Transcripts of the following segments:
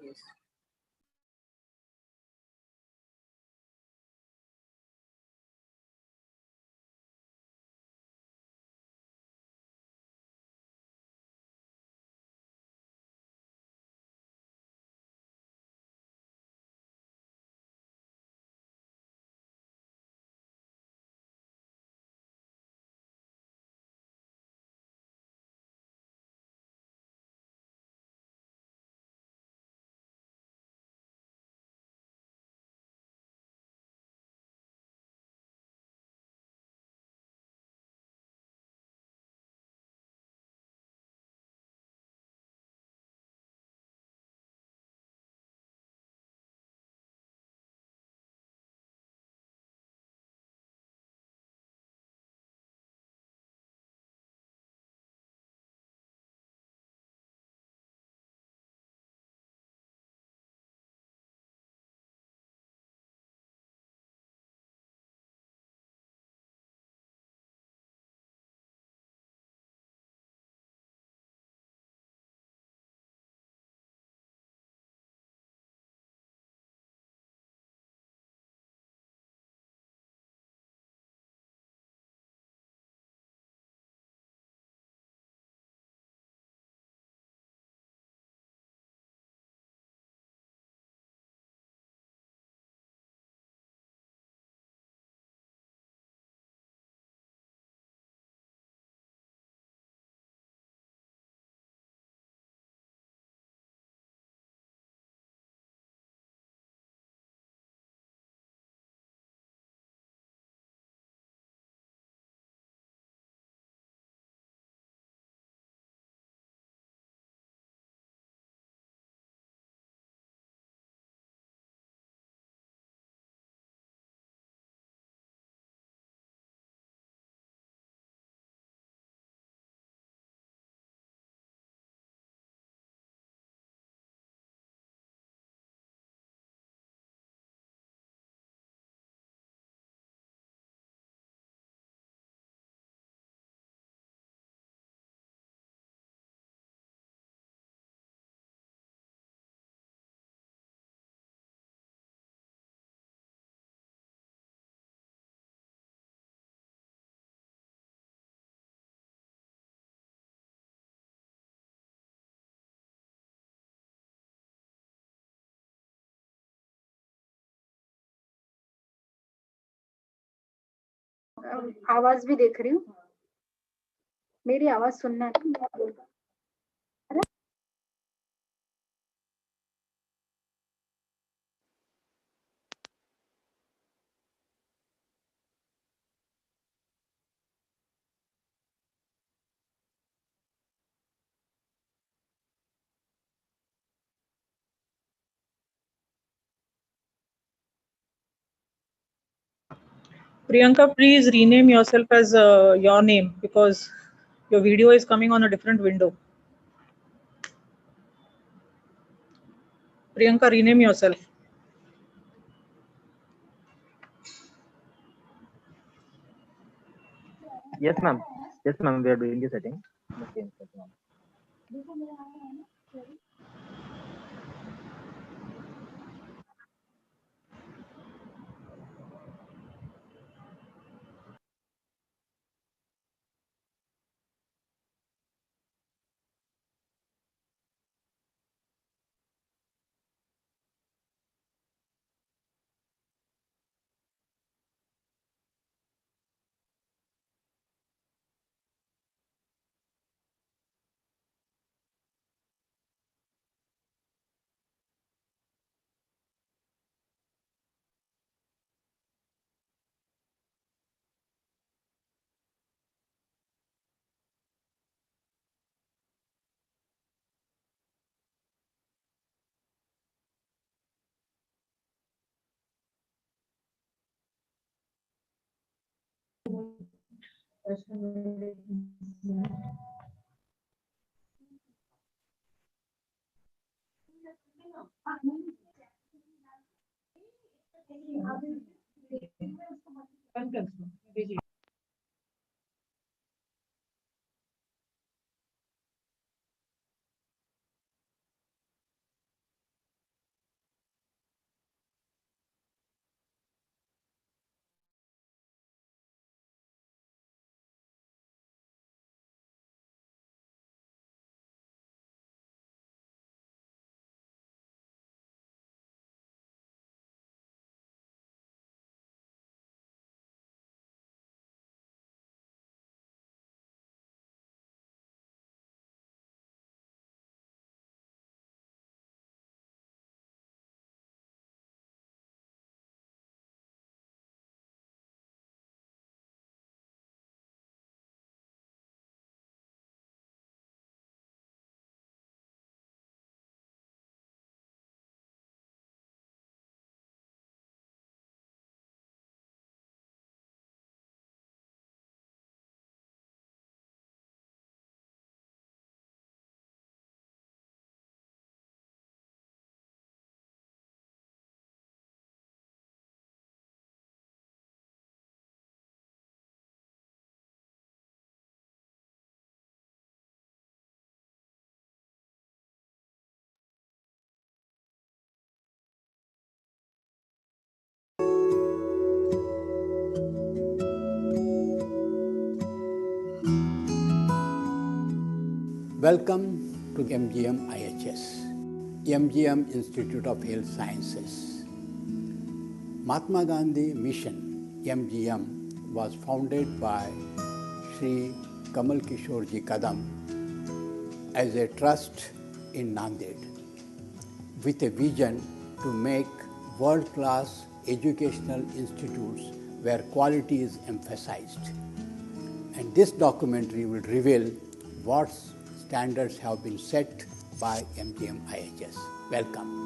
Yes. आवाज भी देख रही हूँ, मेरी आवाज सुनना है। Priyanka, please rename yourself as your name because your video is coming on a different window. Priyanka, rename yourself. Yes, ma'am. Yes, ma'am. We are doing the setting. Okay, ma'am. Welcome to MGM IHS, MGM Institute of Health Sciences. Mahatma Gandhi Mission, MGM, was founded by Sri Kamal Kishorji Kadam as a trust in Nanded with a vision to make world-class educational institutes where quality is emphasized. And this documentary will reveal what standards have been set by MGM IHS. Welcome.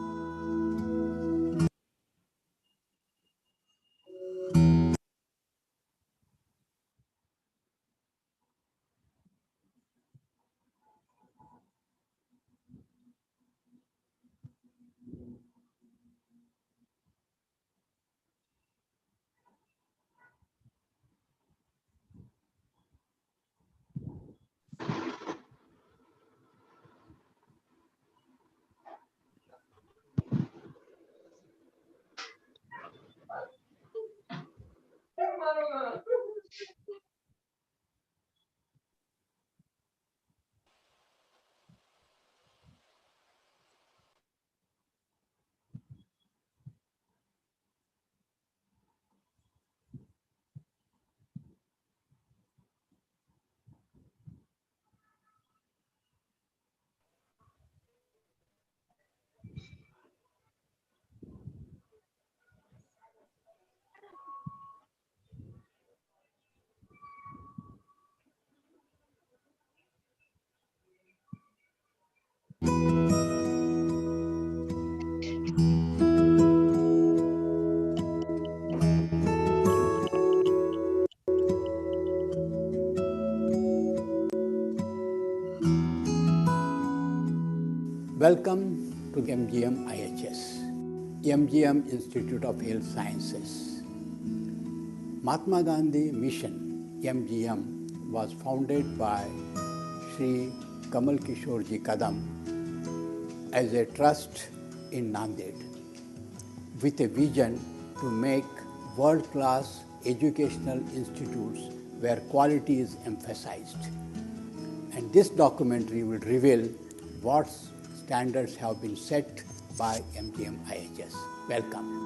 Welcome to MGM IHS, MGM Institute of Health Sciences. Mahatma Gandhi Mission, MGM, was founded by Sri Kamal Kishorji Kadam as a trust in Nanded with a vision to make world-class educational institutes where quality is emphasized. And this documentary will reveal what standards have been set by MGM IHS. Welcome.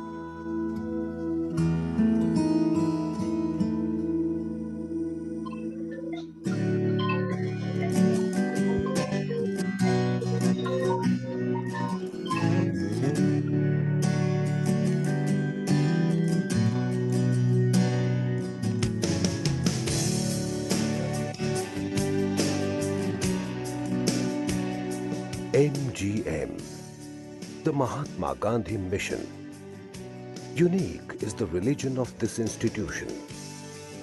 MGM, the Mahatma Gandhi Mission. Unique is the religion of this institution,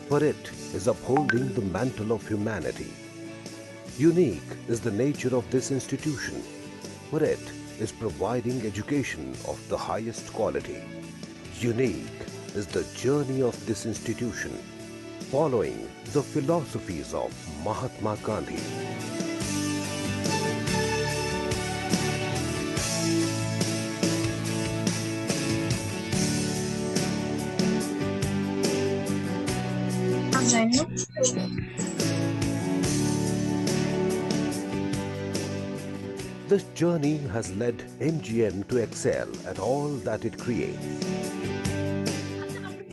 for it is upholding the mantle of humanity. Unique is the nature of this institution, for it is providing education of the highest quality. Unique is the journey of this institution, following the philosophies of Mahatma Gandhi. This journey has led MGM to excel at all that it creates.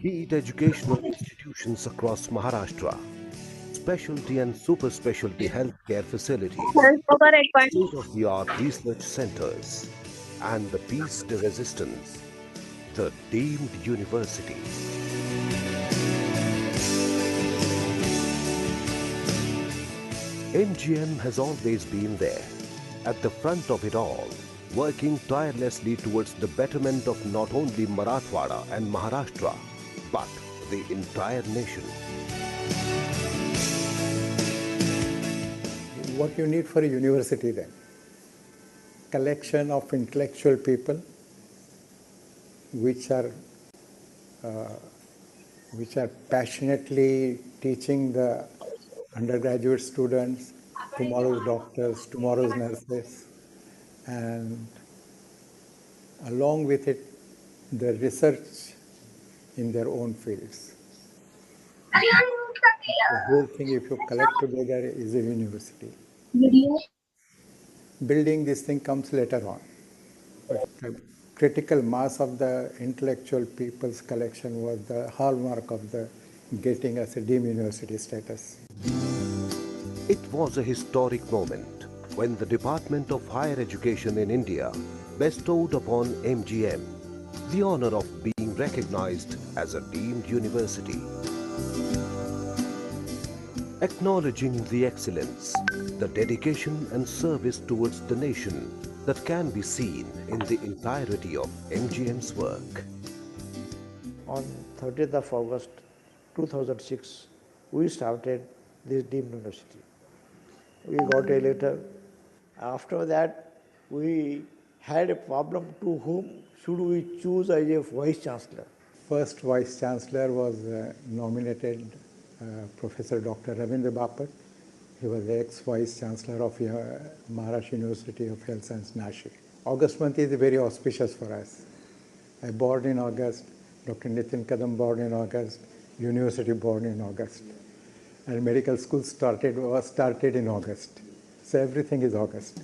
Be it educational institutions across Maharashtra, specialty and super specialty healthcare facilities, state-of-the-art research centers, and the peace de resistance, the deemed universities. MGM has always been there, at the front of it all, working tirelessly towards the betterment of not only Marathwada and Maharashtra, but the entire nation. What you need for a university then? Collection of intellectual people which are passionately teaching the undergraduate students, tomorrow's doctors, tomorrow's nurses, and along with it, the research in their own fields. The whole thing, if you collect together, is a university. Building this thing comes later on. But the critical mass of the intellectual people's collection was the hallmark of the getting us a deemed university status. It was a historic moment when the Department of Higher Education in India bestowed upon MGM the honor of being recognized as a deemed university. Acknowledging the excellence, the dedication and service towards the nation that can be seen in the entirety of MGM's work. On 30th of August 2006, we started this deemed university. We got a letter. After that, we had a problem to whom should we choose as a Vice Chancellor. First Vice Chancellor was nominated Professor Dr. Ravindra Bapat. He was the ex-Vice Chancellor of Maharashtra University of Health Science, Nashik. August month is very auspicious for us. I born in August, Dr. Nitin Kadam born in August, university born in August. And medical school was started in August. So everything is August.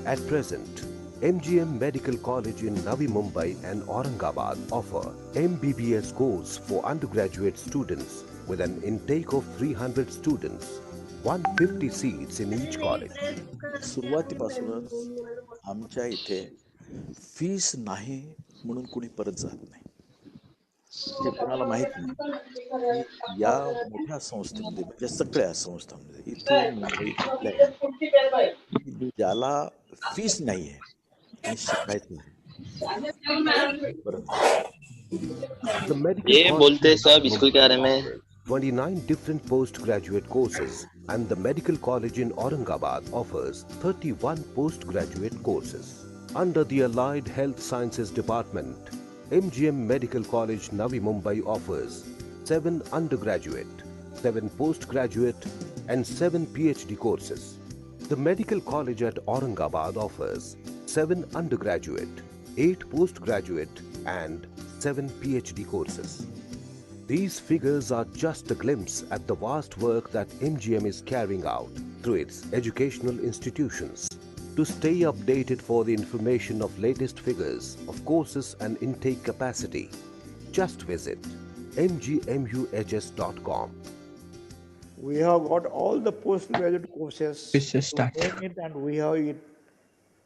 At present, MGM Medical College in Navi Mumbai and Aurangabad offer MBBS course for undergraduate students with an intake of 300 students, 150 seats in each college. सुरुवातीपासूनच आमच्या इथे fees नाही म्हणून कुणी परत जात नाही. ते कोणाला माहित नाही की या मोठ्या संस्थेमध्ये म्हणजे सगळ्या संस्थांमध्ये इथून मुंबईतल्या ज्याला फीस नाही आहे आणि शिकायचं आहे The medical college offers 29 different postgraduate courses and the medical college in Aurangabad offers 31 postgraduate courses. Under the Allied Health Sciences Department, MGM Medical College Navi Mumbai offers 7 undergraduate, 7 postgraduate and 7 PhD courses. The Medical College at Aurangabad offers 7 undergraduate, 8 postgraduate and 7 PhD courses. These figures are just a glimpse at the vast work that MGM is carrying out through its educational institutions. To stay updated for the information of latest figures of courses and intake capacity, just visit mgmuhs.com. We have got all the postgraduate courses to name it, and we have it.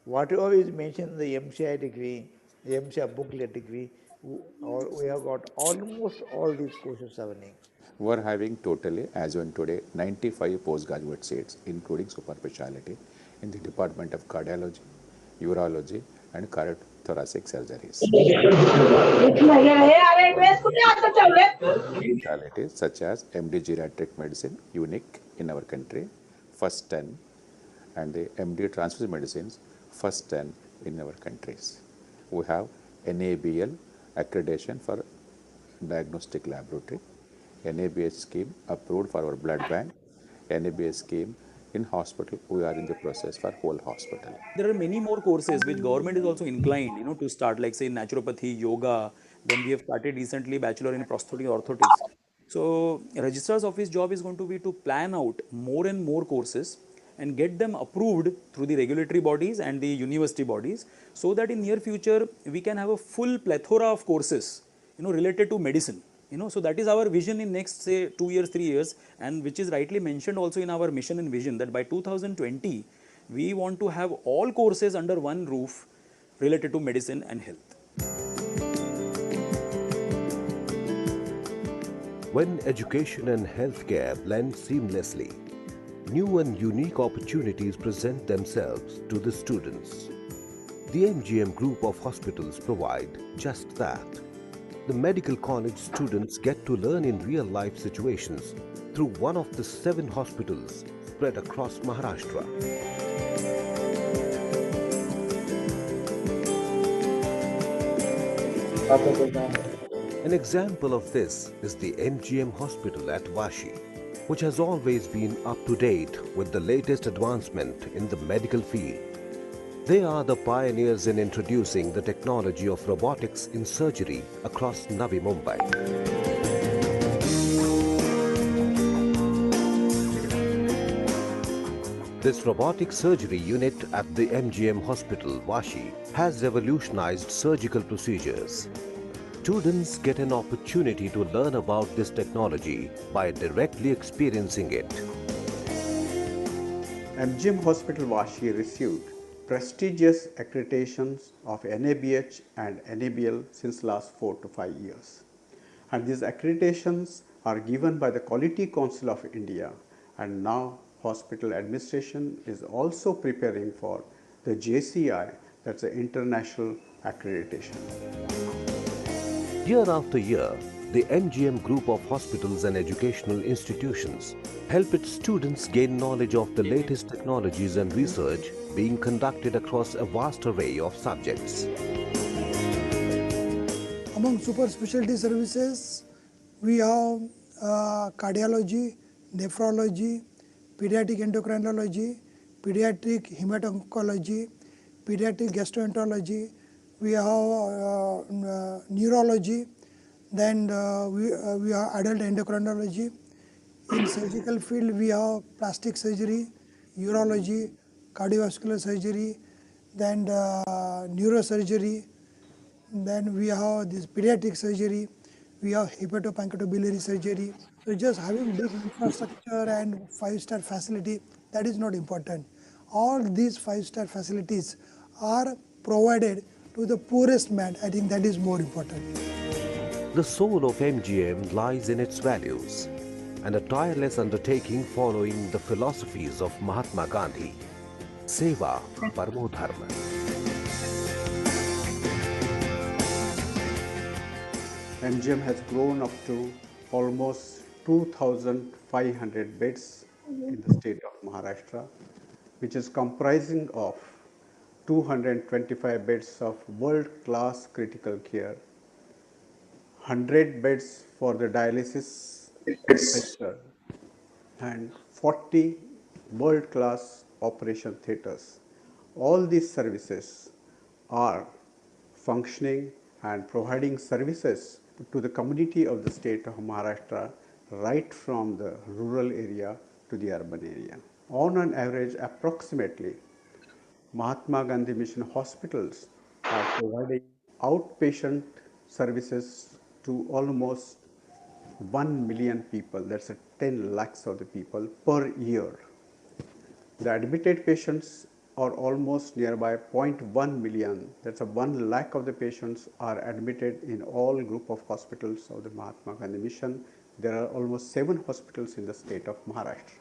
Whatever is mentioned in the MCI degree, the MCI booklet degree, we have got almost all these courses happening. We're having totally, as on today, 95 postgraduate seats, including super specialty in the Department of Cardiology, Urology, and Thoracic Surgeries. Specialties such as MD Geriatric Medicine, unique in our country, first 10, and the MD Transfusion Medicines, first 10 in our countries. We have NABL accreditation for diagnostic laboratory, NABS scheme approved for our blood bank, NABS scheme in hospital. We are in the process for whole hospital. There are many more courses which government is also inclined, to start, like say naturopathy, yoga. Then we have started recently bachelor in prosthetic orthotics. So registrar's office job is going to be to plan out more and more courses and get them approved through the regulatory bodies and the university bodies, so that in near future we can have a full plethora of courses, related to medicine. So that is our vision in next, say, 2 years, 3 years, and which is rightly mentioned also in our mission and vision, that by 2020 we want to have all courses under one roof related to medicine and health. When education and healthcare blend seamlessly, new and unique opportunities present themselves to the students. The MGM group of hospitals provide just that. The medical college students get to learn in real-life situations through one of the 7 hospitals spread across Maharashtra. An example of this is the MGM hospital at Vashi, which has always been up to date with the latest advancement in the medical field. They are the pioneers in introducing the technology of robotics in surgery across Navi Mumbai. This robotic surgery unit at the MGM Hospital, Vashi, has revolutionized surgical procedures. Students get an opportunity to learn about this technology by directly experiencing it. MGM Hospital Vashi received prestigious accreditations of NABH and NABL since last 4 to 5 years. And these accreditations are given by the Quality Council of India, and now hospital administration is also preparing for the JCI, that's the international accreditation. Year after year, the MGM group of hospitals and educational institutions help its students gain knowledge of the latest technologies and research being conducted across a vast array of subjects. Among super specialty services, we have cardiology, nephrology, pediatric endocrinology, pediatric hemato-oncology, pediatric gastroenterology, we have neurology, then we have adult endocrinology. In surgical field, we have plastic surgery, urology, cardiovascular surgery, then neurosurgery, then we have this pediatric surgery, we have hepatopancreatobiliary surgery. So just having big infrastructure and 5-star facility, that is not important. All these 5-star facilities are provided to the poorest man. I think that is more important. The soul of MGM lies in its values and a tireless undertaking following the philosophies of Mahatma Gandhi. Seva Paramo Dharma. MGM has grown up to almost 2,500 beds in the state of Maharashtra, which is comprising of 225 beds of world-class critical care, 100 beds for the dialysis sector, and 40 world-class operation theatres. All these services are functioning and providing services to the community of the state of Maharashtra, right from the rural area to the urban area. On an average, approximately, Mahatma Gandhi Mission hospitals are providing outpatient services to almost 1 million people, that's 10 lakhs of the people per year. The admitted patients are almost nearby 0.1 million, that's 1 lakh of the patients are admitted in all group of hospitals of the Mahatma Gandhi Mission. There are almost 7 hospitals in the state of Maharashtra.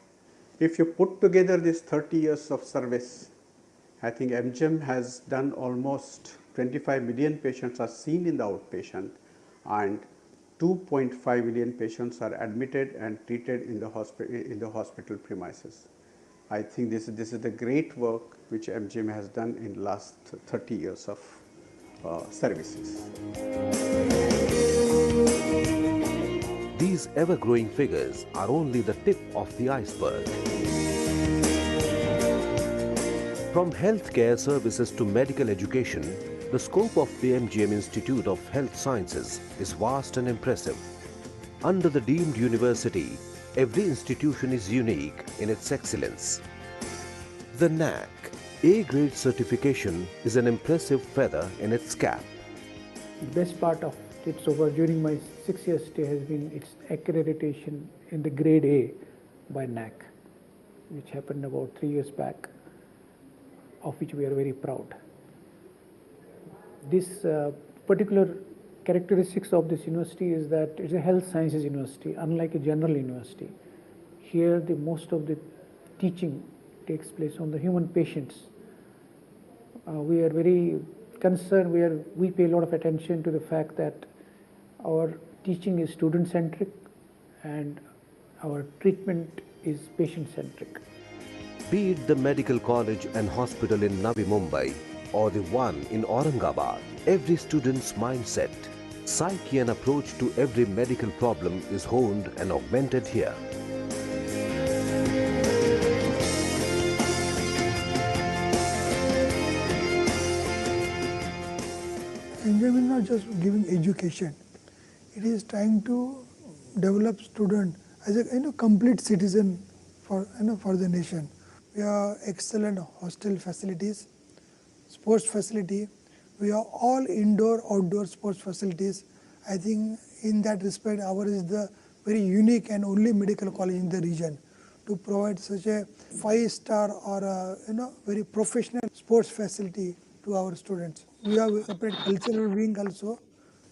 If you put together these 30 years of service, I think MGM has done almost 25 million patients are seen in the outpatient, and 2.5 million patients are admitted and treated in the hospital premises. I think this is the great work which MGM has done in last 30 years of services. These ever-growing figures are only the tip of the iceberg. From healthcare services to medical education, the scope of the MGM Institute of Health Sciences is vast and impressive. Under the deemed university, every institution is unique in its excellence. The NAC A-grade certification is an impressive feather in its cap. The best part of it so far during my 6-year stay has been its accreditation in the grade A by NAC, which happened about 3 years back, of which we are very proud. This particular characteristics of this university is that it's a health sciences university, unlike a general university. Here, most of the teaching takes place on the human patients. We are very concerned, we pay a lot of attention to the fact that our teaching is student-centric and our treatment is patient-centric. Be it the medical college and hospital in Navi Mumbai or the one in Aurangabad, every student's mindset, psyche and approach to every medical problem is honed and augmented here. MGM is not just giving education, it is trying to develop student as a complete citizen for the nation. we have excellent hostel facilities, sports facility. We have all indoor, outdoor sports facilities. I think in that respect, ours is the very unique and only medical college in the region to provide such a 5-star or very professional sports facility to our students. We have a separate cultural wing also.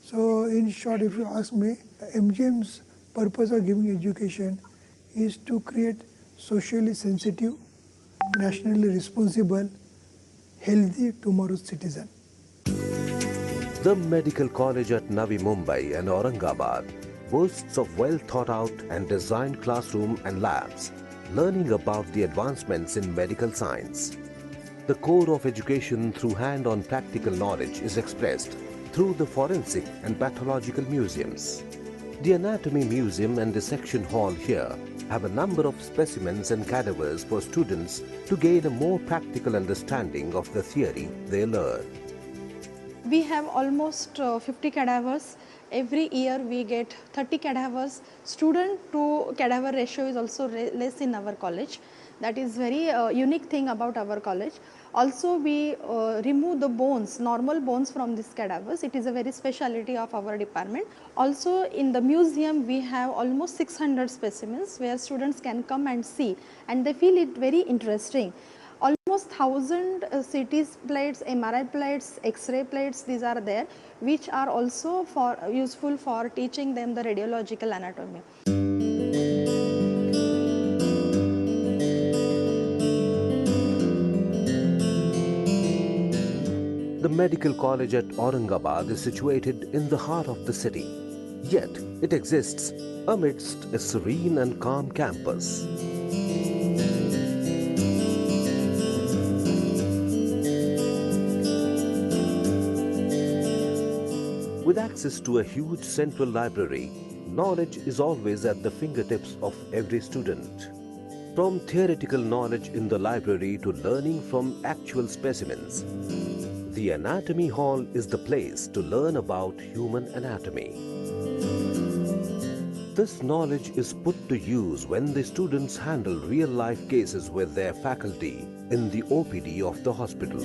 So in short, if you ask me, MGM's purpose of giving education is to create socially sensitive, nationally responsible, healthy tomorrow's citizen. The Medical College at Navi Mumbai and Aurangabad boasts of well thought out and designed classroom and labs, learning about the advancements in medical science. The core of education through hand-on practical knowledge is expressed through the forensic and pathological museums. The Anatomy Museum and Dissection Hall here have a number of specimens and cadavers for students to gain a more practical understanding of the theory they learn. We have almost 50 cadavers. Every year we get 30 cadavers. Student to cadaver ratio is also less in our college. That is very unique thing about our college. Also we remove the bones, normal bones from these cadavers. It is a very specialty of our department. Also in the museum we have almost 600 specimens where students can come and see and they feel it very interesting. Almost 1000 CT plates, MRI plates, X-ray plates, these are there, which are also useful for teaching them the radiological anatomy. The Medical College at Aurangabad is situated in the heart of the city, yet it exists amidst a serene and calm campus. With access to a huge central library, knowledge is always at the fingertips of every student. From theoretical knowledge in the library to learning from actual specimens, the Anatomy Hall is the place to learn about human anatomy. This knowledge is put to use when the students handle real-life cases with their faculty in the OPD of the hospital.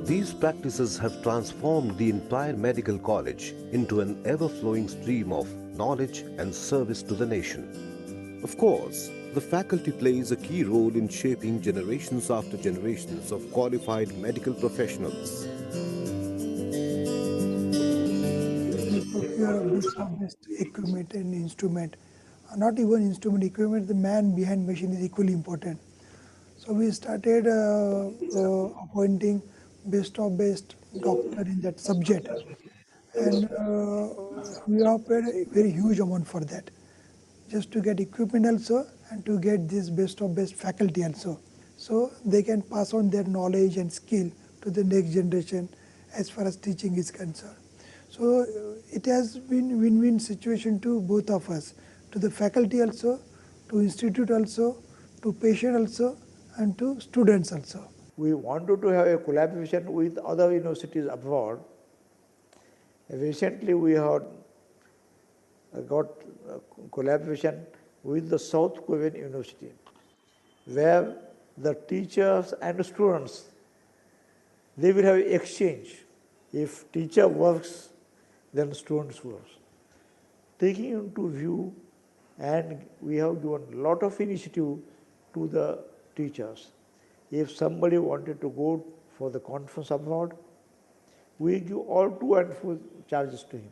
These practices have transformed the entire medical college into an ever-flowing stream of knowledge and service to the nation. Of course, the faculty plays a key role in shaping generations after generations of qualified medical professionals. We procure best equipment and instrument. Not even instrument, equipment, the man behind machine is equally important. So we started appointing best of best doctor in that subject, and we have paid a very huge amount for that, just to get equipment also and to get this best of best faculty also, so they can pass on their knowledge and skill to the next generation as far as teaching is concerned. So it has been win-win situation to both of us, to the faculty also, to institute also, to patient also, and to students also. We wanted to have a collaboration with other universities abroad. Recently we have got collaboration with the South Korean University, where the teachers and students, they will have exchange. If teacher works, then students work. Taking into view, and we have given a lot of initiative to the teachers. If somebody wanted to go for the conference abroad, we give all to and fro charges to him.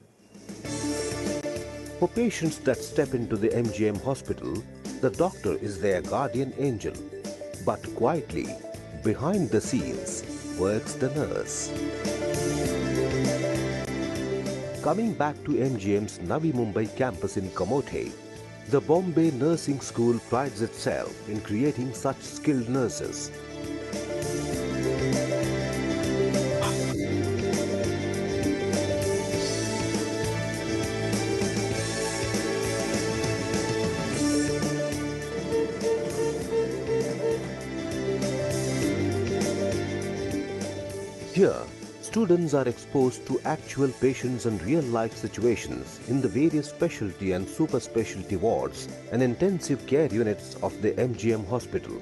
For patients that step into the MGM hospital, the doctor is their guardian angel. But quietly, behind the scenes, works the nurse. Coming back to MGM's Navi Mumbai campus in Kamote, the Bombay Nursing School prides itself in creating such skilled nurses. Here, Students are exposed to actual patients and real-life situations in the various specialty and super specialty wards and intensive care units of the MGM hospital.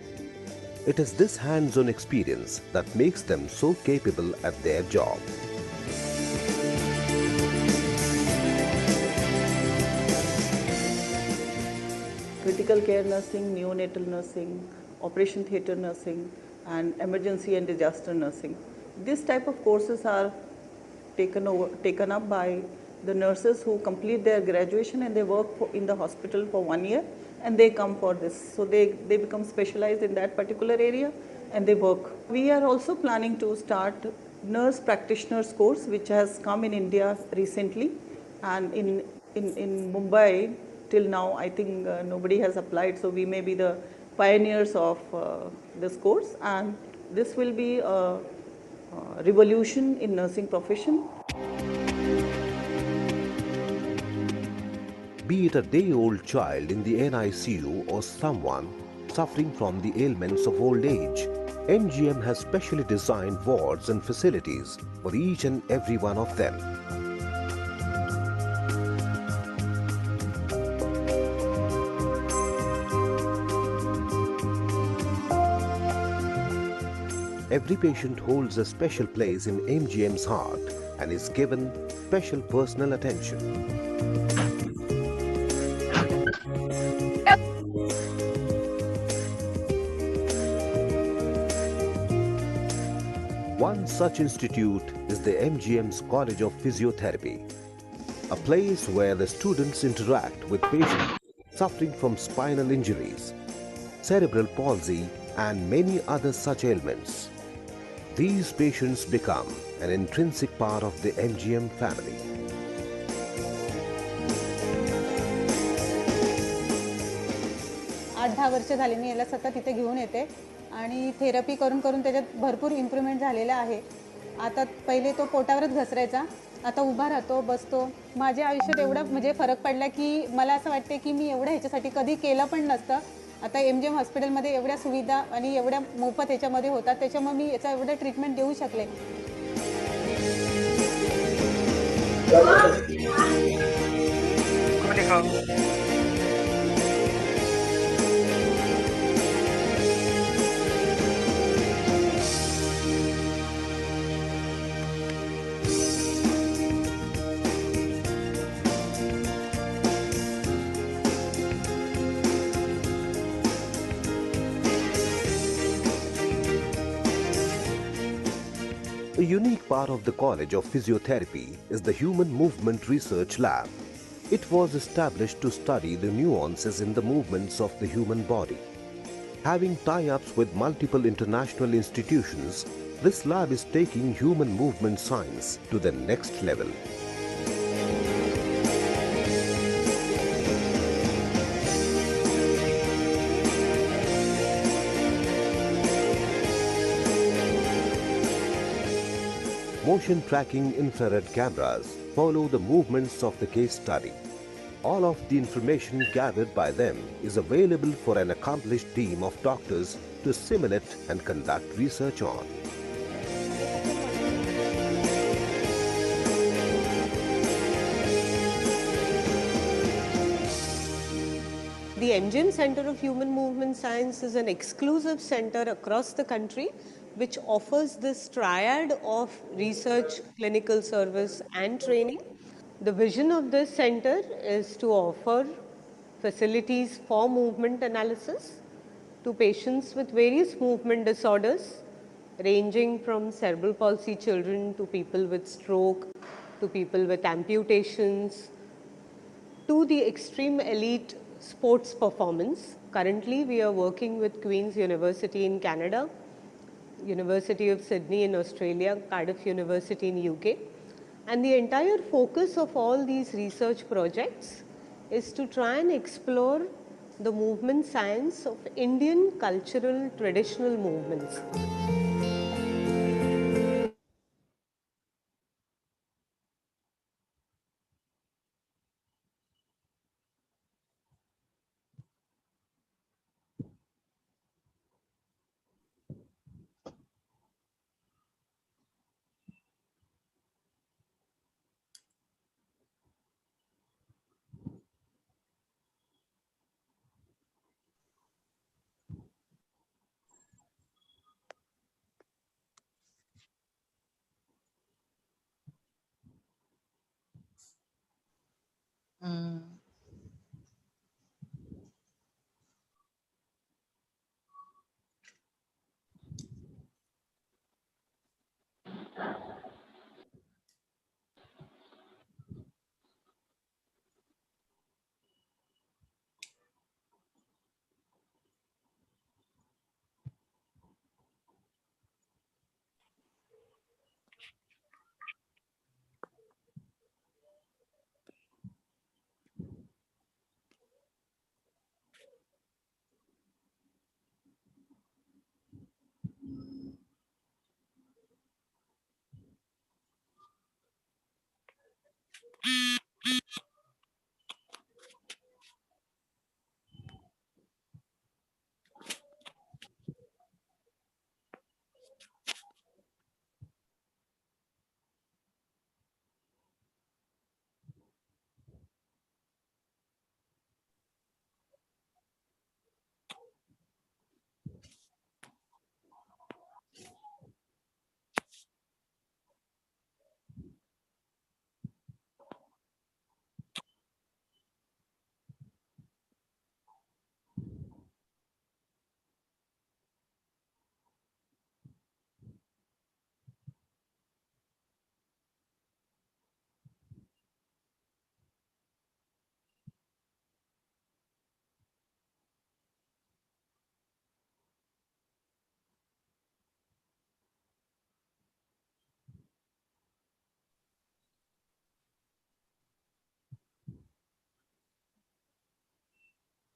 It is this hands-on experience that makes them so capable at their job. Critical care nursing, neonatal nursing, operation theatre nursing, and emergency and disaster nursing. This type of courses are taken up by the nurses who complete their graduation and they work in the hospital for 1 year and they come for this. So they become specialized in that particular area and they work. We are also planning to start nurse practitioners course which has come in India recently, and in Mumbai till now I think nobody has applied, so we may be the pioneers of this course, and this will be a revolution in nursing profession. Be it a day-old child in the NICU or someone suffering from the ailments of old age, MGM has specially designed wards and facilities for each and every one of them. Every patient holds a special place in MGM's heart and is given special personal attention. One such institute is the MGM's College of Physiotherapy, a place where the students interact with patients suffering from spinal injuries, cerebral palsy, and many other such ailments. These patients become an intrinsic part of the MGM family. आठ 10 वर्ष झाली मी याला सतत इथे घेऊन येते आणि therapy करून करून त्याच्यात भरपूर इम्प्रूव्हमेंट झालेला आहे. आता पहिले तो पोटावरच घसरायचा, आता उभा राहतो, बसतो. माझ्या आयुष्यात एवढा म्हणजे फरक पडला की मला असं वाटते की मी एवढं ह्याच्यासाठी कधी केलं पण नसतं. आता MGM हॉस्पिटलमध्ये एवढ्या सुविधा आणि एवढ्या मोफत ह्याच्यामध्ये होतात, त्याच्यामुळे मी याचा एवढं ट्रीटमेंट देऊ शकले. A unique part of the College of Physiotherapy is the Human Movement Research Lab. It was established to study the nuances in the movements of the human body. Having tie-ups with multiple international institutions, this lab is taking human movement science to the next level. Motion tracking infrared cameras follow the movements of the case study. All of the information gathered by them is available for an accomplished team of doctors to simulate and conduct research on. The MGM Center of Human Movement Science is an exclusive center across the country which offers this triad of research, clinical service and training. The vision of this center is to offer facilities for movement analysis to patients with various movement disorders ranging from cerebral palsy children to people with stroke, to people with amputations, to the extreme elite sports performance. Currently, we are working with Queen's University in Canada, University of Sydney in Australia, Cardiff University in UK. And the entire focus of all these research projects is to try and explore the movement science of Indian cultural traditional movements.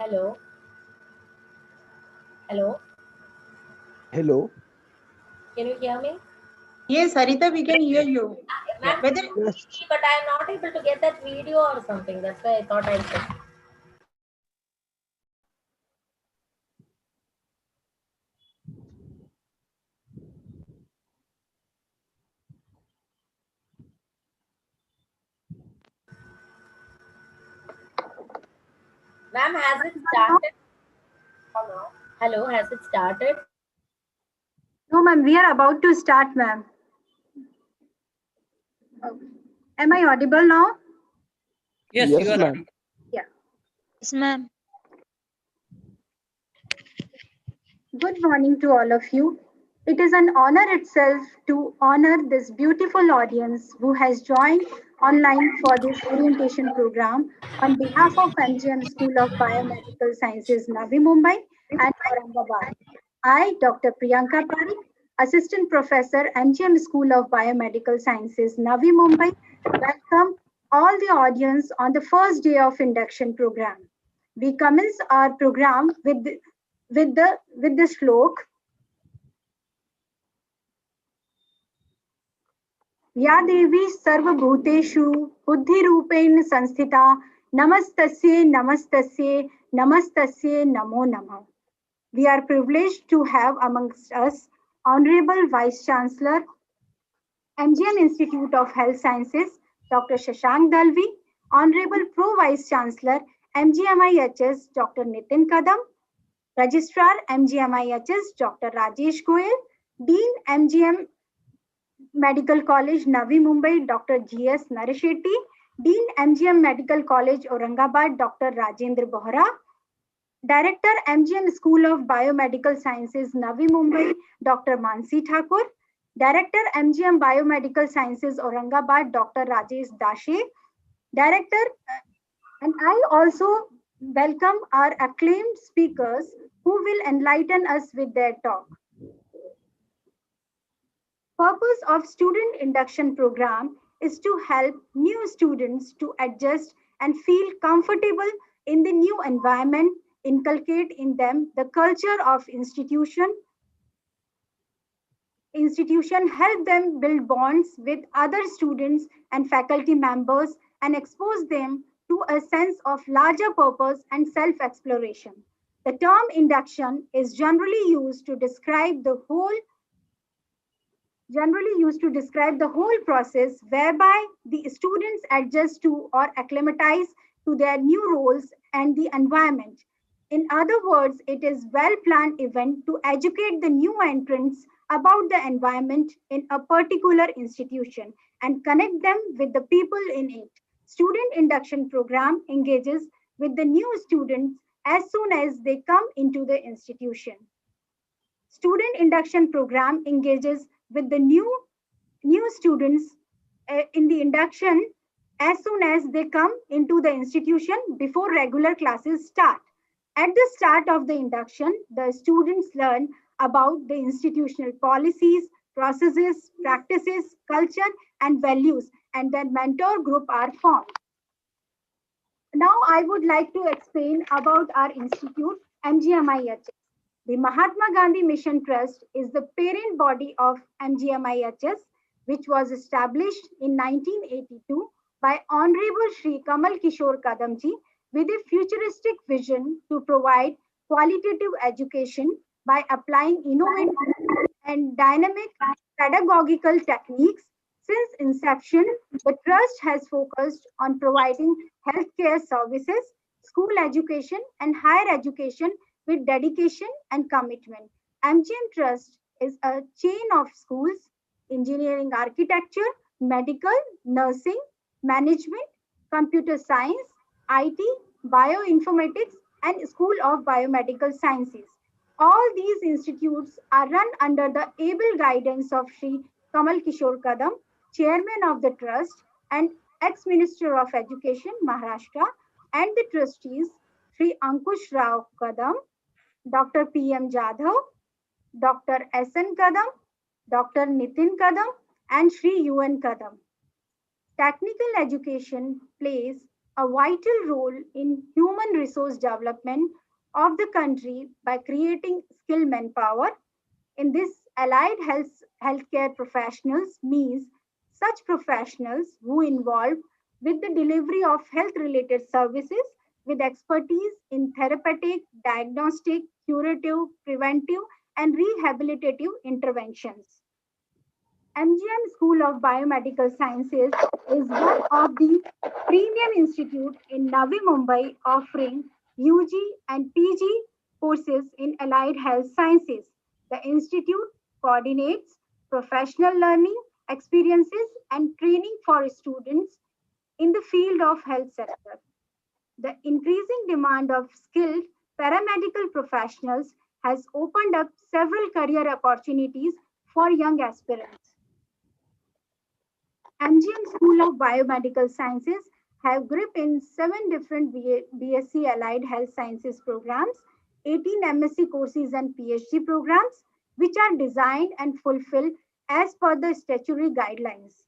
Hello. Hello. Hello. Can you hear me? Yes, Harita, we can hear you. Ma'am, Whether but I am not able to get that video or something. That's why I thought I'd check. Ma'am, has it started? Hello. Hello, has it started? no, ma'am, we are about to start, ma'am. Am I audible now? Yes, you are ma'am. Yeah. Yes, ma'am. Good morning to all of you. It is an honor itself to honor this beautiful audience who has joined online for this orientation program on behalf of MGM School of Biomedical Sciences, Navi Mumbai and Aurangabad. I, Dr. Priyanka Parikh, Assistant Professor, MGM School of Biomedical Sciences, Navi Mumbai, welcome all the audience on the first day of induction program. We commence our program with the श्लोक या देवी सर्वभूतेषु बुद्धिरूपेण संस्थिता नमस्तस्ये नमस्तस्ये नमस्तस्ये नमो नमः. We are privileged to have amongst us Honorable Vice Chancellor, MGM Institute of Health Sciences, Dr. Shashank Dalvi, Honorable Pro Vice Chancellor, MGM IHS, Dr. Nitin Kadam, Registrar, MGM IHS, Dr. Rajesh Goyal, Dean, MGM Medical College, Navi Mumbai, Dr. G.S. Nareshetty, Dean, MGM Medical College, Aurangabad, Dr. Rajendra Bohra, Director, MGM School of Biomedical Sciences, Navi Mumbai, Dr. Mansi Thakur, Director, MGM Biomedical Sciences, Aurangabad, Dr. Rajesh Dashe, Director, and I also welcome our acclaimed speakers who will enlighten us with their talk. Purpose of student induction program is to help new students to adjust and feel comfortable in the new environment, inculcate in them the culture of institution, help them build bonds with other students and faculty members and expose them to a sense of larger purpose and self-exploration. The term induction is generally used to describe the whole process whereby the students adjust to or acclimatize to their new roles and the environment. In other words, it is well-planned event to educate the new entrants about the environment in a particular institution and connect them with the people in it Student induction program engages with the new students as soon as they come into the institution. Student induction program engages with the new students in the induction as soon as they come into the institution before regular classes start. At the start of the induction, the students learn about the institutional policies, processes, practices, culture, and values, and their mentor group are formed. Now I would like to explain about our institute, MGM IHS. The Mahatma Gandhi Mission Trust is the parent body of MGM IHS, which was established in 1982 by Honorable Shri Kamal Kishore Kadamji with a futuristic vision to provide qualitative education by applying innovative and dynamic pedagogical techniques. Since inception, the Trust has focused on providing healthcare services, school education, and higher education with dedication and commitment. MGM Trust is a chain of schools, engineering architecture, medical, nursing, management, computer science, IT, bioinformatics, and School of Biomedical Sciences. All these institutes are run under the able guidance of Sri Kamal Kishore Kadam, Chairman of the Trust and ex-Minister of Education, Maharashtra, and the trustees, Sri Ankush Rao Kadam, Dr. P.M. Jadhav, Dr. S.N. Kadam, Dr. Nitin Kadam, and Sri U.N. Kadam. Technical education plays a vital role in human resource development of the country by creating skilled manpower. In this, allied healthcare professionals means such professionals who involve with the delivery of health-related services with expertise in therapeutic, diagnostic, curative, preventive, and rehabilitative interventions. MGM School of Biomedical Sciences is one of the premium institutes in Navi Mumbai offering UG and PG courses in allied health sciences. The institute coordinates professional learning, experiences, and training for students in the field of health sector. The increasing demand of skilled paramedical professionals has opened up several career opportunities for young aspirants. MGM School of Biomedical Sciences have grip in 7 different BSc Allied Health Sciences programs, 18 MSc courses and PhD programs, which are designed and fulfilled as per the statutory guidelines.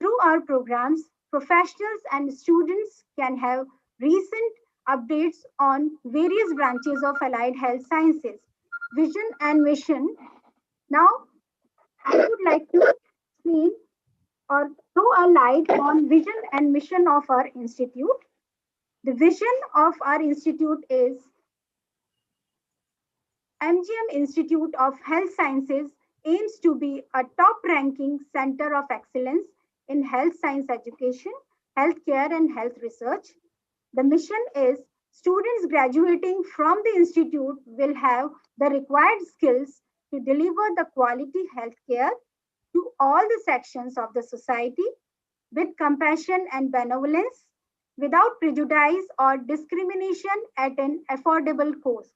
Through our programs, professionals and students can have recent updates on various branches of allied health sciences, vision and mission. Now, I would like to explain or throw a light on vision and mission of our institute. The vision of our institute is MGM Institute of Health Sciences aims to be a top-ranking center of excellence in health science education, healthcare, and health research. The mission is students graduating from the institute will have the required skills to deliver the quality healthcare to all the sections of the society with compassion and benevolence, without prejudice or discrimination at an affordable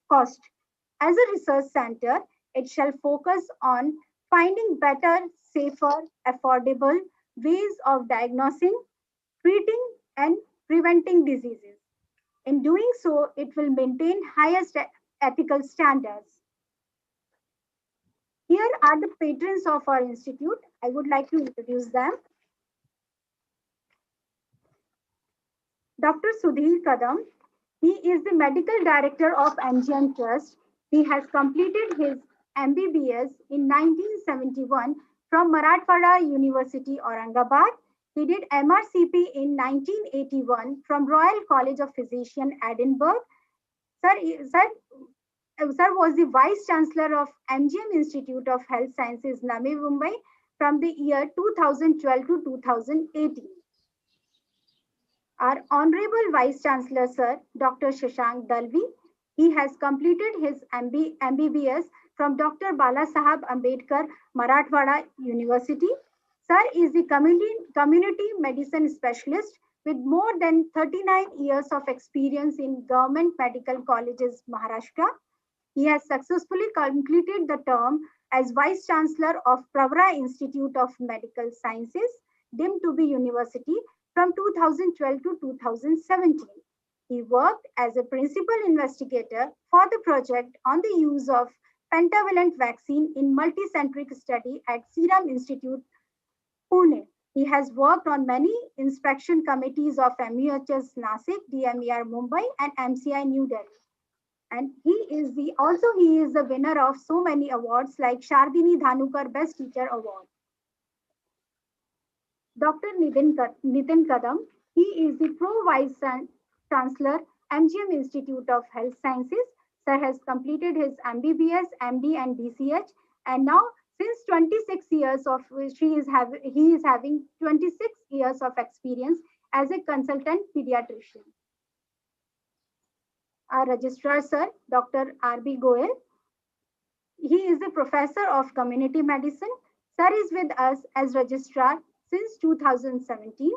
cost. As a research center, it shall focus on finding better, safer, affordable ways of diagnosing, treating, and preventing diseases. In doing so, it will maintain highest ethical standards. Here are the patrons of our institute. I would like to introduce them. Dr. Sudhir Kadam, he is the medical director of MGM Trust. He has completed his MBBS in 1971 from Marathwada University, Aurangabad. He did MRCP in 1981 from Royal College of Physicians, Edinburgh. Sir was the Vice Chancellor of MGM Institute of Health Sciences, Navi Mumbai from the year 2012 to 2018. Our Honorable Vice Chancellor, Sir, Dr. Shashank Dalvi, he has completed his MBBS from Dr. Bala Sahab Ambedkar, Marathwada University. Sir is the community medicine specialist with more than 39 years of experience in government medical colleges, Maharashtra. He has successfully completed the term as Vice Chancellor of Pravara Institute of Medical Sciences, deemed to be university, from 2012 to 2017. He worked as a principal investigator for the project on the use of pentavalent vaccine in multicentric study at Serum Institute, Pune. He has worked on many inspection committees of MUHS Nasik, DMER Mumbai, and MCI New Delhi. And he is the winner of so many awards like Shardini Dhanukar Best Teacher Award. Dr. Nitin Kadam, he is the Pro Vice Chancellor, MGM Institute of Health Sciences. Sir has completed his MBBS, MD, and DCH, and now since 26 years of which he is having 26 years of experience as a consultant pediatrician. Our registrar, sir, Dr. R.B. Goel. He is a professor of community medicine. Sir is with us as registrar since 2017.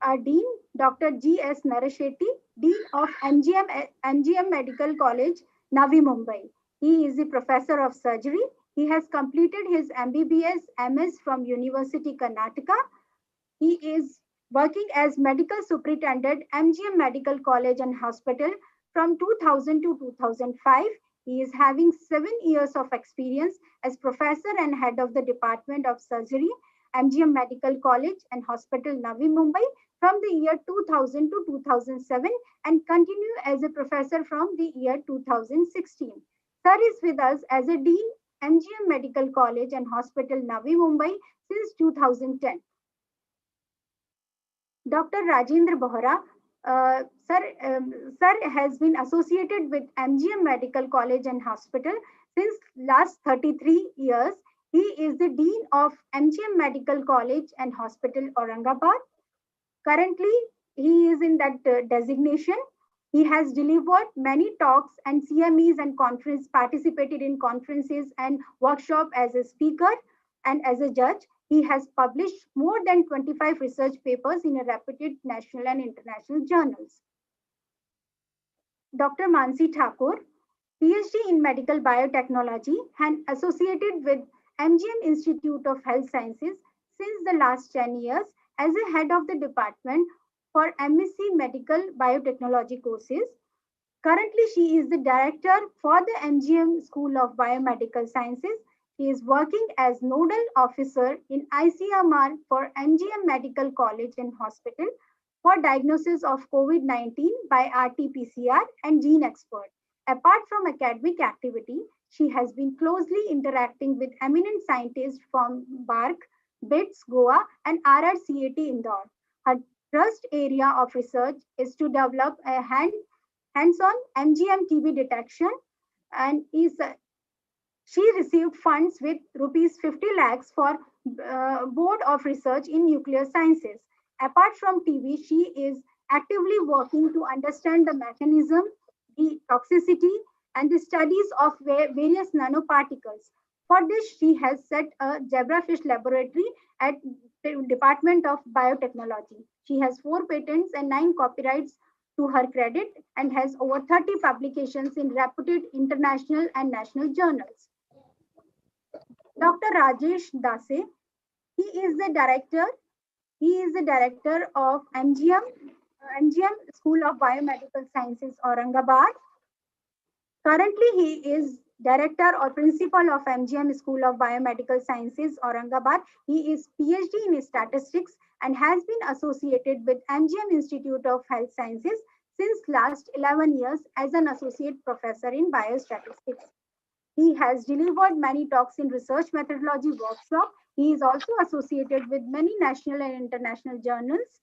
Our dean, Dr. G.S. Narashetty, dean of MGM Medical College, Navi Mumbai. He is a professor of surgery. He has completed his MBBS, MS from University Karnataka. He is working as medical superintendent, MGM Medical College and Hospital from 2000 to 2005. He is having 7 years of experience as professor and head of the Department of Surgery, MGM Medical College and Hospital, Navi Mumbai from the year 2000 to 2007 and continue as a professor from the year 2016. Sir is with us as a dean, MGM Medical College and Hospital, Navi Mumbai since 2010. Dr. Rajendra Bohra, sir has been associated with MGM Medical College and Hospital since last 33 years. He is the Dean of MGM Medical College and Hospital, Aurangabad. Currently, he is in that designation. He has delivered many talks and CMEs and participated in conferences and workshops as a speaker and as a judge. He has published more than 25 research papers in a reputed national and international journals. Dr. Mansi Thakur, PhD in Medical Biotechnology and associated with MGM Institute of Health Sciences since the last 10 years as a head of the department for MSc Medical Biotechnology courses. Currently, she is the director for the MGM School of Biomedical Sciences. She is working as nodal officer in ICMR for MGM Medical College and Hospital for diagnosis of COVID-19 by RT-PCR and gene expert. Apart from academic activity, she has been closely interacting with eminent scientists from BARC, BITS, Goa, and RRCAT Indore. Her thrust area of research is to develop a hands-on MGM TB detection and she received funds with rupees 50 lakhs for Board of Research in Nuclear Sciences. Apart from TB, she is actively working to understand the mechanism, the toxicity, and the studies of various nanoparticles. For this, she has set a zebrafish laboratory at the Department of Biotechnology. She has 4 patents and 9 copyrights to her credit and has over 30 publications in reputed international and national journals. Dr. Rajesh Dase, he is the director of MGM School of Biomedical Sciences, Aurangabad. Currently, he is director or principal of MGM School of Biomedical Sciences, Aurangabad. He is PhD in statistics and has been associated with MGM Institute of Health Sciences since last 11 years as an associate professor in biostatistics. He has delivered many talks in research methodology workshop. He is also associated with many national and international journals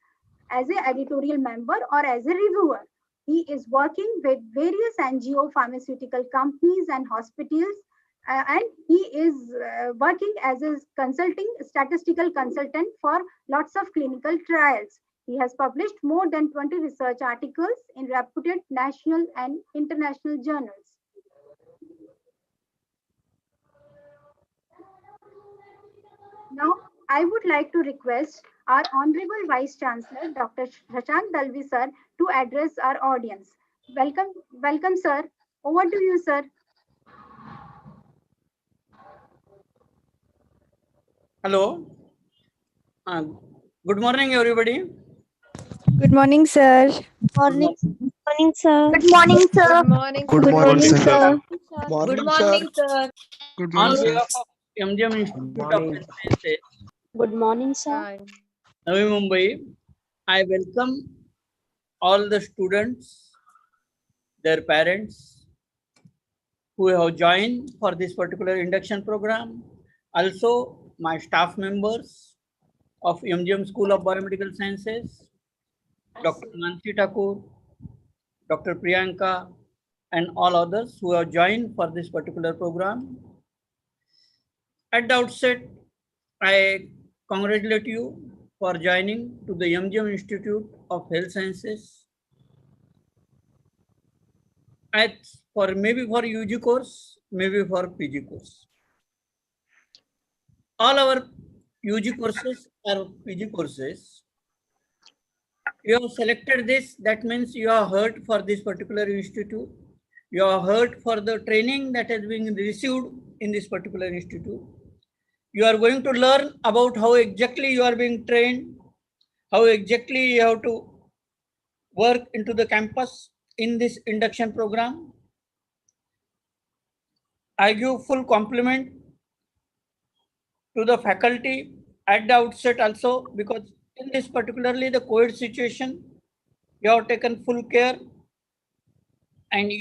as an editorial member or as a reviewer. He is working with various NGO, pharmaceutical companies and hospitals, and he is working as a statistical consultant for lots of clinical trials. He has published more than 20 research articles in reputed national and international journals. Now, I would like to request our Honorable Vice Chancellor, Dr. Shashank Dalvi, sir, to address our audience. Welcome, sir. Over to you, sir. Hello. Good morning, everybody. Good morning, sir. Morning. Morning, sir. Good morning, sir. Good morning, Good morning, sir. Good morning, sir. Good On morning, sir. behalf of MGM Institute of Health Sciences, Good morning, sir. Navi Mumbai, I welcome all the students, their parents, who have joined for this particular induction program. Also, my staff members of MGM School of Biomedical Sciences, Dr. Nancy Thakur, Dr. Priyanka, and all others who have joined for this particular program. At the outset, I congratulate you for joining to the MGM Institute of Health Sciences. Maybe for UG course, maybe for PG course. All our UG courses are PG courses. You have selected this, that means you are heard for this particular institute. You are heard for the training that has been received in this particular institute. You are going to learn about how exactly you are being trained, how exactly you have to work into the campus in this induction program. I give full compliment to the faculty at the outset also, because in this particularly the COVID situation, you have taken full care, and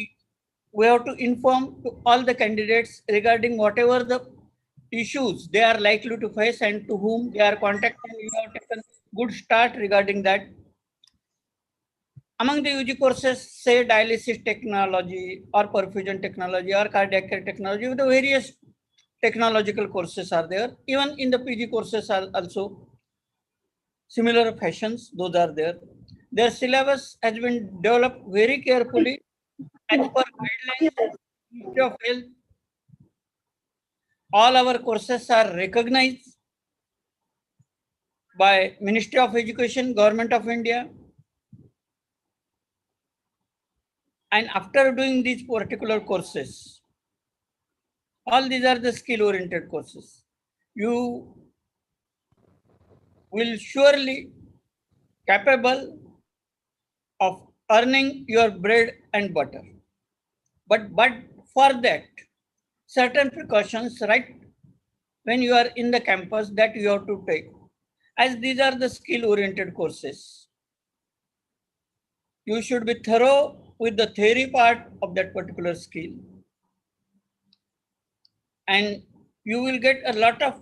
we have to inform to all the candidates regarding whatever the issues they are likely to face and to whom they are contacting. You have taken good start regarding that. Among the UG courses, say dialysis technology or perfusion technology or cardiac care technology, the various technological courses are there. Even in the PG courses are also similar fashions, those are there. Their syllabus has been developed very carefully as per guidelines of Ministry of Health. All our courses are recognized by Ministry of Education, Government of India. And after doing these particular courses, all these are the skill-oriented courses. You will surely capable of earning your bread and butter. But for that, certain precautions, right, when you are in the campus, that you have to take. As these are the skill-oriented courses, you should be thorough with the theory part of that particular skill. And you will get a lot of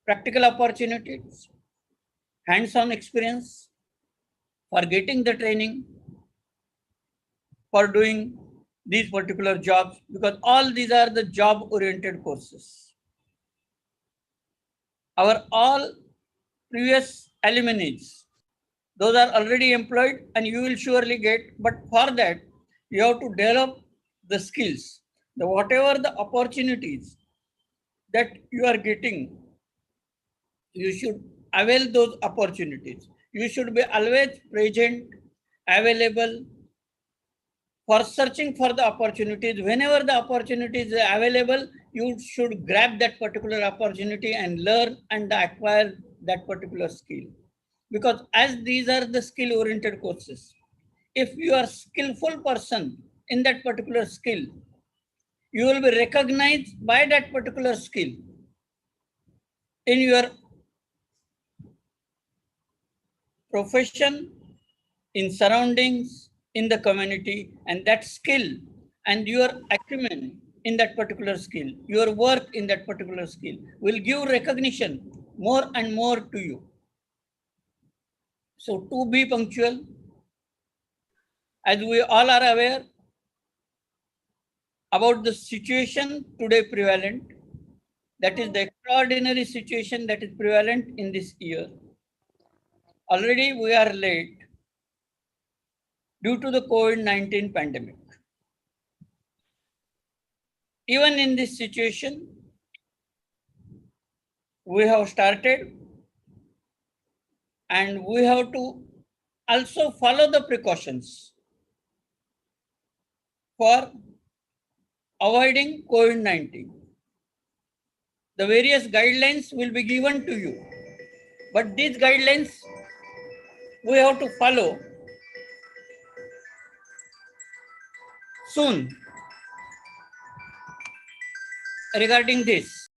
practical opportunities, hands-on experience for getting the training, for doing these particular jobs, because all these are the job-oriented courses. Our all previous alumni, those are already employed and you will surely get, but for that, you have to develop the skills. Whatever the opportunities that you are getting, you should avail those opportunities. You should be always present, available for searching for the opportunities. Whenever the opportunity is available, you should grab that particular opportunity and learn and acquire that particular skill. Because as these are the skill-oriented courses, if you are a skillful person in that particular skill, you will be recognized by that particular skill in your profession, in surroundings, in the community, and that skill and your acumen in that particular skill, your work in that particular skill will give recognition more and more to you. So to be punctual, as we all are aware about the situation today prevalent, that is the extraordinary situation that is prevalent in this year. Already we are late due to the COVID-19 pandemic. Even in this situation, we have started and we have to also follow the precautions for avoiding COVID-19. The various guidelines will be given to you, but these guidelines we have to follow soon regarding this.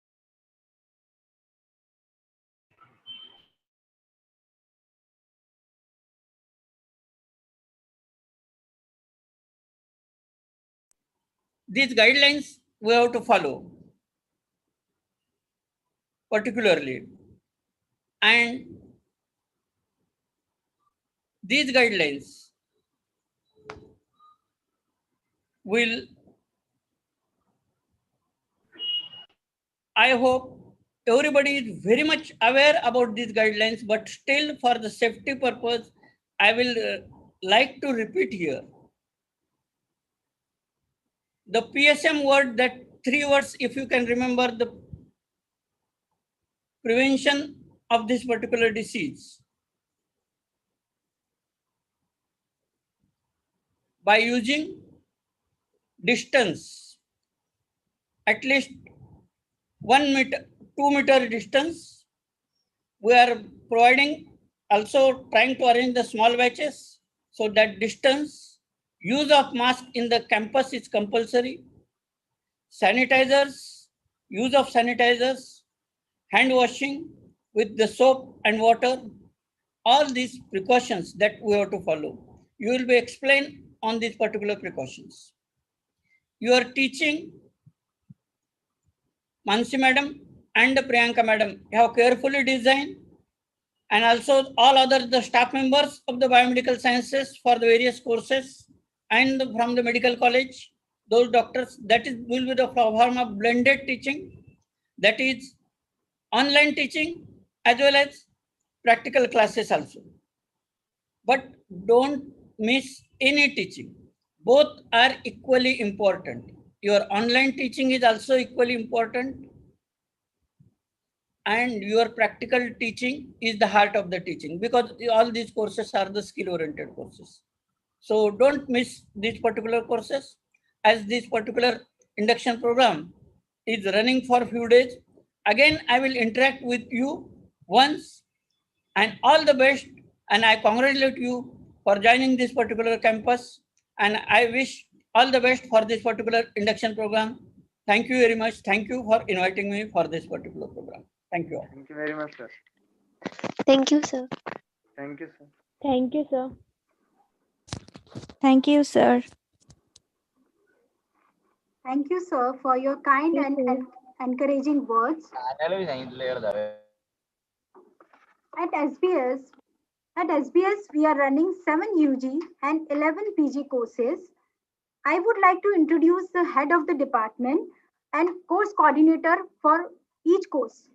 These guidelines we have to follow particularly, and these guidelines will, I hope everybody is very much aware about these guidelines, but still for the safety purpose, I will like to repeat here. The PSM word, that 3 words, if you can remember, the prevention of this particular disease. By using distance, at least 1 meter, 2 meter distance, we are providing, also trying to arrange the small batches so that distance, use of mask in the campus is compulsory, sanitizers, use of sanitizers, hand washing with the soap and water, all these precautions that we have to follow. You will be explained on these particular precautions. Your teaching, Mansi Madam and Priyanka Madam have carefully designed, and also all other the staff members of the biomedical sciences for the various courses and from the medical college, those doctors, that is will be the form of blended teaching, that is online teaching as well as practical classes also. But don't miss any teaching. Both are equally important. Your online teaching is also equally important, and your practical teaching is the heart of the teaching, because all these courses are the skill-oriented courses. So don't miss these particular courses, as this particular induction program is running for a few days. Again, I will interact with you once, and all the best, and I congratulate you for joining this particular campus, and I wish all the best for this particular induction program. Thank you very much. Thank you for inviting me for this particular program. Thank you all. Thank you very much, sir. Thank you, sir. Thank you, sir. Thank you, sir. Thank you, sir. Thank you, sir, for your kind and encouraging words. At SBS, we are running 7 UG and 11 PG courses. I would like to introduce the head of the department and course coordinator for each course.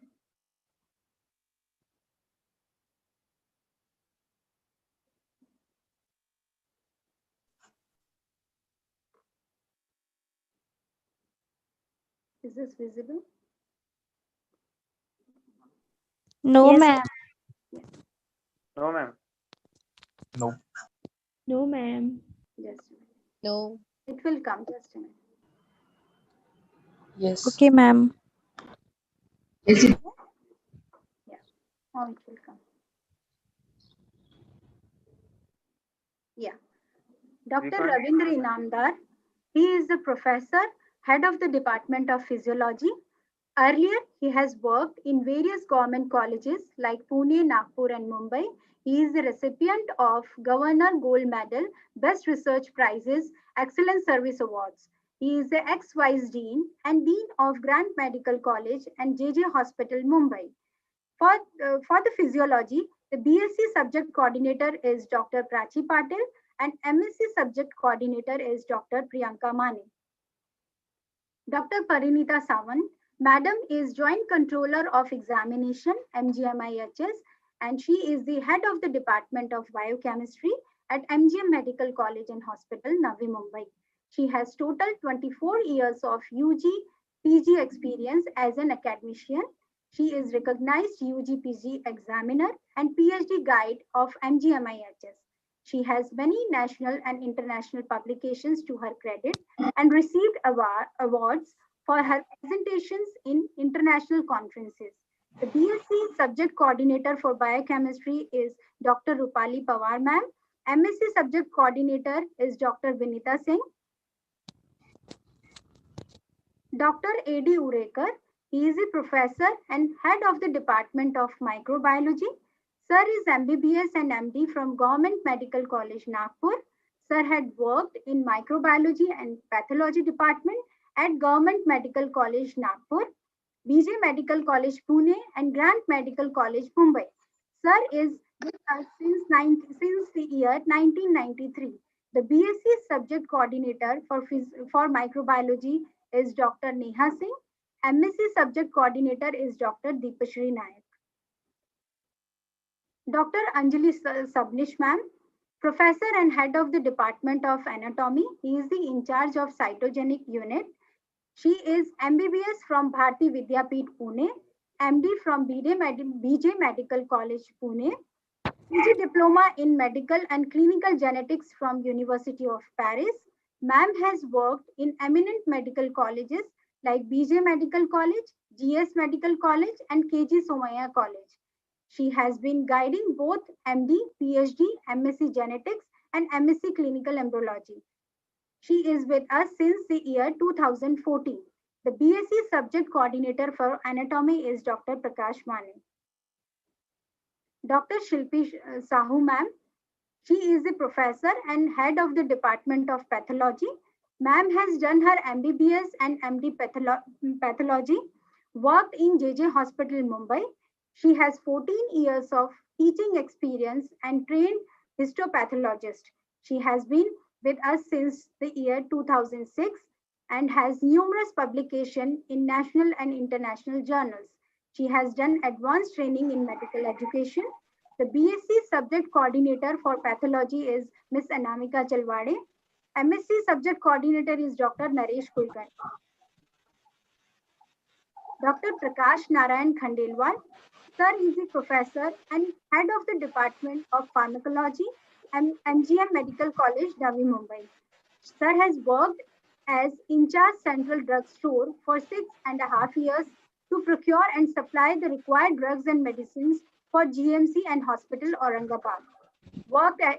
Is this visible? No, Yes. ma'am. No, ma'am. No. No, ma'am. Yes. No. It will come, just a minute. Yes. Okay, ma'am. Yeah. Oh, it will come. Yeah. Dr. Ravindra Inamdar, he is the professor, head of the Department of Physiology. Earlier, he has worked in various government colleges like Pune, Nagpur, and Mumbai. He is the recipient of Governor Gold Medal, Best Research Prizes, Excellent Service Awards. He is the ex-Vice Dean and Dean of Grant Medical College and JJ Hospital, Mumbai. For the physiology, the BSc subject coordinator is Dr. Prachi Patil and MSc subject coordinator is Dr. Priyanka Mane. Dr. Parinita Sawant, Madam is Joint Controller of Examination, MGM IHS, and she is the head of the Department of Biochemistry at MGM Medical College and Hospital, Navi Mumbai. She has total 24 years of UG PG experience as an academician. She is recognized UG PG examiner and PhD guide of MGM IHS. She has many national and international publications to her credit and received awards for her presentations in international conferences. The BSc subject coordinator for biochemistry is Dr. Rupali Pawar ma'am. MSc subject coordinator is Dr. Vinita Singh. Dr. A.D. Urekar, he is a professor and head of the Department of Microbiology. Sir is MBBS and MD from Government Medical College, Nagpur. Sir had worked in microbiology and pathology department at Government Medical College, Nagpur, BJ Medical College, Pune, and Grant Medical College, Mumbai. Sir is with us since the year 1993. The BSc subject coordinator for microbiology is Dr. Neha Singh. MSc subject coordinator is Dr. Deepashri Nayak. Dr. Anjali Sabnish ma'am, professor and head of the Department of Anatomy. He is the in charge of cytogenic unit. She is MBBS from Bharati Vidyapeeth, Pune, MD from BJ Medical College, Pune, PG Diploma in Medical and Clinical Genetics from University of Paris. Ma'am has worked in eminent medical colleges like BJ Medical College, GS Medical College, and KG Somaiya College. She has been guiding both MD, PhD, MSc Genetics, and MSc Clinical Embryology. She is with us since the year 2014. The BSc subject coordinator for anatomy is Dr. Prakash Mane. Dr. Shilpi Sahu ma'am, she is a professor and head of the Department of Pathology. Ma'am has done her MBBS and MD pathology, worked in JJ Hospital, Mumbai. She has 14 years of teaching experience and trained histopathologist. She has been with us since the year 2006 and has numerous publications in national and international journals. She has done advanced training in medical education. The BSc subject coordinator for pathology is Ms. Anamika Chalwade. MSc subject coordinator is Dr. Naresh Kulkarni. Dr. Prakash Narayan Khandelwal. Sir is a professor and head of the Department of Pharmacology and MGM Medical College, Navi Mumbai. Sir has worked as in charge Central Drug Store for 6.5 years to procure and supply the required drugs and medicines for GMC and Hospital Aurangabad.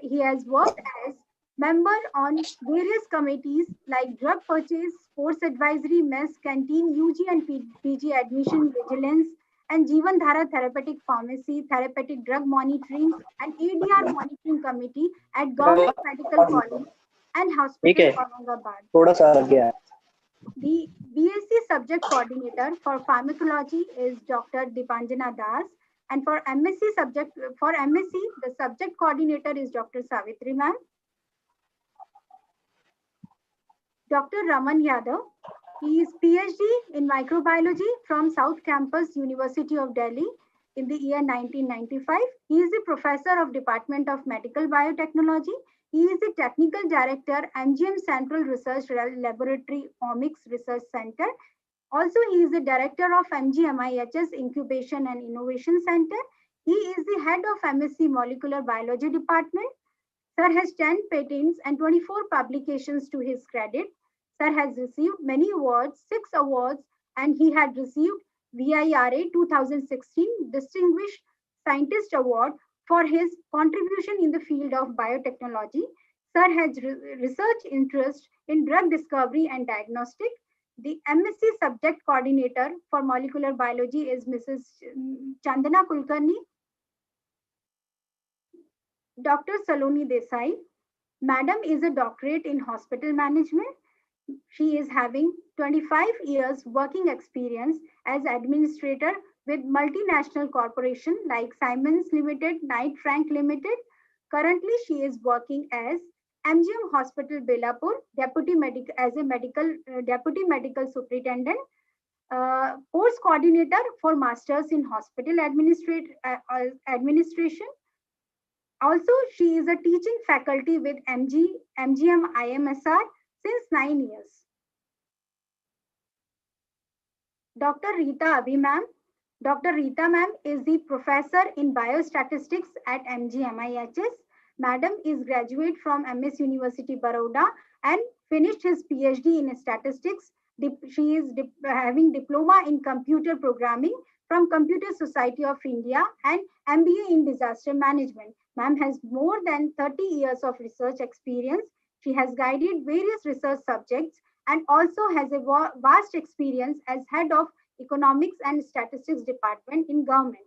He has worked as member on various committees like drug purchase, sports advisory, mess, canteen, UG and PG admission vigilance, and Jeevan Dhara Therapeutic Pharmacy, Therapeutic Drug Monitoring, and ADR Monitoring Committee at Government Medical College and Hospital Aurangabad. The BSc subject coordinator for pharmacology is Dr. Dipanjana Das, and for MSc, the subject coordinator is Dr. Savitri ma'am. Dr. Raman Yadav, he is PhD in microbiology from South Campus, University of Delhi in the year 1995. He is the professor of Department of Medical Biotechnology. He is the technical director, MGM Central Research Laboratory Omics Research Center. Also, he is the director of MGM IHS Incubation and Innovation Center. He is the head of MSc Molecular Biology Department. Sir has 10 patents and 24 publications to his credit. Sir has received many awards, 6 awards, and he had received VIRA 2016 Distinguished Scientist Award for his contribution in the field of biotechnology. Sir has research interest in drug discovery and diagnostic. The MSc subject coordinator for molecular biology is Mrs. Chandana Kulkarni. Dr. Saloni Desai. Madam is a doctorate in hospital management. She is having 25 years working experience as administrator with multinational corporation like Siemens Limited, Knight Frank Limited. Currently, she is working as MGM Hospital Belapur, deputy medical superintendent, course coordinator for masters in hospital administration. Also, she is a teaching faculty with MGM IMSR since 9 years. Dr. Rita Abhi ma'am. Dr. Rita ma'am is the professor in biostatistics at MGM IHS. Madam is graduate from MS University Baroda and finished his PhD in statistics. She is having diploma in computer programming from Computer Society of India and MBA in disaster management. Ma'am has more than 30 years of research experience. She has guided various research subjects and also has a vast experience as head of Economics and Statistics Department in government.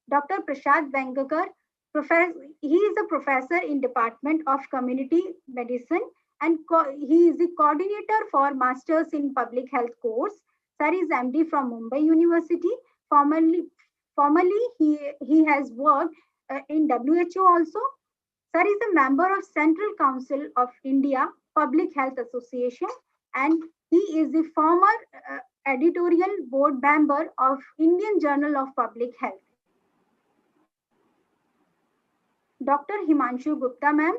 Dr. Prashad Vengakar, he is a professor in Department of Community Medicine and he is the coordinator for Masters in Public Health course. Sir is MD from Mumbai University. Formerly he has worked in WHO also. Sir is a member of Central Council of India Public Health Association and he is the former editorial board member of Indian Journal of Public Health. Dr. Himanshu Gupta ma'am.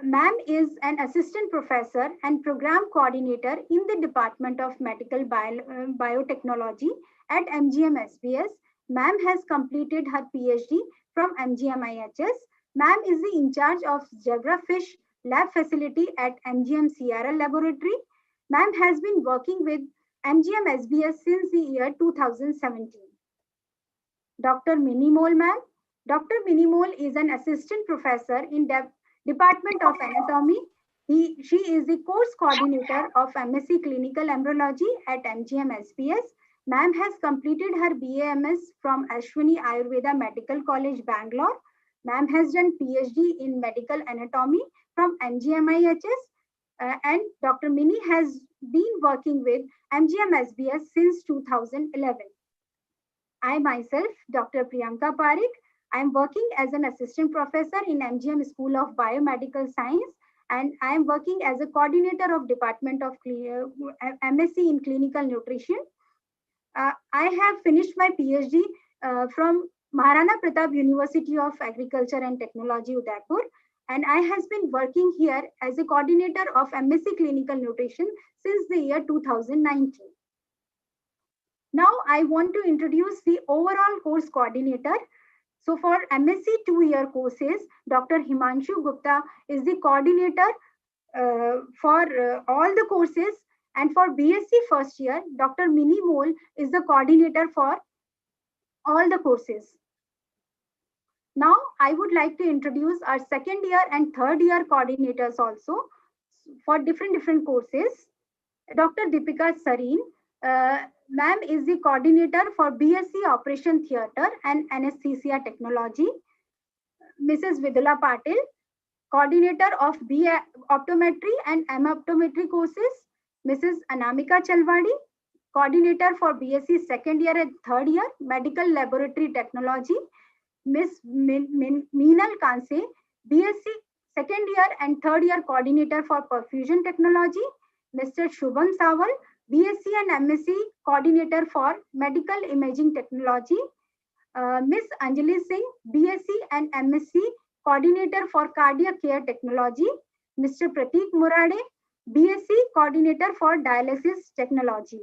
Ma'am is an assistant professor and program coordinator in the Department of Medical Biotechnology at MGM SBS. Ma'am has completed her PhD from MGM IHS. Ma'am is the in charge of zebrafish lab facility at MGM Sierra Laboratory. Ma'am has been working with MGM SBS since the year 2017. Dr. Mini Mole ma'am. Dr. Mini Mole is an assistant professor in Department of Anatomy. She is the course coordinator of MSc Clinical Embryology at MGM SBS. Ma'am has completed her BAMS from Ashwini Ayurveda Medical College, Bangalore. Ma'am has done PhD in Medical Anatomy from MGM IHS. And Dr. Mini has been working with MGM SBS since 2011. I myself, Dr. Priyanka Parekh, I am working as an assistant professor in MGM School of Biomedical Science and I am working as a coordinator of Department of MSc in Clinical Nutrition. I have finished my PhD from Maharana Pratap University of Agriculture and Technology, Udaipur, and I has been working here as a coordinator of MSc Clinical Nutrition since the year 2019. Now I want to introduce the overall course coordinator. So for MSc 2-year courses, Dr. Himanshu Gupta is the coordinator for all the courses, and for BSc first year, Dr. Mini Mole is the coordinator for all the courses. Now I would like to introduce our second year and third year coordinators also for different courses. Dr. Deepika Sareen, ma'am is the coordinator for BSc Operation Theatre and Anesthesia Technology. Mrs. Vidula Patil, coordinator of BA Optometry and M Optometry courses. Mrs. Anamika Chalwadi, coordinator for BSc second year and third year Medical Laboratory Technology. Ms. Meenal Kanse, BSc second year and third year coordinator for Perfusion Technology. Mr. Shubham Sawal, BSc and MSc coordinator for Medical Imaging Technology. Ms. Anjali Singh, BSc and MSc coordinator for Cardiac Care Technology. Mr. Prateek Murade, BSc coordinator for Dialysis Technology.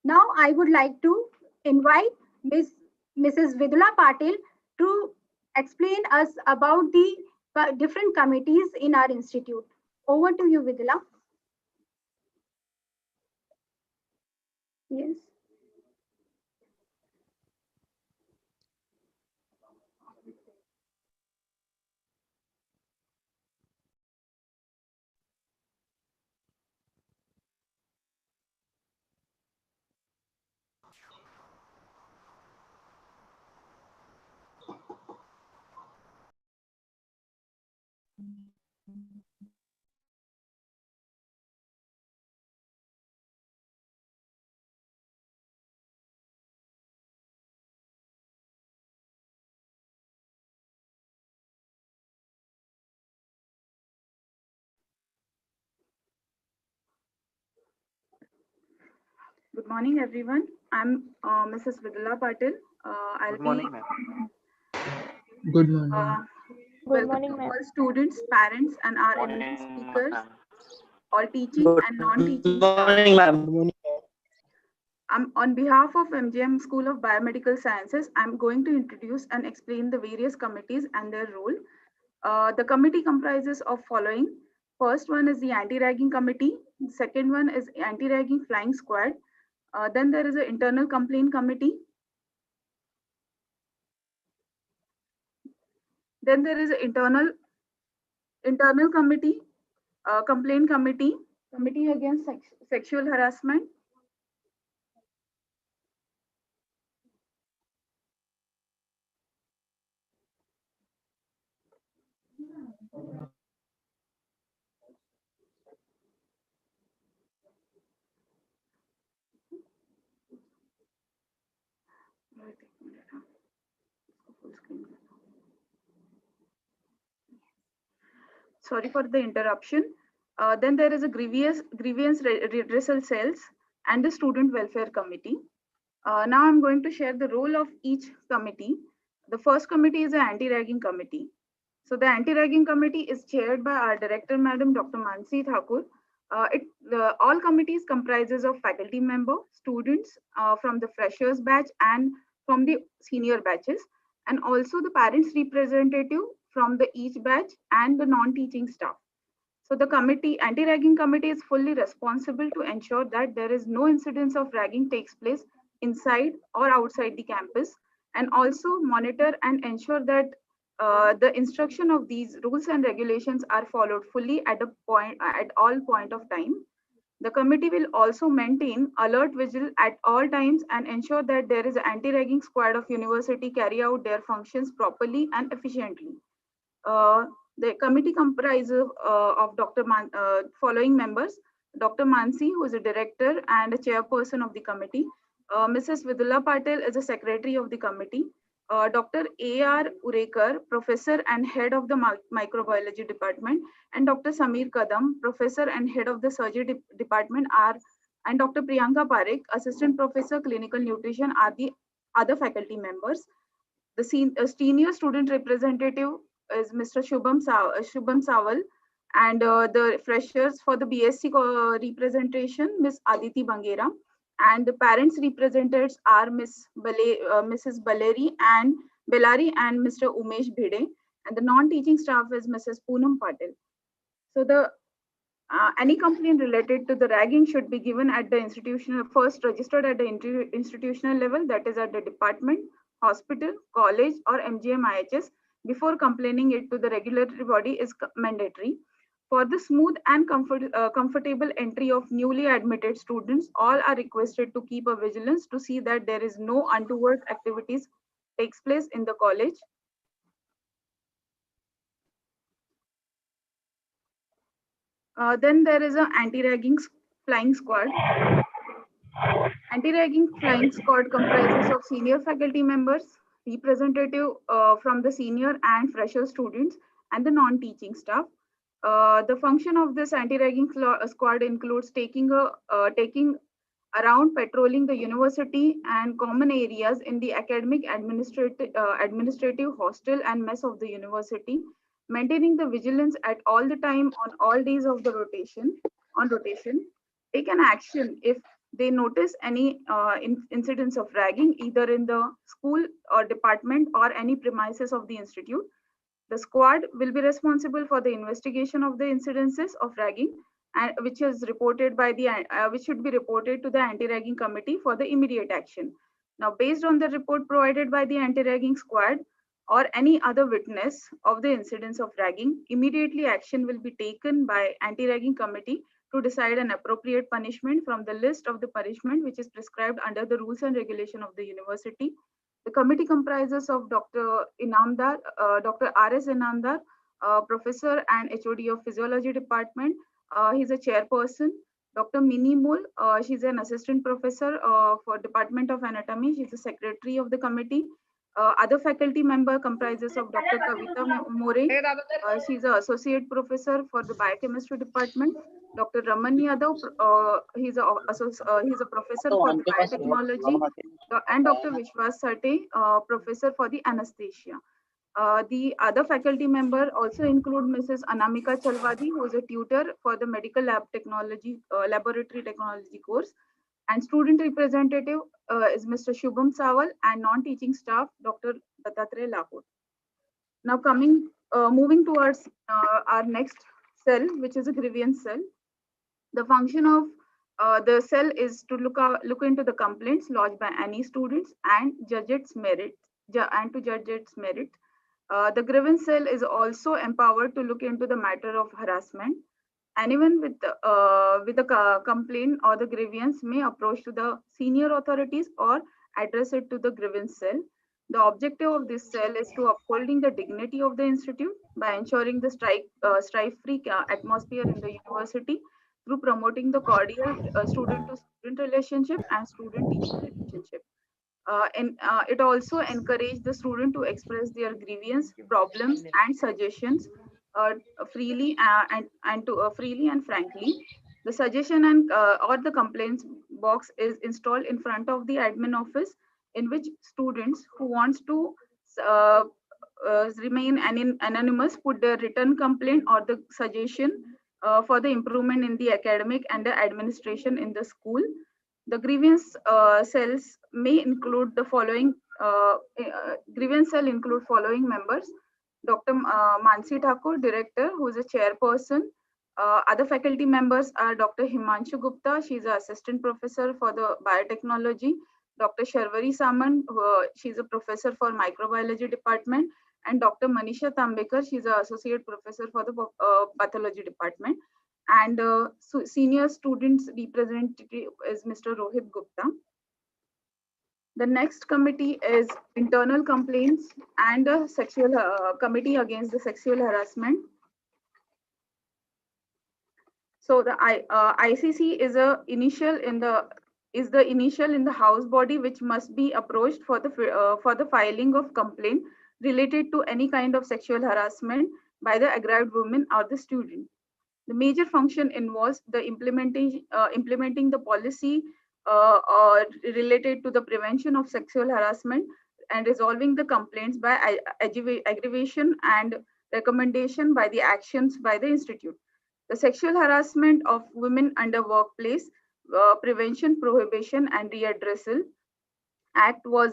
Now I would like to invite Mrs. Vidula Patil to explain us about the different committees in our institute. Over to you, Vidula. Yes. Good morning, everyone. I'm Mrs. Vidula Patil. Good morning, ma'am. Good morning. Welcome to all students, parents, and our eminent speakers. all teaching and non-teaching staff. On behalf of MGM School of Biomedical Sciences, I'm going to introduce and explain the various committees and their role. The committee comprises of following. First one is the anti-ragging committee. The second one is anti-ragging flying squad. Then there is an internal complaint committee. Then there is an internal committee, complaint committee, committee against sexual harassment. Sorry for the interruption. Then there is a grievance redressal cells and the student welfare committee. Now I'm going to share the role of each committee. The first committee is the anti-ragging committee. So the anti-ragging committee is chaired by our director, Madam Dr. Mansi Thakur. All committees comprises of faculty member, students from the freshers batch and from the senior batches, and also the parents representative from the each batch and the non-teaching staff. So the anti-ragging committee is fully responsible to ensure that there is no incidence of ragging takes place inside or outside the campus, and also monitor and ensure that the instruction of these rules and regulations are followed fully at all point of time. The committee will also maintain alert vigil at all times and ensure that there is an anti-ragging squad of university carry out their functions properly and efficiently. The committee comprises of following members: Dr. Mansi, who is a director and a chairperson of the committee. Mrs. Vidula Patel is a secretary of the committee. Dr. A.R. Urekar, professor and head of the microbiology department, and Dr. Samir Kadam, professor and head of the surgery department and Dr. Priyanka Parekh, assistant professor clinical nutrition are the other faculty members. The senior student representative is Mr. Shubham Sawal, and the freshers for the BSc representation, Ms. Aditi Bangera, and the parents representatives are Mrs. Bellary and Mr. Umesh Bhide, and the non-teaching staff is Mrs. Poonam Patil. So the any complaint related to the ragging should be given at the institutional, first registered at the institutional level, that is at the department, hospital, college, or MGM IHS. Before complaining it to the regulatory body is mandatory. For the smooth and comfortable entry of newly admitted students, all are requested to keep a vigilance to see that there is no untoward activities takes place in the college. Then there is an anti-ragging flying squad. Anti-ragging flying squad comprises of senior faculty members, representative from the senior and fresher students, and the non-teaching staff. The function of this anti-ragging squad includes taking around patrolling the university and common areas in the academic, administrative, hostel, and mess of the university, maintaining the vigilance at all the time on all days of the rotation, take an action if they notice any incidents of ragging either in the school or department or any premises of the institute. The squad will be responsible for the investigation of the incidences of ragging, and which is reported by the which should be reported to the anti-ragging committee for the immediate action. Now, based on the report provided by the anti-ragging squad or any other witness of the incidents of ragging, immediately action will be taken by anti-ragging committee to decide an appropriate punishment from the list of the punishment which is prescribed under the rules and regulation of the university. The committee comprises of Dr. Inamdar, Dr. R.S. Inamdar, professor and HOD of Physiology Department. He's a chairperson. Dr. Mini Mul, she's an assistant professor for Department of Anatomy. She's the secretary of the committee. Other faculty member comprises of Dr. Kavita More. She's an associate professor for the biochemistry department. Dr. Raman Yadav, he's a professor for the biotechnology, and Dr. Vishwas Sate, professor for the anesthesia. The other faculty member also include Mrs. Anamika Chalwadi, who is a tutor for the medical laboratory technology course, and student representative is Mr. Shubham Sawal, and non-teaching staff Dr. Dattatreya Lahore. Now moving towards our next cell, which is a grievance cell. The function of the cell is to look into the complaints lodged by any students and judge its merit. The grievance cell is also empowered to look into the matter of harassment. Anyone with a complaint or the grievance may approach to the senior authorities or address it to the grievance cell. The objective of this cell is to upholding the dignity of the institute by ensuring the strife-free atmosphere in the university through promoting the cordial student-to-student relationship and student-teacher relationship. It also encouraged the student to express their grievance, problems, and suggestions freely and frankly. The suggestion and or the complaints box is installed in front of the admin office, in which students who wants to uh, remain anonymous put their written complaint or the suggestion for the improvement in the academic and the administration in the school. The grievance cells may include the following. Grievance cell include following members: Dr. Mansi Thakur, director, who is a chairperson. Other faculty members are Dr. Himanshu Gupta, she is an assistant professor for the biotechnology. Dr. Sharvari Saman, she is a professor for microbiology department, and Dr. Manisha Tambekar, she is an associate professor for the pathology department. And senior students representative is Mr. Rohit Gupta. The next committee is internal complaints and a sexual committee against the sexual harassment. So the ICC is the initial in the house body which must be approached for the filing of complaint related to any kind of sexual harassment by the aggrieved woman or the student. The major function involves the implementing the policy related to the prevention of sexual harassment and resolving the complaints by aggravation and recommendation by the actions by the institute. The Sexual Harassment of Women Under Workplace Prevention, Prohibition and Readdressal Act was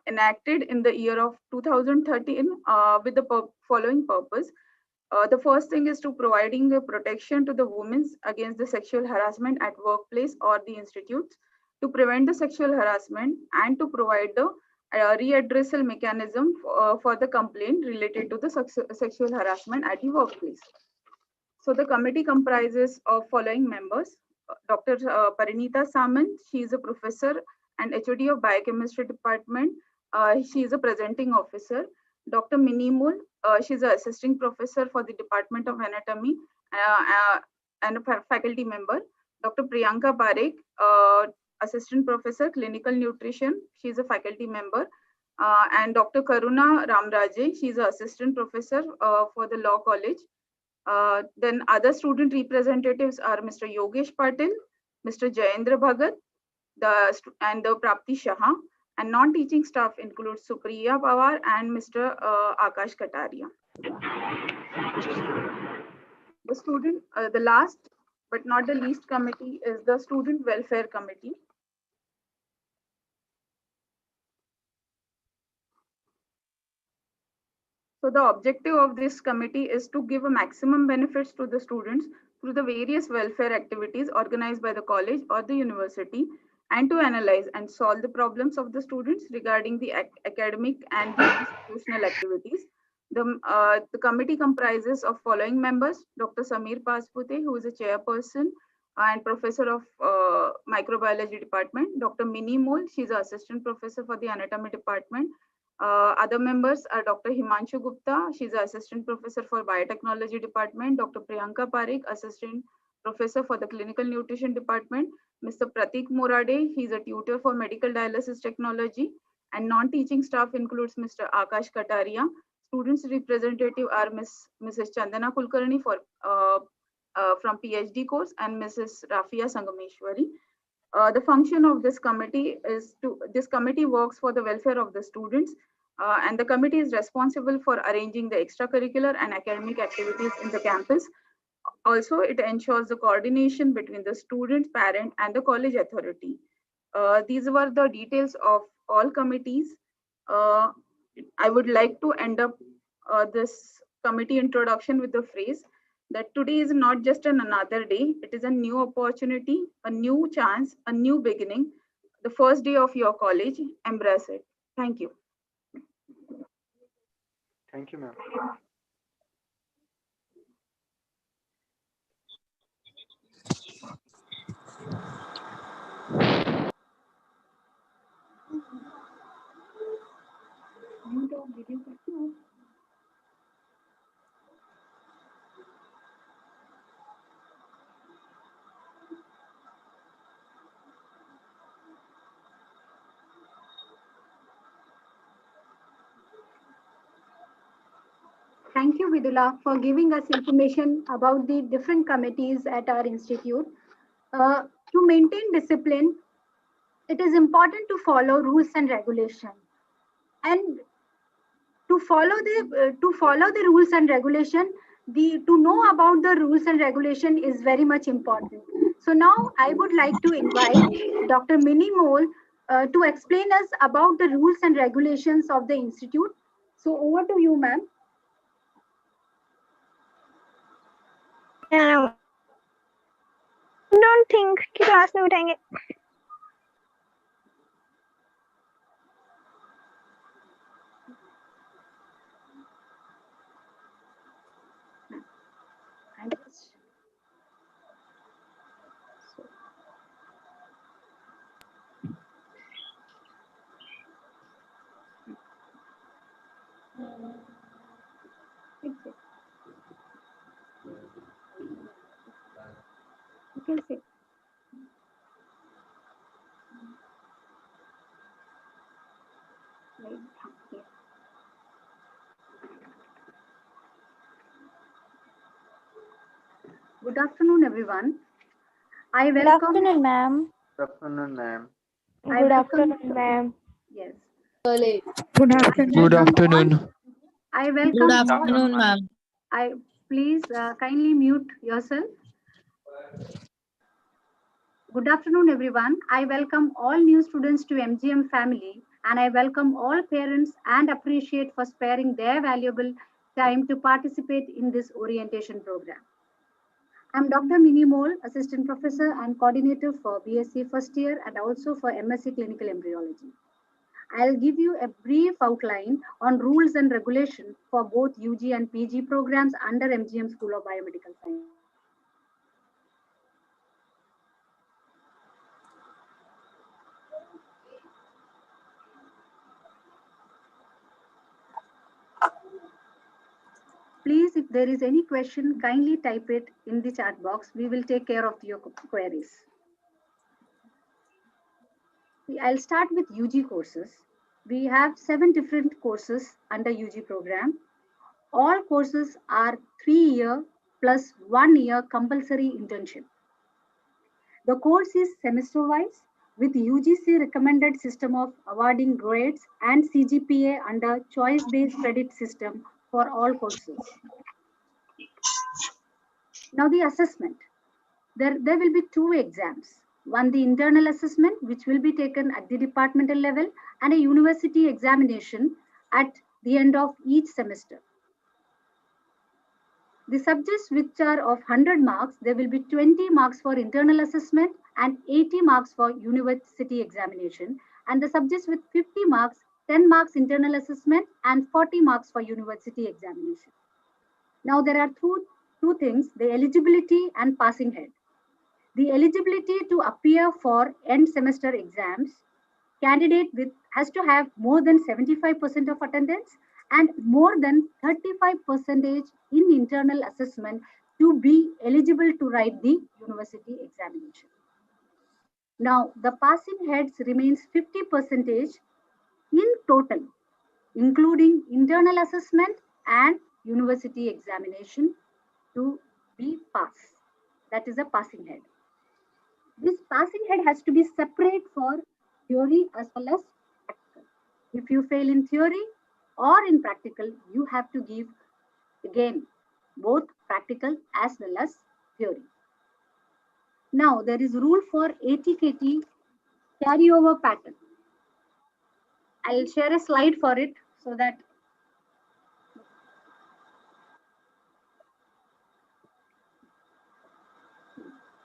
enacted in the year of 2013 with the following purpose. The first thing is to providing a protection to the women against the sexual harassment at workplace or the institutes, to prevent the sexual harassment and to provide the readdressal mechanism for the complaint related to the sexual harassment at the workplace. So the committee comprises of following members: Dr. Parinita Saman, she is a professor and HOD of Biochemistry Department. She is a presenting officer. Dr. Minimul, she is an assistant professor for the Department of Anatomy and a faculty member. Dr. Priyanka Parekh, assistant professor, clinical nutrition. She is a faculty member. And Dr. Karuna Ramraje, she is an assistant professor for the Law College. Then other student representatives are Mr. Yogesh Patil, Mr. Jayendra Bhagat, and the Prapti Shaha, and non-teaching staff includes Supriya Pawar and Mr. Akash Kataria. The last but not the least committee is the Student Welfare Committee. So the objective of this committee is to give a maximum benefits to the students through the various welfare activities organized by the college or the university, and to analyze and solve the problems of the students regarding the academic and the institutional activities. The committee comprises of following members: Dr. Samir Paspute, who is a chairperson and professor of microbiology department. Dr. Mini Mol, she's an assistant professor for the anatomy department. Other members are Dr. Himanshu Gupta, she's an assistant professor for biotechnology department. Dr. Priyanka Parekh, assistant professor for the clinical nutrition department. Mr. Pratik Morade, he's a tutor for medical dialysis technology. And non-teaching staff includes Mr. Akash Kataria. Students representative are Mrs. Chandana Kulkarni from PhD course and Mrs. Rafia Sangameshwari. The function of this committee is this committee works for the welfare of the students and the committee is responsible for arranging the extracurricular and academic activities in the campus. Also, it ensures the coordination between the student, parent, and the college authority. These were the details of all committees. I would like to end up this committee introduction with the phrase that today is not just another day, it is a new opportunity, a new chance, a new beginning, the first day of your college. Embrace it. Thank you. Thank you, ma'am. Thank you, Vidula, for giving us information about the different committees at our institute. To maintain discipline, it is important to follow rules and regulation. And to follow the rules and regulation, to know about the rules and regulation is very much important. So now I would like to invite Dr. Minnie Mole to explain us about the rules and regulations of the institute. So over to you, ma'am. don't think कि class में उठाएंगे. You can sit. Good afternoon, everyone. I welcome. Good afternoon, ma'am. Good afternoon, ma'am. Good afternoon, ma'am. Yes. Good afternoon. Good afternoon. I welcome. Good afternoon, ma'am. I please kindly mute yourself. Good afternoon, everyone. I welcome all new students to MGM family, and I welcome all parents and appreciate for sparing their valuable time to participate in this orientation program. I'm Dr. Minnie Mole, Assistant Professor and Coordinator for BSc first year and also for MSc Clinical Embryology. I'll give you a brief outline on rules and regulation for both UG and PG programs under MGM School of Biomedical Science. Please, if there is any question, kindly type it in the chat box. We will take care of your queries. I'll start with UG courses. We have 7 different courses under UG program. All courses are 3-year plus 1-year compulsory internship. The course is semester-wise with UGC recommended system of awarding grades and CGPA under choice-based credit system for all courses. Now the assessment. There will be 2 exams. One, the internal assessment, which will be taken at the departmental level, and a university examination at the end of each semester. The subjects which are of 100 marks, there will be 20 marks for internal assessment and 80 marks for university examination. And the subjects with 50 marks, 10 marks internal assessment and 40 marks for university examination. Now there are two things, the eligibility and passing head. The eligibility to appear for end semester exams, candidate has to have more than 75% of attendance and more than 35% in internal assessment to be eligible to write the university examination. Now, the passing heads remains 50% in total, including internal assessment and university examination to be passed. That is a passing head. This passing head has to be separate for theory as well as practical. If you fail in theory, or in practical, you have to give again both practical as well as theory. Now there is rule for ATKT carryover pattern. I'll share a slide for it so that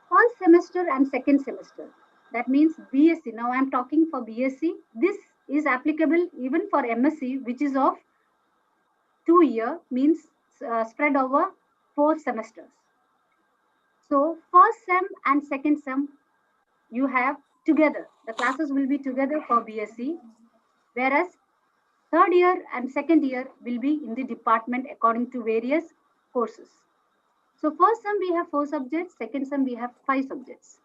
first semester and second semester, that means BSc. Now I'm talking for BSc. This is applicable even for MSc, which is of 2 year, means spread over 4 semesters. So first sem and second sem you have together. The classes will be together for BSc, whereas third year and second year will be in the department according to various courses. So first sem we have 4 subjects, second sem we have 5 subjects.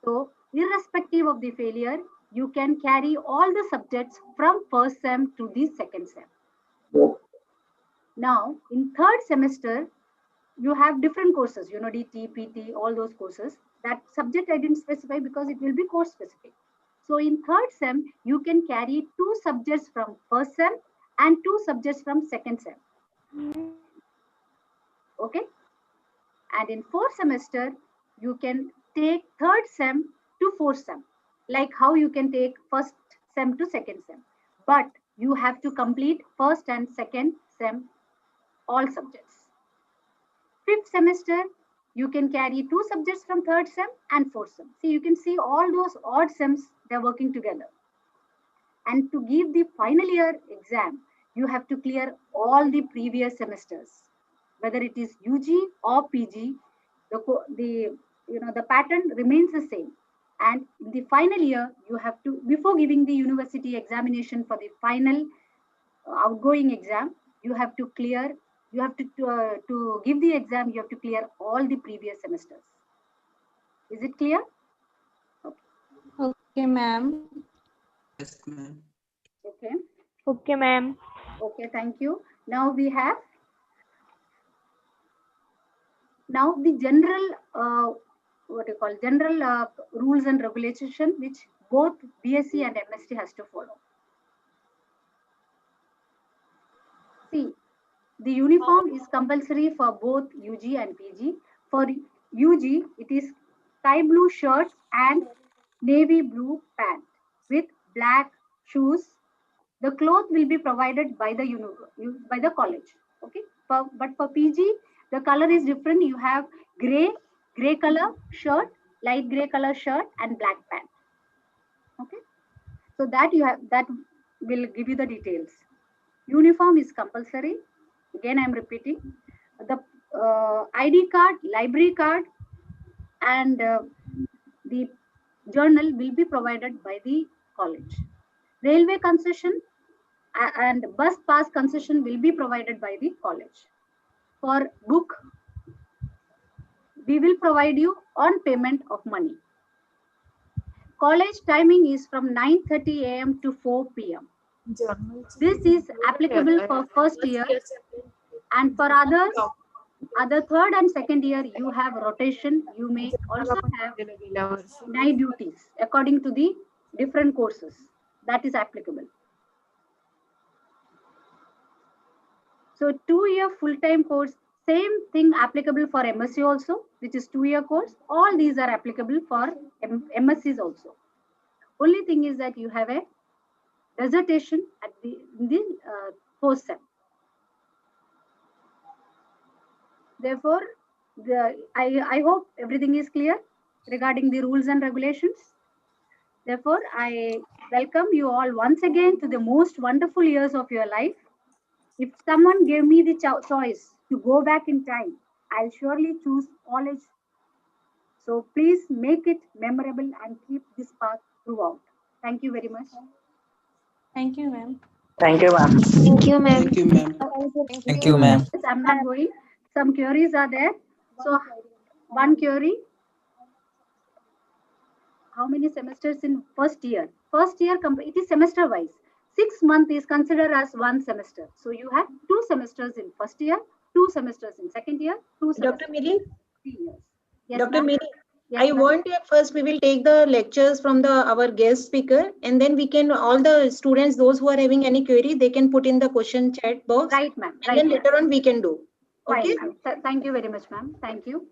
So irrespective of the failure, you can carry all the subjects from first sem to the second sem. Now in third semester, you have different courses, DT, PT, all those courses. That subject I didn't specify because it will be course specific. So in third sem, you can carry 2 subjects from first sem and 2 subjects from second sem. Okay. And in fourth semester, you can take third sem to fourth sem, like how you can take first sem to second sem. But you have to complete first and second sem, all subjects. Fifth semester, you can carry 2 subjects from third sem and fourth sem. See, you can see all those odd sems, they're working together. And to give the final year exam, you have to clear all the previous semesters. Whether it is UG or PG, the pattern remains the same. And in the final year, you have to, before giving the university examination for the final outgoing exam, you have to clear, you have to give the exam, you have to clear all the previous semesters. Is it clear? Okay, ma'am. Yes, ma'am. Okay. Okay, ma'am. Okay, thank you. Now we have the general general rules and regulation which both BSc and MSc has to follow. See, the uniform is compulsory for both UG and PG. For UG, it is sky blue shirt and navy blue pant with black shoes. The cloth will be provided by the college. Okay, but for PG, the color is different. You have gray color shirt, light gray color shirt, and black pant. Okay, so that will give you the details. Uniform is compulsory. Again, I am repeating. The ID card, library card, and the journal will be provided by the college. Railway concession and bus pass concession will be provided by the college. For book, we will provide you on payment of money. College timing is from 9:30 a.m. to 4 p.m. This is applicable for first year, and for other third and second year, you have rotation. You may also have night duties according to the different courses. That is applicable. So 2-year full-time course, same thing applicable for MSc also, which is 2-year course. All these are applicable for MScs also. Only thing is that you have a dissertation at the post sem. Therefore, I hope everything is clear regarding the rules and regulations. Therefore, I welcome you all once again to the most wonderful years of your life. If someone gave me the choice to go back in time, I'll surely choose college. So please make it memorable and keep this path throughout. Thank you very much. Thank you, ma'am. Thank you, ma'am. Thank you, ma'am. Thank you, ma'am. Thank you, ma'am. I'm not going. Some queries are there. So one query. How many semesters in first year? First year, it is semester wise. 6 months is considered as one semester. So you have 2 semesters in first year, 2 semesters in second year, 2 semesters Dr. Miri? in 3 years. Yes, Dr. Miri, I want at first we will take the lectures from our guest speaker, and then we can, all the students, those who are having any query, they can put in the question chat box. Right, ma'am. And then later on we can do. Okay. Right, thank you very much, ma'am. Thank you.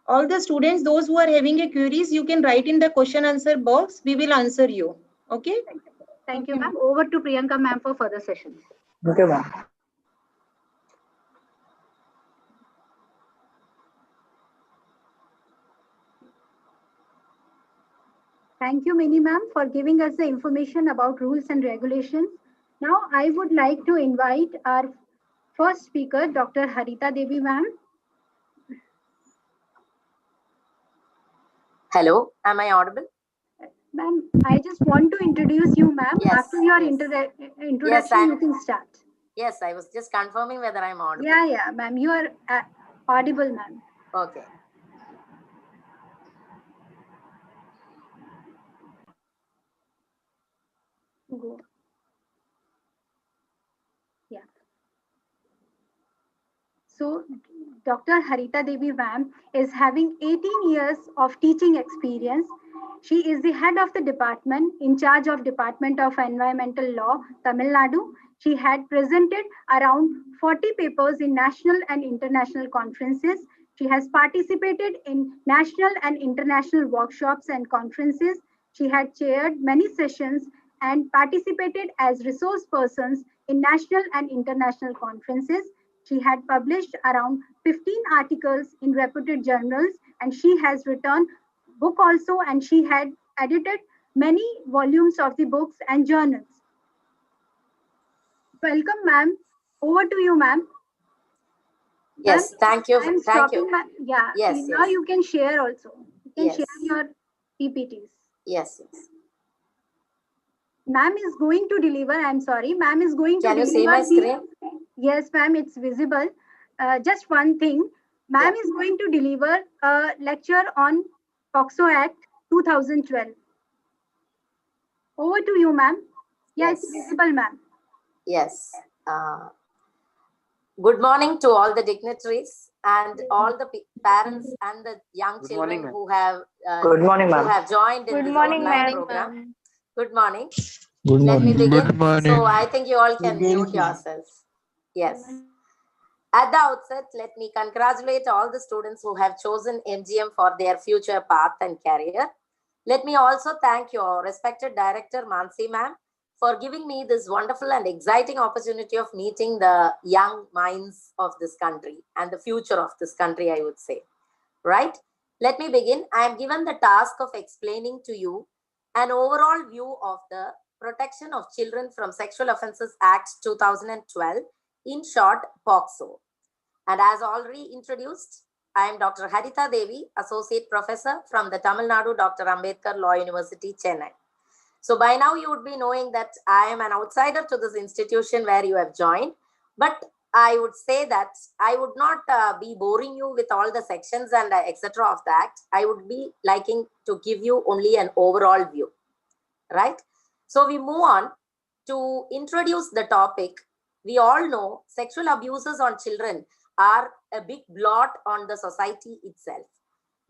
All the students, those who are having a queries, you can write in the question answer box. We will answer you. Okay. Thank you, ma'am. Over to Priyanka, ma'am, for further sessions. Okay, ma'am. Thank you, Mini ma'am, for giving us the information about rules and regulations. Now, I would like to invite our first speaker, Dr. Harita Devi ma'am. Hello, am I audible? Ma'am, I just want to introduce you, ma'am. Yes, After your yes. introduction, you can start. Yes, I was just confirming whether I'm audible. Yeah, ma'am. You are audible, ma'am. Okay. Go. Yeah. So, Dr. Harita Devi ma'am is having 18 years of teaching experience. She is the head of the department in charge of Department of Environmental Law, Tamil Nadu. She had presented around 40 papers in national and international conferences. She has participated in national and international workshops and conferences. She had chaired many sessions and participated as resource persons in national and international conferences. She had published around 15 articles in reputed journals, and she has written book also, and she had edited many volumes of the books and journals. Welcome, ma'am. Over to you, ma'am. Yes, thank you. I'm Thank stopping, you. Yeah, Yes, now yes. you can share also. You can Yes. share your PPTs. Yes, yes. Ma'am is going to deliver, I'm sorry, ma'am is going to Can you deliver see my the- screen? Yes, ma'am, it's visible. Just one thing, ma'am is going to deliver a lecture on POCSO Act 2012. Over to you, ma'am. Yeah, it's Yes. visible, ma'am. Yes. Good morning to all the dignitaries and all the parents and the young Good children morning, ma'am. who have Good morning, ma'am. who have joined in Good this morning, online ma'am. program. Good morning. Good Let me begin. Good morning. So I think you all can Good morning, mute ma'am. yourselves. Yes. At the outset, let me congratulate all the students who have chosen MGM for their future path and career. Let me also thank your respected director, Mansi ma'am, for giving me this wonderful and exciting opportunity of meeting the young minds of this country and the future of this country, I would say. Right? Let me begin. I am given the task of explaining to you an overall view of the Protection of Children from Sexual Offences Act 2012, in short, POCSO. And as already introduced, I am Dr. Harita Devi, Associate Professor from the Tamil Nadu Dr. Ambedkar Law University, Chennai. So by now you would be knowing that I am an outsider to this institution where you have joined, but I would say that I would not be boring you with all the sections and etc. of the Act. I would be liking to give you only an overall view, right? So we move on to introduce the topic. We all know sexual abuses on children are a big blot on the society itself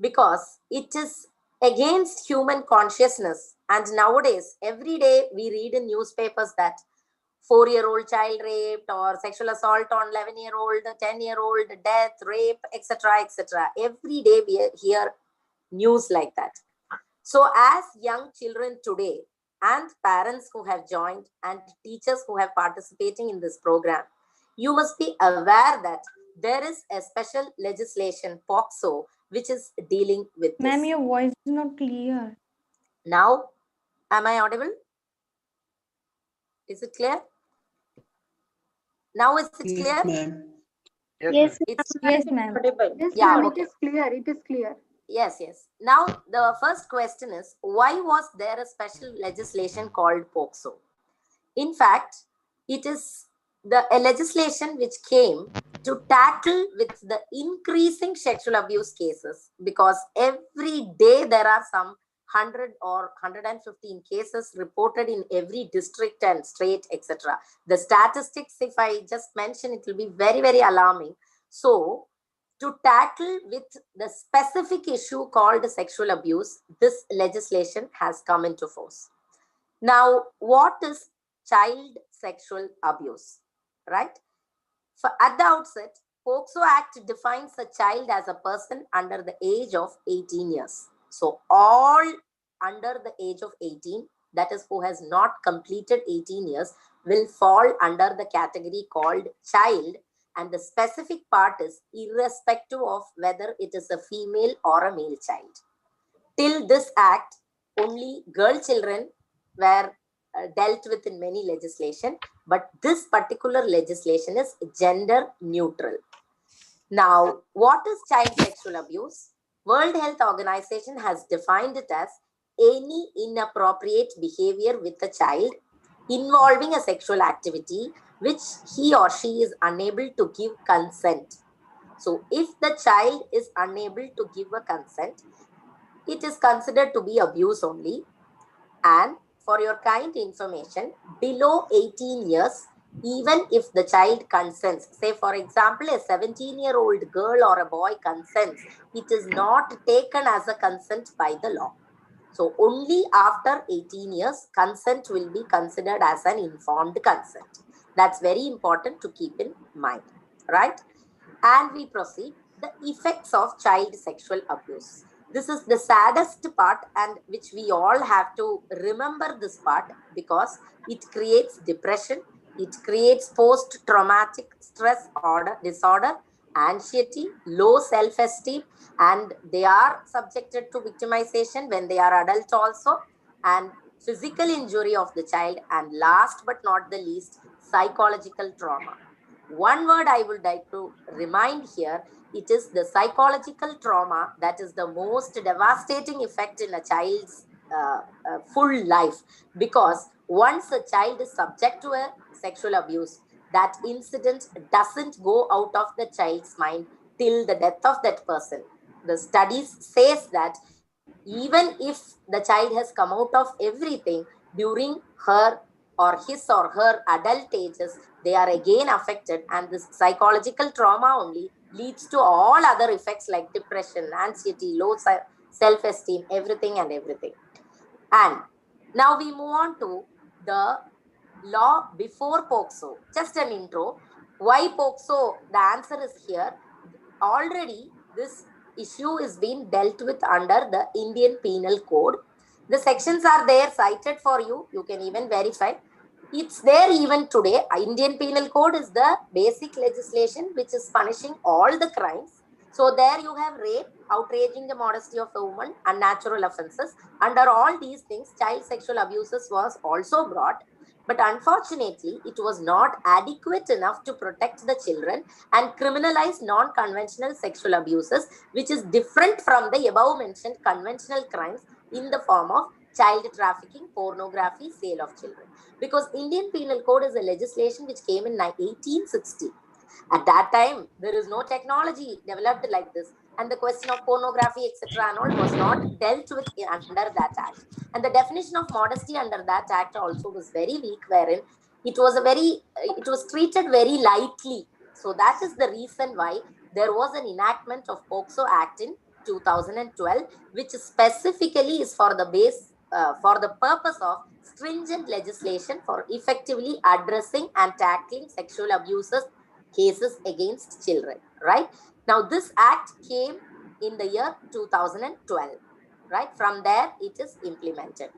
because it is against human consciousness. And nowadays, every day we read in newspapers that 4-year-old child raped or sexual assault on 11-year-old, 10-year-old, death, rape, etc., etc. Every day we hear news like that. So as young children today and parents who have joined and teachers who have participating in this program, you must be aware that there is a special legislation, POCSO, which is dealing with this. Ma'am, your voice is not clear. Now, am I audible? Is it clear? Now is it clear? Yes, ma'am. Yes, It's yes, ma'am. Yes, Yeah, ma'am, okay. it is clear. It is clear. Yes, yes. Now, the first question is, why was there a special legislation called POCSO? In fact, it is a legislation which came to tackle with the increasing sexual abuse cases, because every day there are some 100 or 115 cases reported in every district and state, etc. The statistics, if I just mention, it will be very, very alarming. So To tackle with the specific issue called sexual abuse, this legislation has come into force. Now, what is child sexual abuse, right? At the outset, POCSO Act defines a child as a person under the age of 18 years. So all under the age of 18, that is who has not completed 18 years, will fall under the category called child, and the specific part is irrespective of whether it is a female or a male child. Till this act, only girl children were dealt with in many legislation, but this particular legislation is gender neutral. Now, what is child sexual abuse? World Health Organization has defined it as any inappropriate behavior with a child involving a sexual activity which he or she is unable to give consent. So, if the child is unable to give a consent, it is considered to be abuse only. And for your kind information, below 18 years, even if the child consents, say for example, a 17-year-old girl or a boy consents, it is not taken as a consent by the law. So only after 18 years, consent will be considered as an informed consent. That's very important to keep in mind, right? And we proceed. The effects of child sexual abuse. This is the saddest part, and which we all have to remember this part, because it creates depression, it creates post-traumatic stress disorder, anxiety, low self-esteem, and they are subjected to victimization when they are adult also, and physical injury of the child, and last but not the least, psychological trauma. One word I would like to remind here, it is the psychological trauma that is the most devastating effect in a child's full life, because once a child is subject to a sexual abuse, that incident doesn't go out of the child's mind till the death of that person. The studies says that even if the child has come out of everything, during her or his or her adult ages, they are again affected, and this psychological trauma only leads to all other effects like depression, anxiety, low self-esteem, everything and everything. And now we move on to the law before POCSO. Just an intro. Why POCSO? The answer is here. Already this issue is being dealt with under the Indian Penal Code. The sections are there cited for you. You can even verify. It's there even today. Indian Penal Code is the basic legislation which is punishing all the crimes. So there you have rape, outraging the modesty of a woman, unnatural offenses. Under all these things, child sexual abuses was also brought. But unfortunately, it was not adequate enough to protect the children and criminalize non-conventional sexual abuses, which is different from the above mentioned conventional crimes in the form of child trafficking, pornography, sale of children. Because Indian Penal Code is a legislation which came in 1860. At that time, there is no technology developed like this, and the question of pornography, etc. and all was not dealt with under that act. And the definition of modesty under that act also was very weak, wherein it was treated very lightly. So that is the reason why there was an enactment of POCSO Act in 2012, which specifically is for the purpose of stringent legislation for effectively addressing and tackling sexual abuses cases against children, right? Now, this act came in the year 2012, right? From there, it is implemented.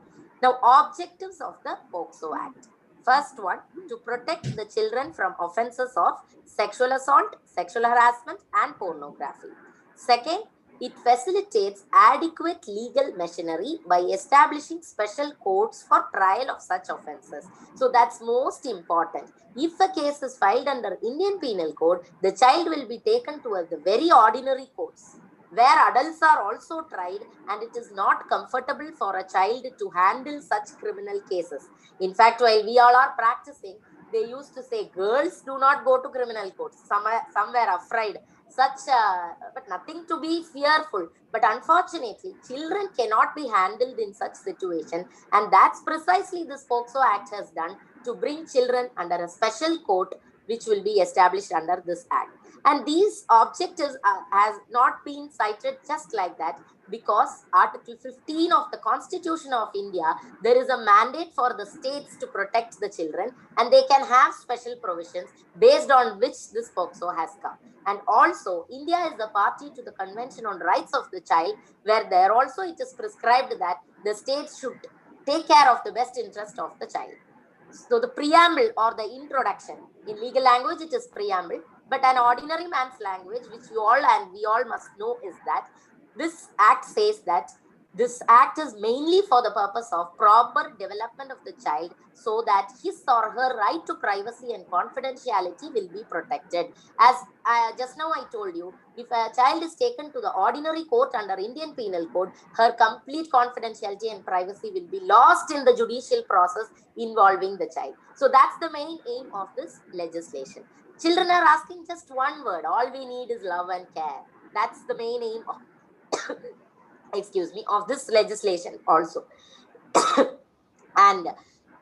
Now, objectives of the POCSO Act. First one, to protect the children from offenses of sexual assault, sexual harassment, and pornography. Second, it facilitates adequate legal machinery by establishing special courts for trial of such offences. So that's most important. If a case is filed under Indian Penal Code, the child will be taken to the very ordinary courts, where adults are also tried, and it is not comfortable for a child to handle such criminal cases. In fact, while we all are practicing, they used to say girls do not go to criminal courts. Some were afraid. But nothing to be fearful. But unfortunately, children cannot be handled in such situation, and that's precisely this POCSO Act has done, to bring children under a special court which will be established under this act. And these objectives has not been cited just like that, because Article 15 of the Constitution of India, there is a mandate for the states to protect the children, and they can have special provisions based on which this POCSO has come. And also, India is the party to the Convention on Rights of the Child, where there also it is prescribed that the states should take care of the best interest of the child. So the preamble or the introduction, in legal language it is preamble, but an ordinary man's language, which you all and we all must know, is that this act says that this act is mainly for the purpose of proper development of the child, so that his or her right to privacy and confidentiality will be protected. As just now I told you, if a child is taken to the ordinary court under Indian Penal Code, her complete confidentiality and privacy will be lost in the judicial process involving the child. So that's the main aim of this legislation. Children are asking just one word. All we need is love and care. That's the main aim of excuse me, of this legislation also. And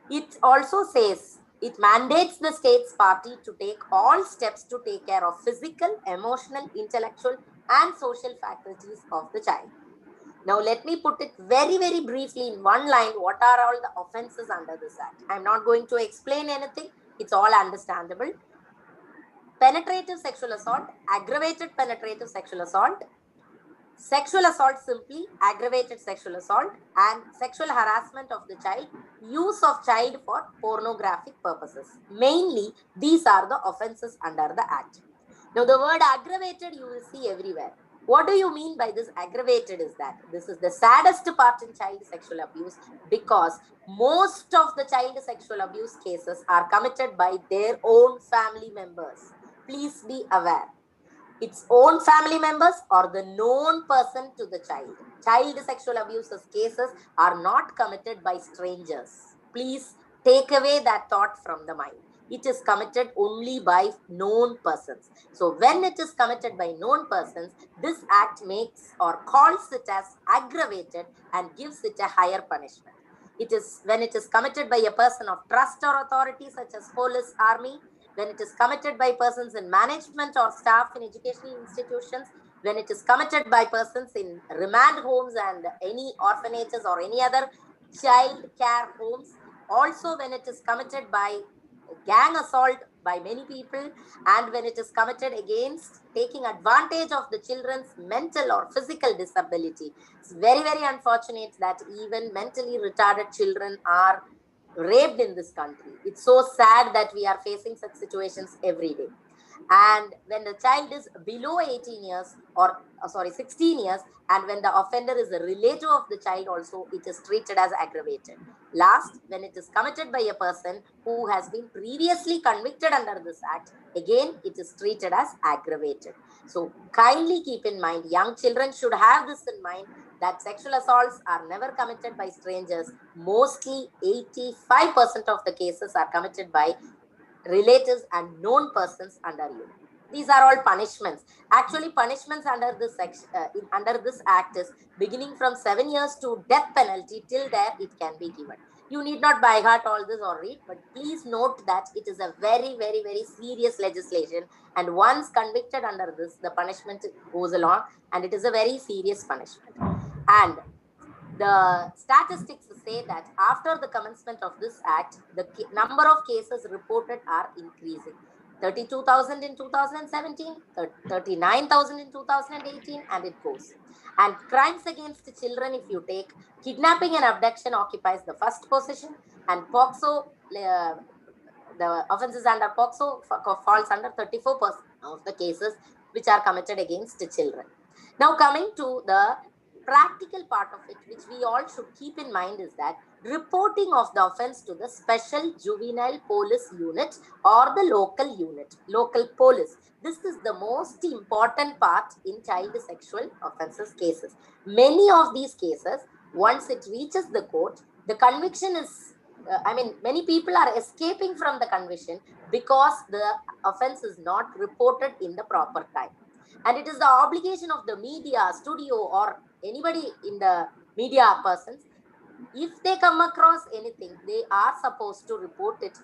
it also says, it mandates the state's party to take all steps to take care of physical, emotional, intellectual, and social faculties of the child. Now, let me put it very, very briefly in one line. What are all the offenses under this act? I'm not going to explain anything. It's all understandable. Penetrative sexual assault, aggravated penetrative sexual assault, sexual assault simply, aggravated sexual assault, and sexual harassment of the child, use of child for pornographic purposes. Mainly, these are the offenses under the act. Now, the word aggravated you will see everywhere. What do you mean by this aggravated is that this is the saddest part in child sexual abuse, because most of the child sexual abuse cases are committed by their own family members. Please be aware. Its own family members or the known person to the child. Child sexual abuse cases are not committed by strangers. Please take away that thought from the mind. It is committed only by known persons. So when it is committed by known persons, this act makes or calls it as aggravated and gives it a higher punishment. It is when it is committed by a person of trust or authority, such as police, army, when it is committed by persons in management or staff in educational institutions, when it is committed by persons in remand homes and any orphanages or any other child care homes, also when it is committed by gang assault by many people, and when it is committed against taking advantage of the children's mental or physical disability. It's very, very unfortunate that even mentally retarded children are raped in this country. It's so sad that we are facing such situations every day. And when the child is below 18 years or 16 years, and when the offender is a relative of the child also, it is treated as aggravated. Last, when it is committed by a person who has been previously convicted under this act, again it is treated as aggravated. So kindly keep in mind, young children should have this in mind, that sexual assaults are never committed by strangers. Mostly 85% of the cases are committed by relatives and known persons under you. These are all punishments. Actually, punishments under this under this act is beginning from 7 years to death penalty. Till there, it can be given. You need not by heart all this or read, but please note that it is a very, very, very serious legislation. And once convicted under this, the punishment goes along, and it is a very serious punishment. And the statistics say that after the commencement of this act, the number of cases reported are increasing. 32,000 in 2017, 39,000 in 2018, and it goes. And crimes against children, if you take, kidnapping and abduction occupies the first position, and POCSO, the offenses under POCSO falls under 34% of the cases which are committed against children. Now coming to the practical part of it, which we all should keep in mind, is that reporting of the offense to the special juvenile police unit or the local unit, local police. This is the most important part in child sexual offenses cases. Many of these cases, once it reaches the court, the conviction is, many people are escaping from the conviction because the offense is not reported in the proper time. And it is the obligation of the media, studio, or anybody in the media persons, if they come across anything, they are supposed to report it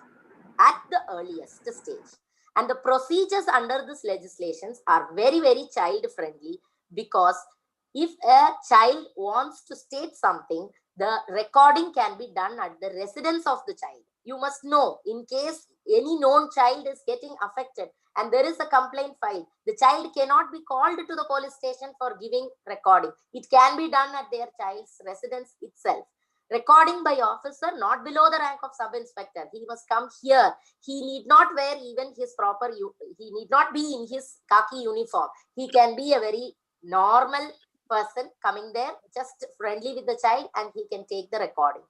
at the earliest stage. And the procedures under this legislations are very, very child friendly, because if a child wants to state something, the recording can be done at the residence of the child. You must know, in case any known child is getting affected and there is a complaint filed, the child cannot be called to the police station for giving recording. It can be done at their child's residence itself. Recording by officer not below the rank of sub-inspector. He must come here. He need not wear even his proper, he need not be in his khaki uniform. He can be a very normal person coming there, just friendly with the child, and he can take the recording.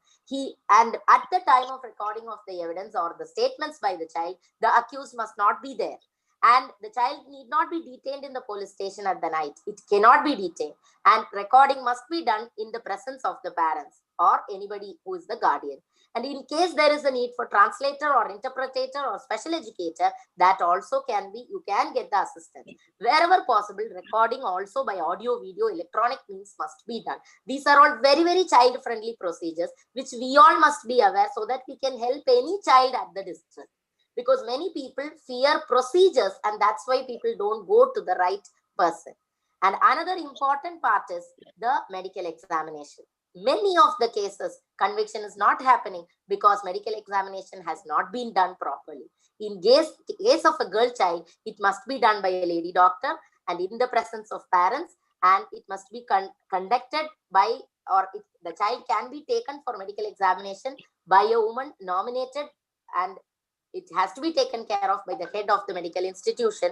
And at the time of recording of the evidence or the statements by the child, the accused must not be there. And the child need not be detained in the police station at the night. It cannot be detained. And recording must be done in the presence of the parents or anybody who is the guardian. And in case there is a need for translator or interpreter or special educator, that also can be, you can get the assistance. Wherever possible, recording also by audio, video, electronic means must be done. These are all very, very child-friendly procedures, which we all must be aware so that we can help any child at the distance. Because many people fear procedures, and that's why people don't go to the right person. And another important part is the medical examination. Many of the cases, conviction is not happening because medical examination has not been done properly. In case of a girl child, it must be done by a lady doctor and in the presence of parents, and it must be conducted by, or the child can be taken for medical examination by a woman nominated, and it has to be taken care of by the head of the medical institution,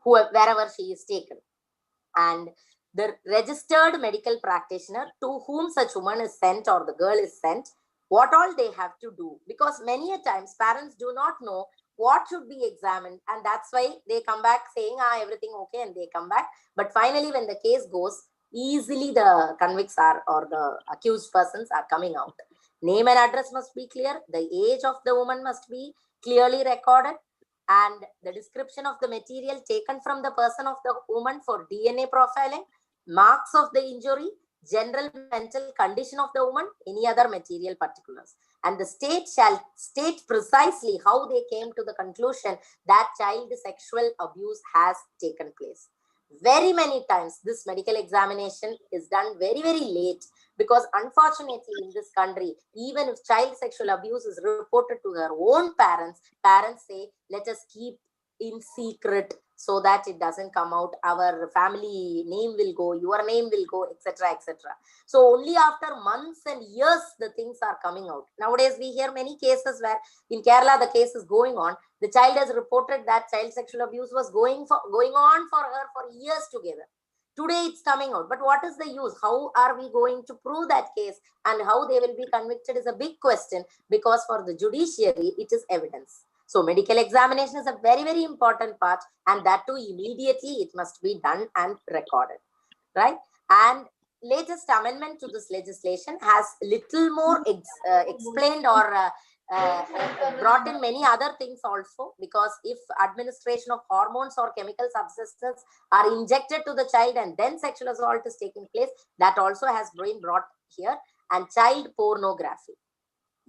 wherever she is taken. And the registered medical practitioner to whom such woman is sent or the girl is sent, what all they have to do. Because many a times parents do not know what should be examined, and that's why they come back saying, everything okay, and they come back. But finally, when the case goes, easily the convicts are, or the accused persons are coming out. Name and address must be clear. The age of the woman must be clearly recorded, and the description of the material taken from the person of the woman for DNA profiling, marks of the injury, general mental condition of the woman, any other material particulars. And the state shall state precisely how they came to the conclusion that child sexual abuse has taken place. Very many times this medical examination is done very, very late, because unfortunately in this country, even if child sexual abuse is reported to their own parents, parents say, let us keep in secret so that it doesn't come out. Our family name will go, your name will go, etc., etc. So only after months and years, the things are coming out. Nowadays, we hear many cases where in Kerala, the case is going on. The child has reported that child sexual abuse was going on for her for years together. Today it's coming out, but what is the use? How are we going to prove that case, and how they will be convicted is a big question, because for the judiciary, it is evidence. So medical examination is a very, very important part, and that too immediately it must be done and recorded, right? And latest amendment to this legislation has little more explained or brought in many other things also, because if administration of hormones or chemical substances are injected to the child and then sexual assault is taking place, that also has been brought here. And child pornography.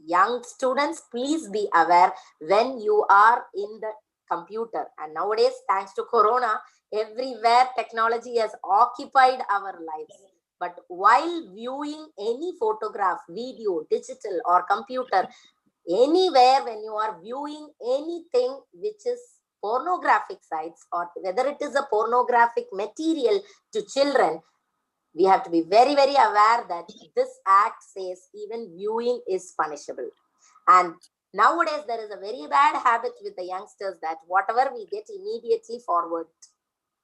Young students, please be aware when you are in the computer. And nowadays, thanks to Corona, everywhere technology has occupied our lives. But while viewing any photograph, video, digital or computer, anywhere when you are viewing anything which is pornographic sites, or whether it is a pornographic material to children, we have to be very, very aware that this act says even viewing is punishable. And nowadays there is a very bad habit with the youngsters that whatever we get immediately forward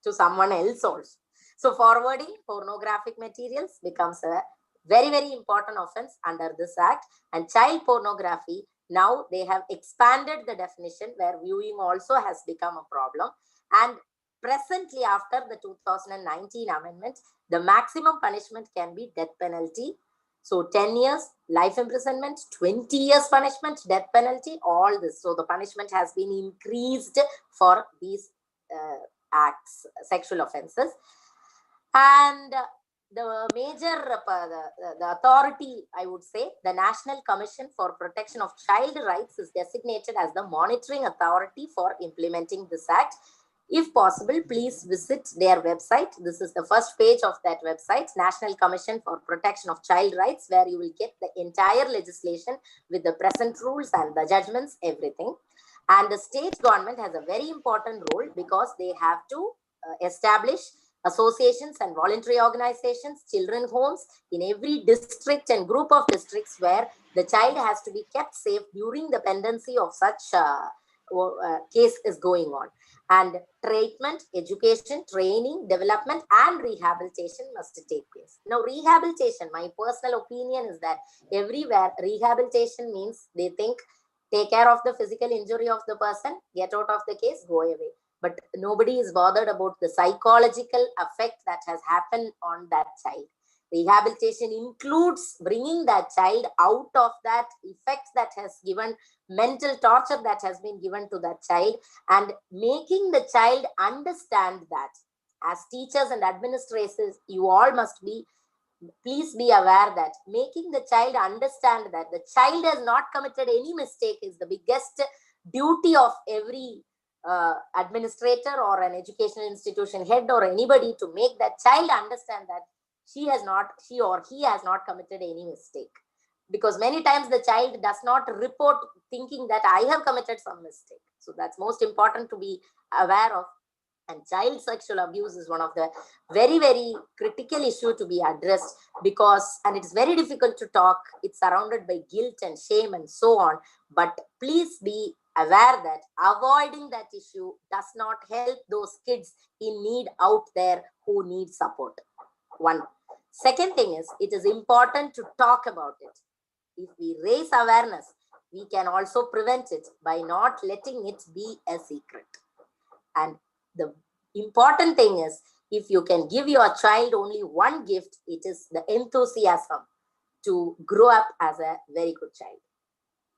to someone else also. So forwarding pornographic materials becomes a very, very important offense under this act. And child pornography, now they have expanded the definition where viewing also has become a problem. And presently, after the 2019 amendment, the maximum punishment can be death penalty. So 10 years, life imprisonment, 20 years punishment, death penalty, all this. So the punishment has been increased for these acts, sexual offenses. And the major, the authority, I would say, the National Commission for Protection of Child Rights is designated as the monitoring authority for implementing this act. If possible, please visit their website. This is the first page of that website, National Commission for Protection of Child Rights, where you will get the entire legislation with the present rules and the judgments, everything. And the state government has a very important role because they have to establish associations and voluntary organizations, children homes in every district and group of districts where the child has to be kept safe during the pendency of such case is going on. And treatment, education, training, development, and rehabilitation must take place. Now, rehabilitation, my personal opinion is that everywhere rehabilitation means they think take care of the physical injury of the person, get out of the case, go away. But nobody is bothered about the psychological effect that has happened on that child. Rehabilitation includes bringing that child out of that effect that has given, mental torture that has been given to that child, and making the child understand that. As teachers and administrators, you all must be, please be aware that making the child understand that the child has not committed any mistake is the biggest duty of every administrator or an educational institution head or anybody, to make that child understand that she or he has not committed any mistake. Because many times the child does not report thinking that I have committed some mistake. So that's most important to be aware of. And child sexual abuse is one of the very, very critical issue to be addressed, because, and it's very difficult to talk, it's surrounded by guilt and shame and so on. But please be aware that avoiding that issue does not help those kids in need out there who need support. One. Second thing is, it is important to talk about it. If we raise awareness, we can also prevent it by not letting it be a secret. And the important thing is, if you can give your child only one gift, it is the enthusiasm to grow up as a very good child.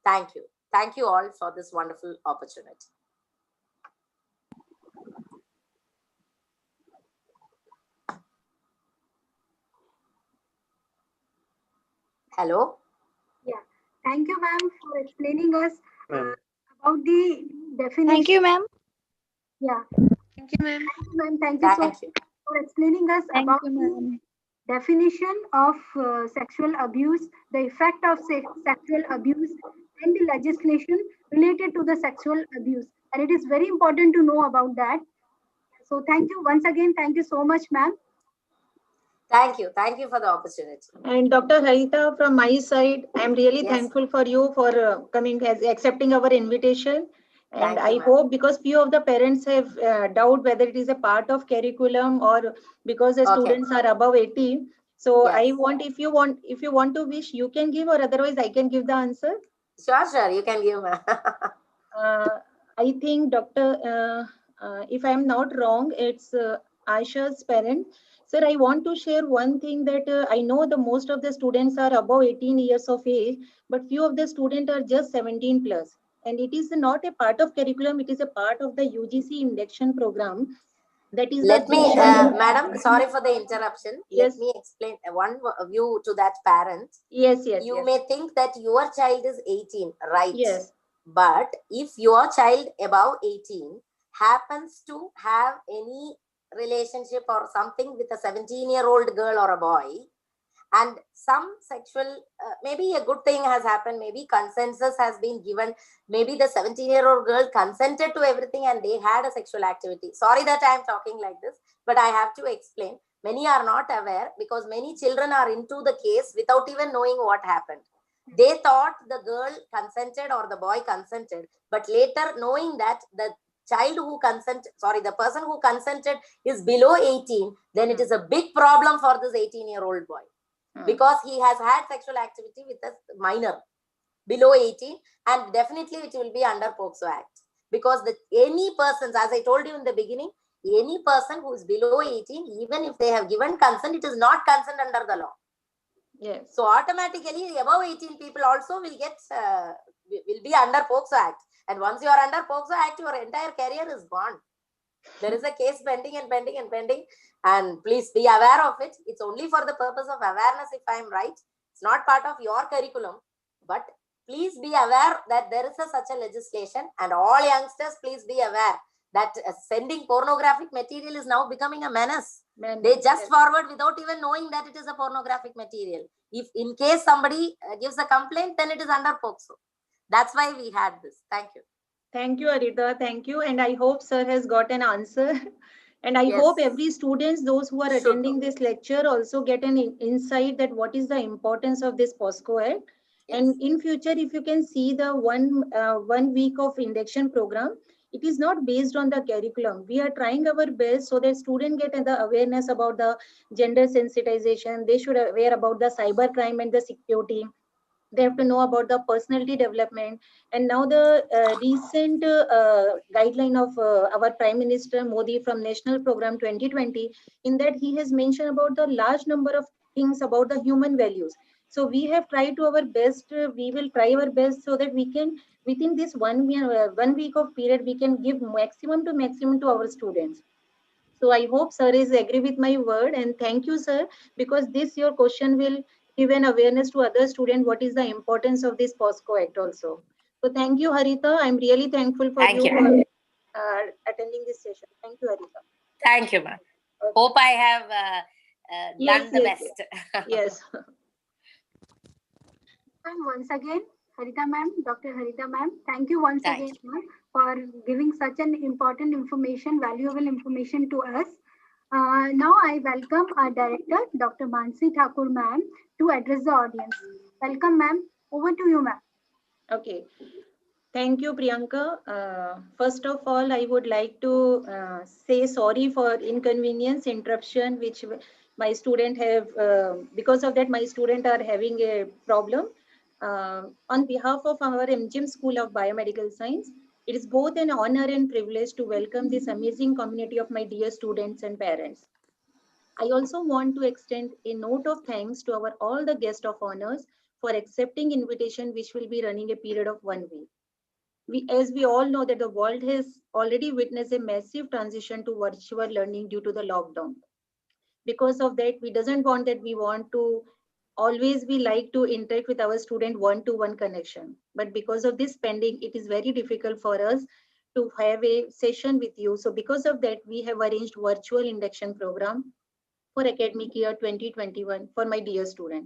Thank you. Thank you all for this wonderful opportunity. Hello. Yeah. Thank you, ma'am, for explaining us about the definition. Thank you, ma'am. Yeah. Thank you, ma'am. Thank you, ma'am. Thank you so much for explaining us about the definition of sexual abuse, the effect of sexual abuse, and the legislation related to the sexual abuse. And it is very important to know about that. So thank you once again. Thank you so much, ma'am. Thank you. Thank you for the opportunity. And Dr. Harita, from my side, I'm really thankful for you for coming, accepting our invitation. And I hope, because few of the parents have doubt whether it is a part of curriculum or because the students are above 18. So I want, if you want to wish, you can give, or otherwise I can give the answer. Sure, you can give. I think, Doctor, if I'm not wrong, it's Aisha's parent. Sir, I want to share one thing that I know the most of the students are above 18 years of age, but few of the students are just 17 plus. And it is not a part of curriculum, it is a part of the UGC induction program. That is Let me, madam, sorry for the interruption. Let me explain one view to that parent. You may think that your child is 18, right? Yes. But if your child above 18 happens to have any relationship or something with a 17-year-old girl or a boy, and some sexual, maybe a good thing has happened, maybe consensus has been given, maybe the 17-year-old girl consented to everything and they had a sexual activity. Sorry that I am talking like this, but I have to explain. Many are not aware because many children are into the case without even knowing what happened. They thought the girl consented or the boy consented, but later knowing that the child who consented, the person who consented is below 18, then it is a big problem for this 18-year-old boy. Because he has had sexual activity with a minor below 18, and definitely it will be under POCSO Act. Because any persons, as I told you in the beginning, any person who is below 18, even if they have given consent, it is not consent under the law. Yes. So automatically above 18 people also will get, will be under POCSO Act. And once you are under POCSO Act, your entire career is gone. There is a case pending and pending and pending. And please be aware of it. It's only for the purpose of awareness, if I'm right. It's not part of your curriculum, but please be aware that there is such a legislation, and all youngsters, please be aware that sending pornographic material is now becoming a menace. They just forward without even knowing that it is a pornographic material. If in case somebody gives a complaint, then it is under POCSO. That's why we had this. Thank you. Thank you, Arita. Thank you. And I hope sir has got an answer. And I hope every students, those who are attending this lecture, also get an insight that what is the importance of this POCSO Act. And in future, if you can see the 1 week of induction program, it is not based on the curriculum. We are trying our best so that students get the awareness about the gender sensitization. They should aware about the cyber crime and the security. They have to know about the personality development. And now the recent guideline of our Prime Minister Modi from National Program 2020, in that he has mentioned about the large number of things about the human values. So we have tried to our best, we will try our best so that we can, within this 1 week of period, we can give maximum to our students. So I hope sir is agree with my word, and thank you, sir, because this your question will give an awareness to other students what is the importance of this POCSO Act also. So thank you, Harita. I'm really thankful for you for attending this session. Thank you, Harita. Thank you, ma'am. Okay. Hope I have done the best. Yes. And once again, Harita ma'am, Dr. Harita ma'am, thank you once again for giving such an important information, valuable information to us. Now I welcome our director, Dr. Mansi Thakur ma'am, to address the audience. Welcome ma'am. Over to you ma'am. Okay. Thank you, Priyanka. First of all, I would like to say sorry for inconvenience, interruption, which my student have, because of that, my student are having a problem. On behalf of our MGM School of Biomedical Science, it is both an honor and privilege to welcome this amazing community of my dear students and parents. I also want to extend a note of thanks to our all the guests of honors for accepting invitation, which will be running a period of 1 week. As we all know that the world has already witnessed a massive transition to virtual learning due to the lockdown. Because of that, we doesn't want that we want to always we like to interact with our student one-to-one connection. But because of this pandemic, it is very difficult for us to have a session with you. So because of that, we have arranged virtual induction program for academic year 2021 for my dear student.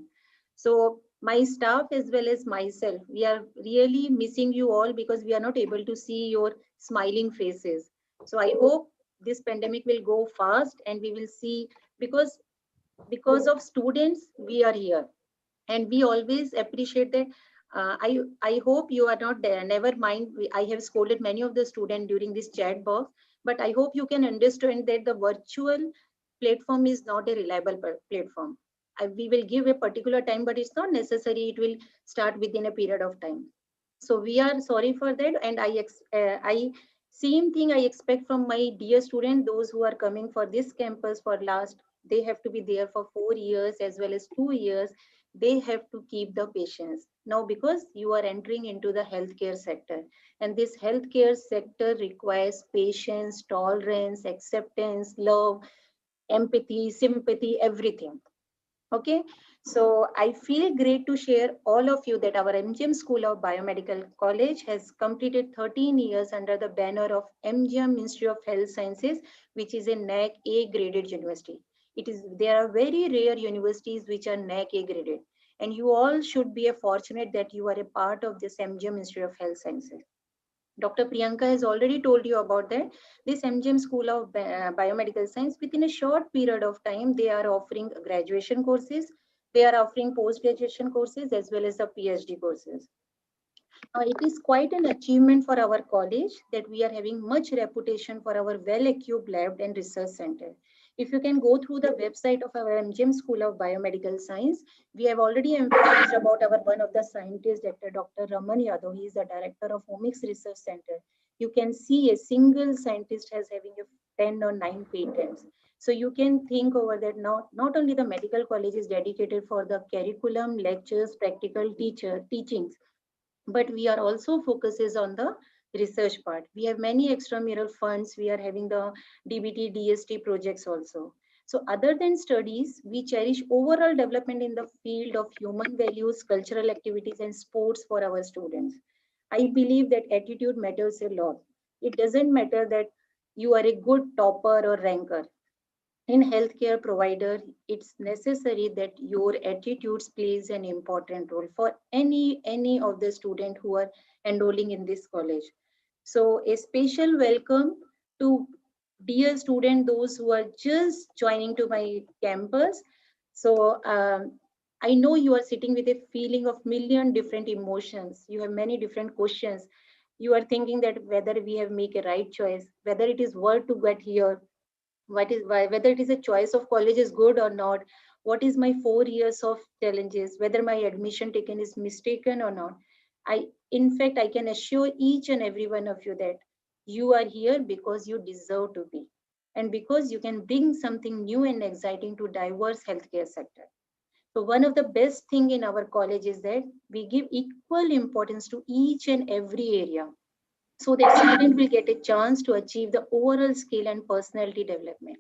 So my staff as well as myself, we are really missing you all because we are not able to see your smiling faces. So I hope this pandemic will go fast and we will see, because of students, we are here. And we always appreciate that. I hope you are not there. Never mind, I have scolded many of the students during this chat box, but I hope you can understand that the virtual platform is not a reliable platform. We will give a particular time, but it's not necessary. It will start within a period of time. So we are sorry for that. And I same thing I expect from my dear students, those who are coming for this campus for last, they have to be there for 4 years as well as 2 years. They have to keep the patience. Now, because you are entering into the healthcare sector, and this healthcare sector requires patience, tolerance, acceptance, love, empathy, sympathy, everything. Okay, so I feel great to share all of you that our MGM School of Biomedical College has completed 13 years under the banner of MGM Institute of Health Sciences, which is a NAC A graded university. There are very rare universities which are NAC A graded, and you all should be fortunate that you are a part of this MGM Institute of Health Sciences. Dr. Priyanka has already told you about that. This MGM School of Biomedical Science, within a short period of time, they are offering graduation courses, they are offering post-graduation courses as well as the PhD courses. It is quite an achievement for our college that we are having much reputation for our well-equipped lab and research center. If you can go through the website of our MGM School of Biomedical Science, we have already emphasized about our one of the scientists, Dr. Raman Yadav. He is the director of Omics Research Center. You can see a single scientist has having a 10 or 9 patents. So you can think over that not only the medical college is dedicated for the curriculum, lectures, practical teachings, but we are also focuses on the research part. We have many extramural funds. We are having the DBT, DST projects also. So other than studies, we cherish overall development in the field of human values, cultural activities, and sports for our students. I believe that attitude matters a lot. It doesn't matter that you are a good topper or ranker. In healthcare provider, it's necessary that your attitudes plays an important role for any of the student who are enrolling in this college. So a special welcome to dear student, those who are just joining to my campus. So I know you are sitting with a feeling of million different emotions. You have many different questions. You are thinking that whether we have make a right choice, whether it is worth to get here, whether it is a choice of college is good or not, what is my 4 years of challenges, whether my admission taken is mistaken or not. In fact, I can assure each and every one of you that you are here because you deserve to be, and because you can bring something new and exciting to diverse healthcare sector. So one of the best thing in our college is that we give equal importance to each and every area, so that student will get a chance to achieve the overall skill and personality development.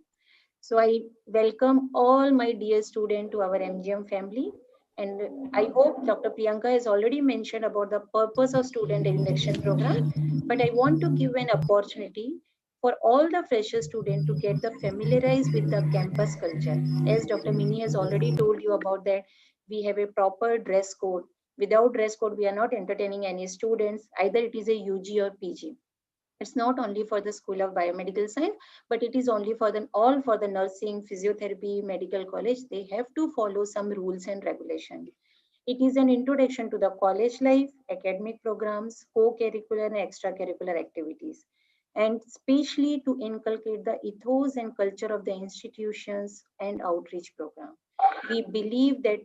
So I welcome all my dear students to our MGM family. And I hope Dr. Priyanka has already mentioned about the purpose of student induction program, but I want to give an opportunity for all the fresher students to get the familiarized with the campus culture. As Dr. Mini has already told you about that, we have a proper dress code. Without dress code, we are not entertaining any students, either it is a UG or PG. It's not only for the School of Biomedical Science, but it is only for them all, for the nursing, physiotherapy, medical college. They have to follow some rules and regulations. It is an introduction to the college life, academic programs, co-curricular and extracurricular activities, and especially to inculcate the ethos and culture of the institutions and outreach program. We believe that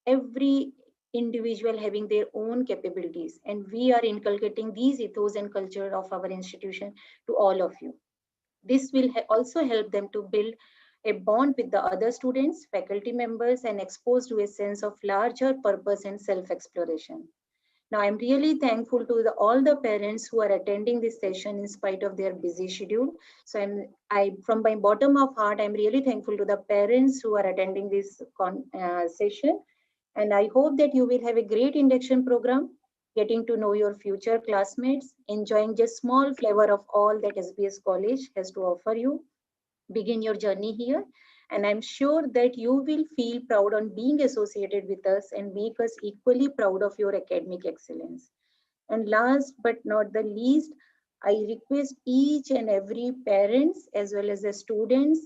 every individual having their own capabilities, and we are inculcating these ethos and culture of our institution to all of you. This will also help them to build a bond with the other students, faculty members, and expose to a sense of larger purpose and self-exploration. Now, I'm really thankful to all the parents who are attending this session in spite of their busy schedule. So from my bottom of heart, I'm really thankful to the parents who are attending this session. And I hope that you will have a great induction program, getting to know your future classmates, enjoying just small flavor of all that SBS College has to offer you. Begin your journey here. And I'm sure that you will feel proud on being associated with us and make us equally proud of your academic excellence. And last but not the least, I request each and every parents as well as the students,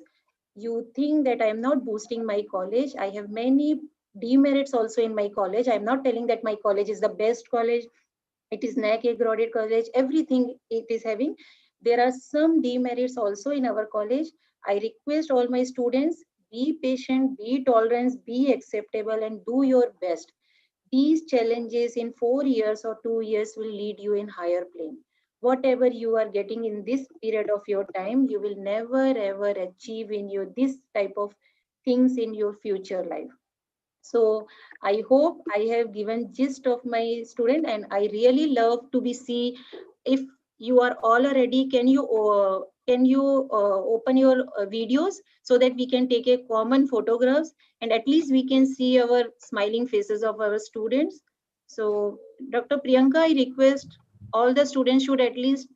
you think that I'm not boosting my college. I have many demerits also in my college. I'm not telling that my college is the best college. It is NAC graded college, everything it is having. There are some demerits also in our college. I request all my students, be patient, be tolerant, be acceptable, and do your best. These challenges in 4 years or 2 years will lead you in higher plane. Whatever you are getting in this period of your time, you will never ever achieve in your this type of things in your future life. So I hope I have given gist of my student, and I really love to be see if you are all ready. Can you open your videos so that we can take a common photographs, and at least we can see our smiling faces of our students. So Dr. Priyanka, I request all the students should at least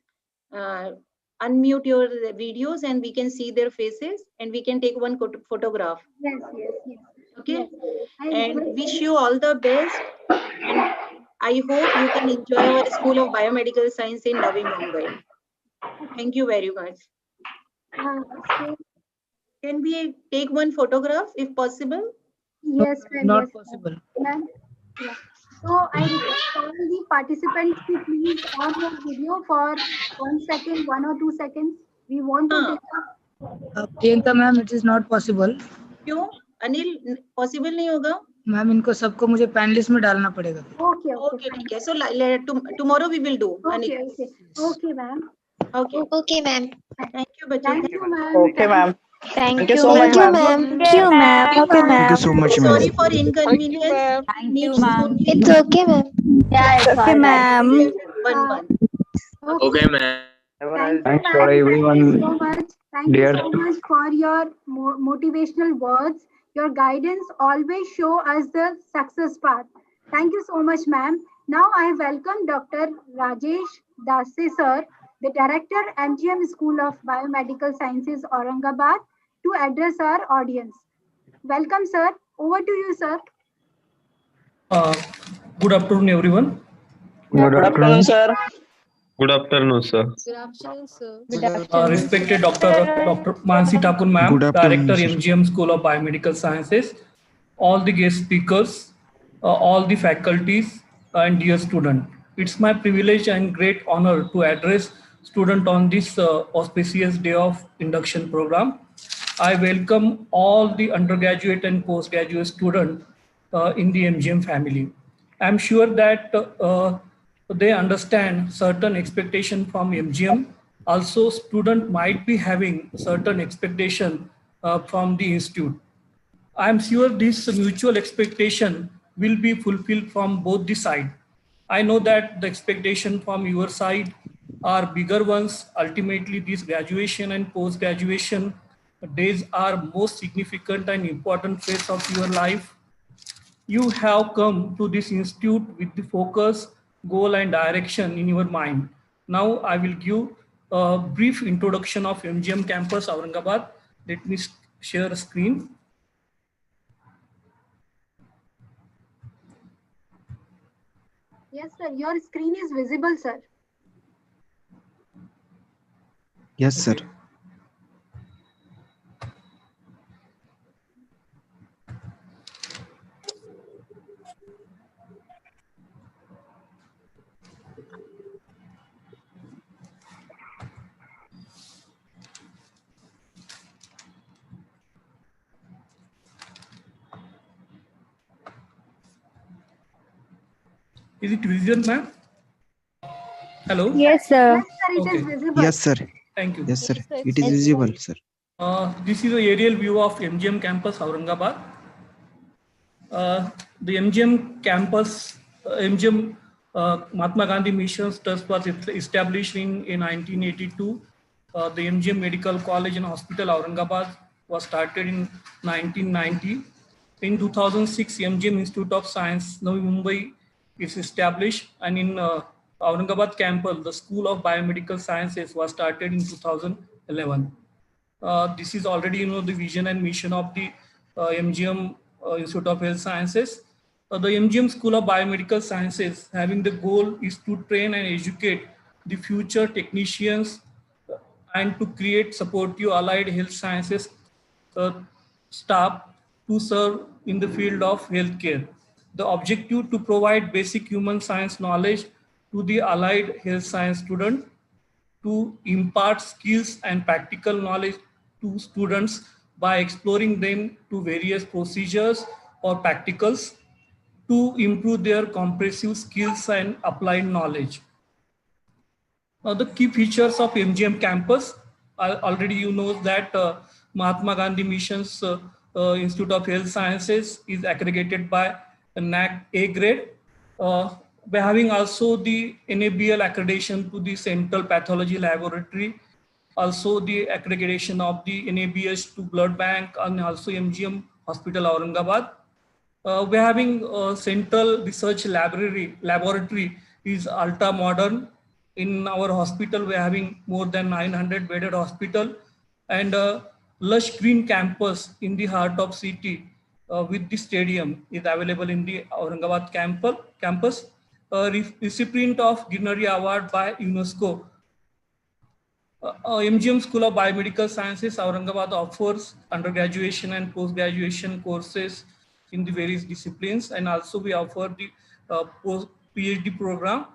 unmute your videos and we can see their faces and we can take one photograph. Yes. Okay. Yes. And wish you all the best. And I hope you can enjoy our School of Biomedical Science in Navi Mumbai. Thank you very much. Can we take one photograph if possible? Yes, ma'am. Not Yes, possible. ma'am. Yeah. So I request all the participants to please on your video for 1 second, 1 or 2 seconds. We want to take up. Priyanka ma'am, it is not possible. क्यों? Anil, possible नहीं होगा? Ma'am इनको सबको मुझे panelist में डालना पड़ेगा. Okay, ठीक है. So tomorrow we will do. Okay, ma'am. Okay, ma'am. Thank you, बच्चों. Thank you, ma'am. Okay, ma'am. Thank you so much, ma'am. Thank you, ma'am. Okay, ma'am. Thank you so much, ma'am. Sorry for inconvenience. Thank you, ma'am. It's okay, ma'am. Yeah, it's okay, ma'am. One month. Okay, ma'am. Thanks for everyone. so much. Thank you so much for your motivational words. Your guidance always show us the success path. Thank you so much, ma'am. Now I welcome Dr. Rajesh Dase, sir, the Director, MGM School of Biomedical Sciences, Aurangabad, to address our audience. Welcome, sir. Over to you, sir. Good afternoon, everyone. Good afternoon, sir. Good afternoon, sir. Good afternoon, sir. Respected Dr. Mansi Thakur, ma'am, Good afternoon, Director, sir. MGM School of Biomedical Sciences, all the guest speakers, all the faculties, and dear student. It's my privilege and great honor to address student on this auspicious day of induction program. I welcome all the undergraduate and postgraduate students in the MGM family. I'm sure that they understand certain expectation from MGM. Also, student might be having certain expectation from the institute. I'm sure this mutual expectation will be fulfilled from both the side. I know that the expectation from your side are bigger ones. Ultimately, this graduation and post-graduation days are most significant and important phase of your life. You have come to this institute with the focus, goal, and direction in your mind. Now I will give a brief introduction of MGM campus Aurangabad. Let me share a screen. Yes, sir. Your screen is visible, sir. Yes, sir. Is it visible, ma'am? Hello? Yes, sir. Yes, sir. It Okay. is visible. Yes, sir. Thank you. Yes, sir. Yes, sir, It is it's visible, sir. This is an aerial view of MGM campus Aurangabad. The MGM campus, MGM Mahatma Gandhi Mission Trust was established in 1982. The MGM Medical College and Hospital Aurangabad was started in 1990. In 2006, MGM Institute of Science, Navi Mumbai is established, and in Aurangabad campus, the School of Biomedical Sciences was started in 2011. This is already, the vision and mission of the MGM Institute of Health Sciences. The MGM School of Biomedical Sciences having the goal is to train and educate the future technicians and to create supportive allied health sciences staff to serve in the field of healthcare. The objective to provide basic human science knowledge to the allied health science student, to impart skills and practical knowledge to students by exploring them to various procedures or practicals to improve their comprehensive skills and applied knowledge. Now, the key features of MGM campus, already you know that Mahatma Gandhi Mission's Institute of Health Sciences is accredited by NAC A grade. By having also the NABL accreditation to the Central Pathology Laboratory, also the accreditation of the NABS to Blood Bank, and also MGM Hospital Aurangabad. We're having a central research laboratory is ultra modern. In our hospital, we're having more than 900 bedded hospital and a lush green campus in the heart of city with the stadium is available in the Aurangabad campus. Recipient of Greenery Award by UNESCO. MGM School of Biomedical Sciences, Aurangabad offers undergraduation and post-graduation courses in the various disciplines, and also we offer the PhD program.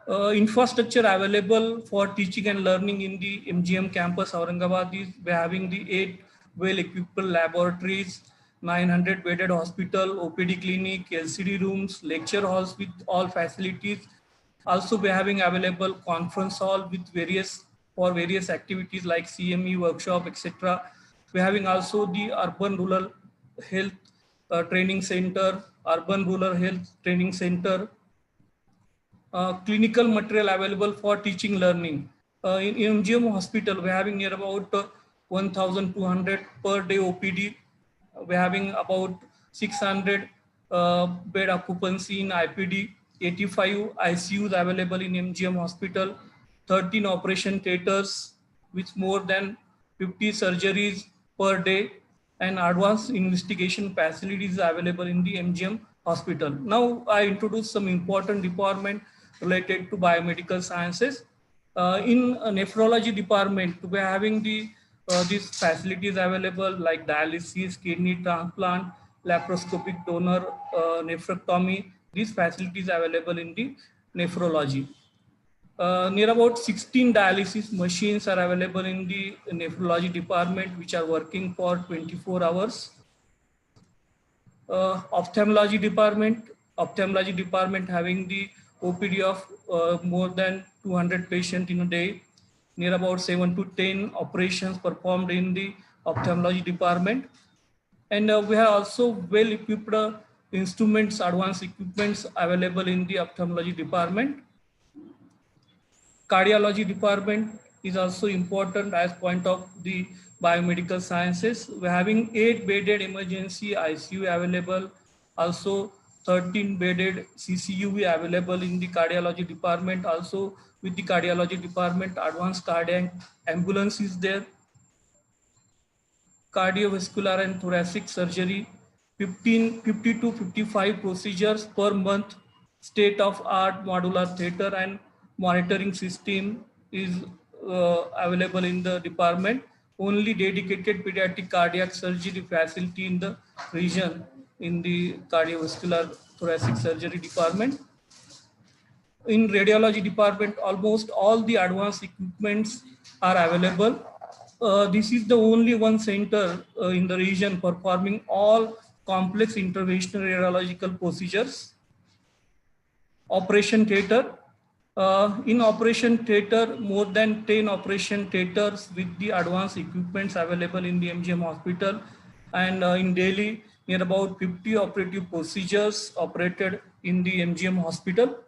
Infrastructure available for teaching and learning in the MGM campus Aurangabad is by having the 8 well-equipped laboratories, 900 bedded hospital, OPD clinic, LCD rooms, lecture halls with all facilities. Also, we're having available conference hall with various activities like CME, workshop, etc. We're having also the urban rural health training center, urban rural health training center. clinical material available for teaching learning. In MGM hospital, we're having near about 1,200 per day OPD. We're having about 600 bed occupancy in IPD, 85 ICUs available in MGM hospital, 13 operation theaters with more than 50 surgeries per day, and advanced investigation facilities available in the MGM hospital. Now I introduce some important department related to biomedical sciences. In a nephrology department, we are having these facilities available like dialysis, kidney transplant, laparoscopic donor nephrectomy. These facilities available in the nephrology. Near about 16 dialysis machines are available in the nephrology department, which are working for 24 hours. Ophthalmology department having the OPD of more than 200 patients in a day. Near about 7 to 10 operations performed in the ophthalmology department. And we have also well-equipped instruments, advanced equipments available in the ophthalmology department. Cardiology department is also important as point of the biomedical sciences. We're having 8 bedded emergency ICU available, also 13 bedded CCUV available in the cardiology department. Also with the cardiology department, advanced cardiac ambulance is there. Cardiovascular and thoracic surgery, 50 to 55 procedures per month, state-of-art modular theater and monitoring system is available in the department. Only dedicated pediatric cardiac surgery facility in the region in the cardiovascular thoracic surgery department. In radiology department, almost all the advanced equipments are available. This is the only one center in the region performing all complex interventional radiological procedures. Operation theater. In operation theater, more than 10 operation theaters with the advanced equipments available in the MGM hospital. And in Delhi, near about 50 operative procedures operated in the MGM hospital.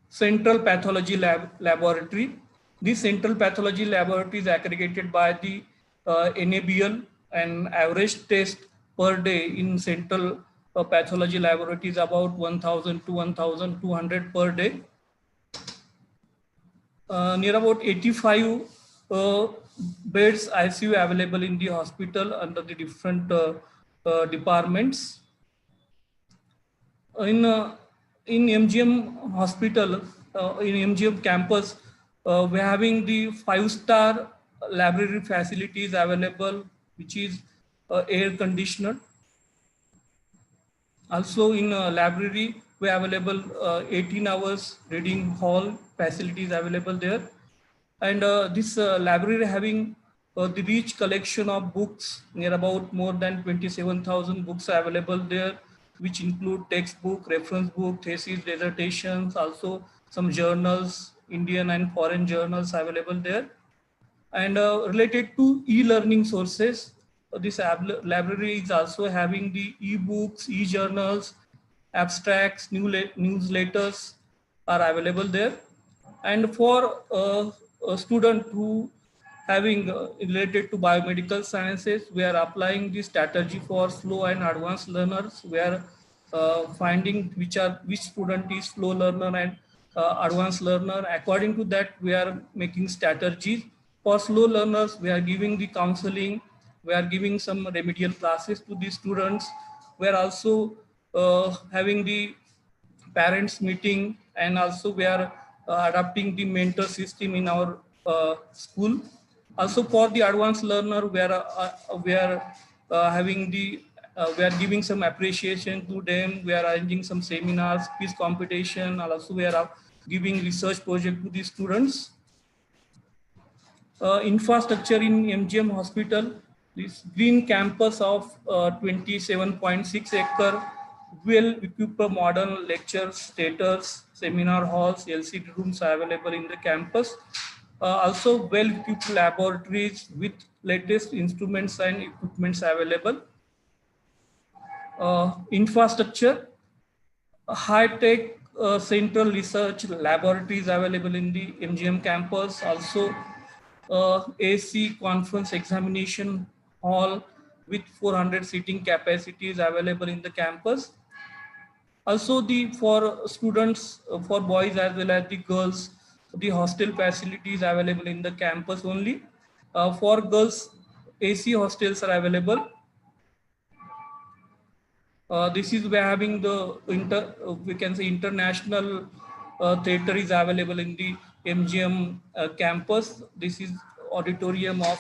Central Pathology Laboratory. This Central Pathology Laboratory is accredited by the NABL, and average test per day in Central Pathology Laboratory is about 1,000 to 1,200 per day. Near about 85 beds ICU available in the hospital under the different departments. In MGM hospital, in MGM campus, we're having the 5-star library facilities available, which is air conditioned. Also in library, we have available 18 hours reading hall facilities available there. And this library having the rich collection of books, near about more than 27,000 books are available there, which include textbook, reference book, thesis, dissertations, also some journals, Indian and foreign journals available there. And related to e-learning sources, this library is also having the e-books, e-journals, abstracts, newsletters are available there. And for a student who having related to biomedical sciences, we are applying the strategy for slow and advanced learners. We are finding which student is slow learner and advanced learner. According to that, we are making strategies. For slow learners, we are giving the counseling. We are giving some remedial classes to the students. We are also having the parents meeting, and also we are adapting the mentor system in our school. Also for the advanced learner, we are having the we are giving some appreciation to them. We are arranging some seminars, quiz competition, and also we are giving research project to the students. Infrastructure in MGM hospital, this green campus of 27.6 acre, well-equipped modern lectures, theaters, seminar halls, LCD rooms are available in the campus. Also well-equipped laboratories with latest instruments and equipments available. Infrastructure, high-tech central research laboratories available in the MGM campus. Also, AC conference examination hall with 400 seating capacities available in the campus. Also, for students, for boys as well as the girls, the hostel facilities available in the campus only. For girls, AC hostels are available. This is where having the we can say international theater is available in the MGM campus. This is auditorium of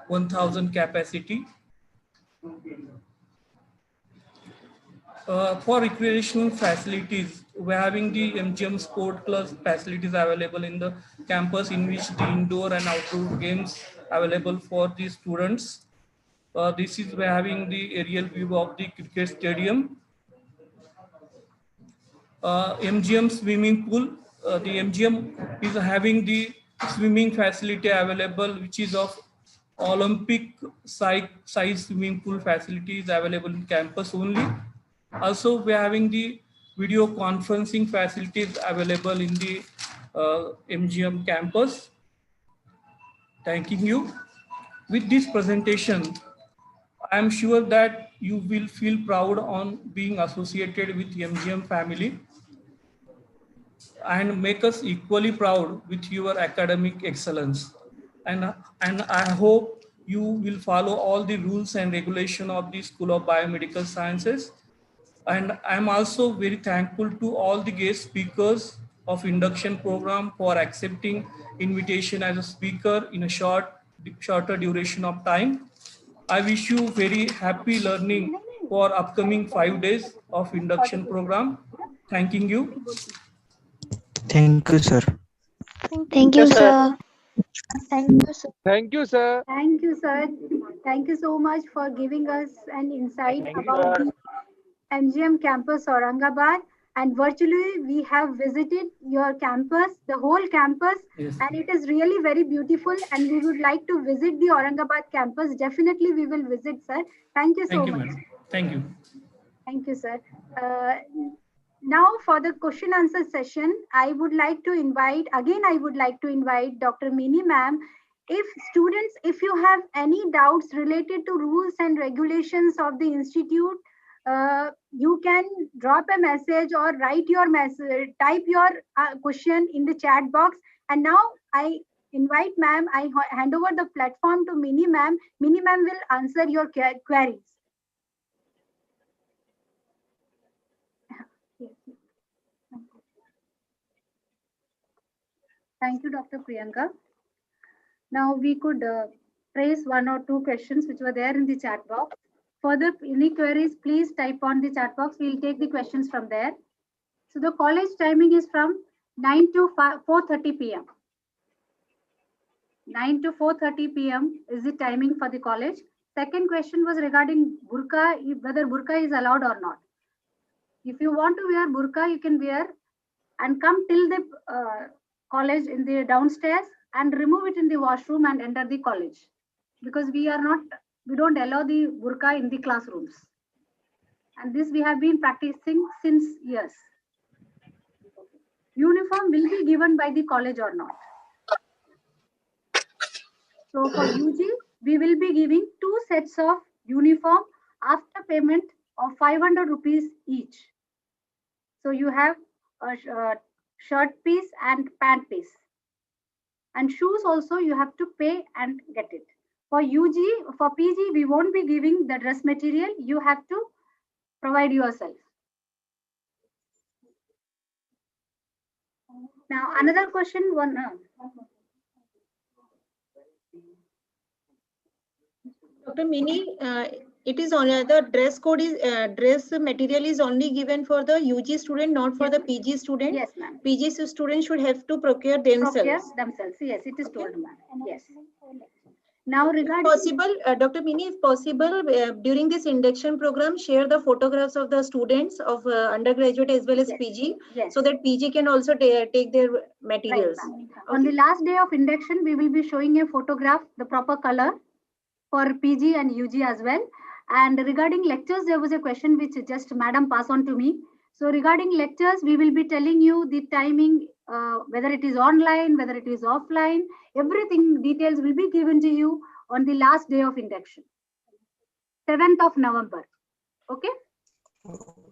1,000 capacity. For recreational facilities, we're having the MGM Sport Club facilities available in the campus, in which the indoor and outdoor games available for the students. This is we're having the aerial view of the cricket stadium. MGM swimming pool. The MGM is having the swimming facility available, which is of Olympic size swimming pool facilities available in campus only. Also, we are having the video conferencing facilities available in the MGM campus. Thanking you. With this presentation, I am sure that you will feel proud on being associated with the MGM family and make us equally proud with your academic excellence. And I hope you will follow all the rules and regulation of the School of Biomedical Sciences. And I'm also very thankful to all the guest speakers of induction program for accepting invitation as a speaker in a shorter duration of time. I wish you very happy learning for upcoming 5 days of induction program. Thanking you. Thank you, sir. Thank you, sir. Thank you, sir. Thank you, sir. Thank you, sir. Thank you so much for giving us an insight about the MGM campus Aurangabad. And virtually, we have visited your campus, the whole campus, and it is really very beautiful. And we would like to visit the Aurangabad campus. Definitely, we will visit, sir. Thank you so much. Thank you. Thank you, sir. Now for the question answer session, I would like to invite Dr. Mini ma'am. If you have any doubts related to rules and regulations of the institute, you can drop a message or write your message, type your question in the chat box. And now I invite ma'am, I hand over the platform to Mini ma'am. Mini ma'am will answer your queries. Thank you, Dr. Priyanka. Now we could trace one or two questions which were there in the chat box. Further, any queries, please type on the chat box. We'll take the questions from there. So the college timing is from 9 to 4:30 p.m. 9 to 4:30 p.m. is the timing for the college. Second question was regarding burqa, whether burqa is allowed or not. If you want to wear burqa, you can wear and come till the college in the downstairs and remove it in the washroom and enter the college, because we don't allow the burqa in the classrooms, and this we have been practicing since years. Uniform will be given by the college or not. So for UG, we will be giving 2 sets of uniform after payment of 500 rupees each. So you have a shirt piece and pant piece, and shoes also you have to pay and get it. For UG, for PG, we won't be giving the dress material. You have to provide yourself. Now another question, Dr. Mini, it is only the dress code is dress material is only given for the UG student, not for the PG student. Yes, ma'am. PG students should have to procure themselves. Yes, it is told, ma'am. Yes. Now regarding possible, Dr. Mini, if possible, during this induction program, share the photographs of the students of undergraduate as well as PG, so that PG can also take their materials. Right, on the last day of induction, we will be showing a photograph, the proper color for PG and UG as well. And regarding lectures, there was a question which just Madam passed on to me. So regarding lectures, we will be telling you the timing, whether it is online, whether it is offline, everything details will be given to you on the last day of induction, 7th of November. Okay.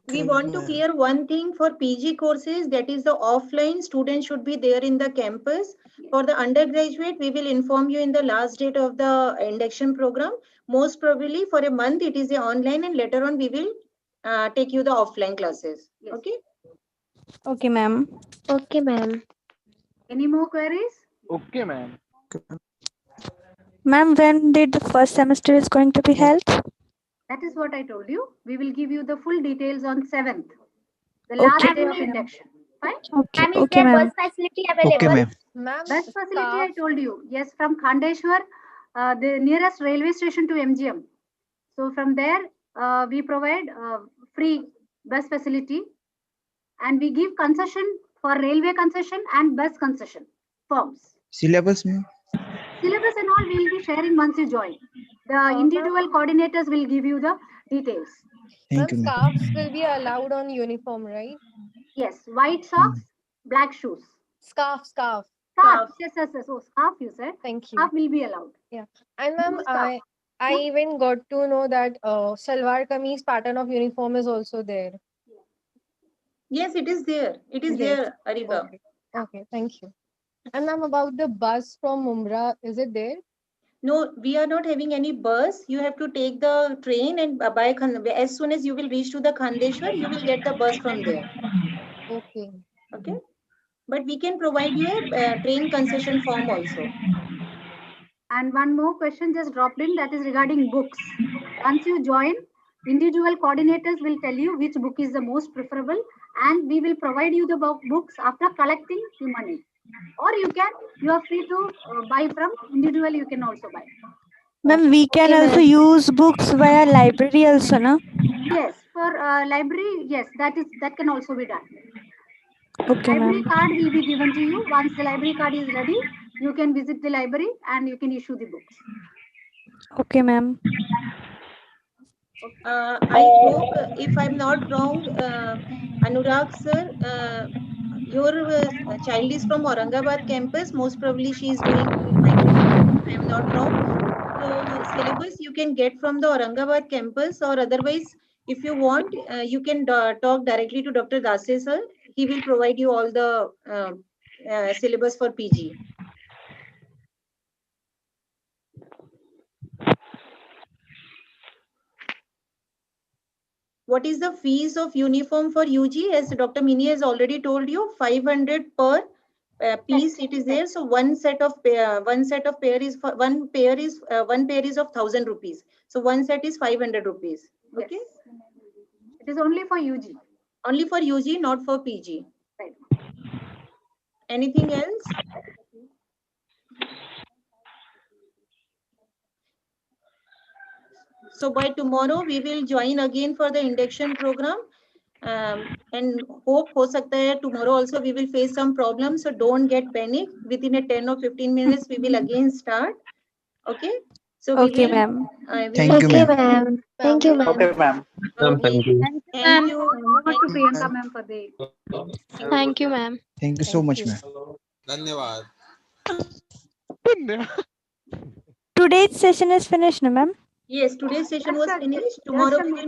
We want to clear one thing for PG courses, that is the offline students should be there in the campus. For the undergraduate, we will inform you in the last date of the induction program. Most probably for a month it is the online, and later on we will take you the offline classes. Yes. Okay. Okay, ma'am. Okay, ma'am. Any more queries? Okay, ma'am. Ma'am, when did the first semester is going to be held? That is what I told you. We will give you the full details on 7th, the last day of induction. Fine. Okay, Ma'am, is okay, there ma'am. bus facility available? Okay, ma'am. Ma'am, Bus facility I told you. Yes, from Khandeshwar, the nearest railway station to MGM. So from there, we provide free bus facility, and we give concession for railway concession and bus concession forms. Syllabus, ma'am. Syllabus and all we will be sharing once you join. The individual coordinators will give you the details. Thank you, ma'am. Scarves will be allowed on uniform, right? Yes, white socks, black shoes. Scarf. Scarf. Yes. Oh, scarf you said. Thank you. Scarf will be allowed. Yeah. And ma'am, Scarf. I even got to know that salwar kameez pattern of uniform is also there. Yes, it is there. It is there, Ariba. Okay, thank you. And ma'am, about the bus from Mumra, is it there? No, we are not having any bus. You have to take the train, and as soon as you will reach to the Khandeshwar, you will get the bus from there. Okay. Okay. But we can provide you a train concession form also. And one more question just dropped in, that is regarding books. Once you join, individual coordinators will tell you which book is the most preferable, and we will provide you the books after collecting the money. Or you are free to buy from individual, you can also buy. Ma'am, we can also use books via library also, no? Yes, for library, yes, that can also be done. Okay, Library ma'am. card will be given to you. Once the library card is ready, you can visit the library and you can issue the books. Okay, ma'am. I hope, if I'm not wrong, Anurag sir, your child is from Aurangabad campus. Most probably she is doing microbiology, if I'm not wrong. So syllabus you can get from the Aurangabad campus, or otherwise, if you want, you can talk directly to Dr. Dase sir. He will provide you all the syllabus for PG. What is the fees of uniform for UG? As Dr. Mini has already told you, 500 per piece it is there. So one pair is of 1,000 rupees. So one set is 500 rupees. Okay. Yes. It is only for UG. Only for UG, not for PG. Right. Anything else? So by tomorrow we will join again for the induction program, and hope ho sakta hai tomorrow also we will face some problems. So don't get panic. Within a 10 or 15 minutes we will again start. Okay. So Okay, ma'am. Thank you, ma'am. ma'am. Thank you, ma'am. Okay, ma'am. Thank Okay. you, Thank you. Over to Priyanka ma'am for the. Thank you, ma'am. Thank you so much, ma'am. धन्यवाद. Today's session is finished, no, ma'am? Yes, today's session Yes, was sir. finished. Yes, Tomorrow sir. we will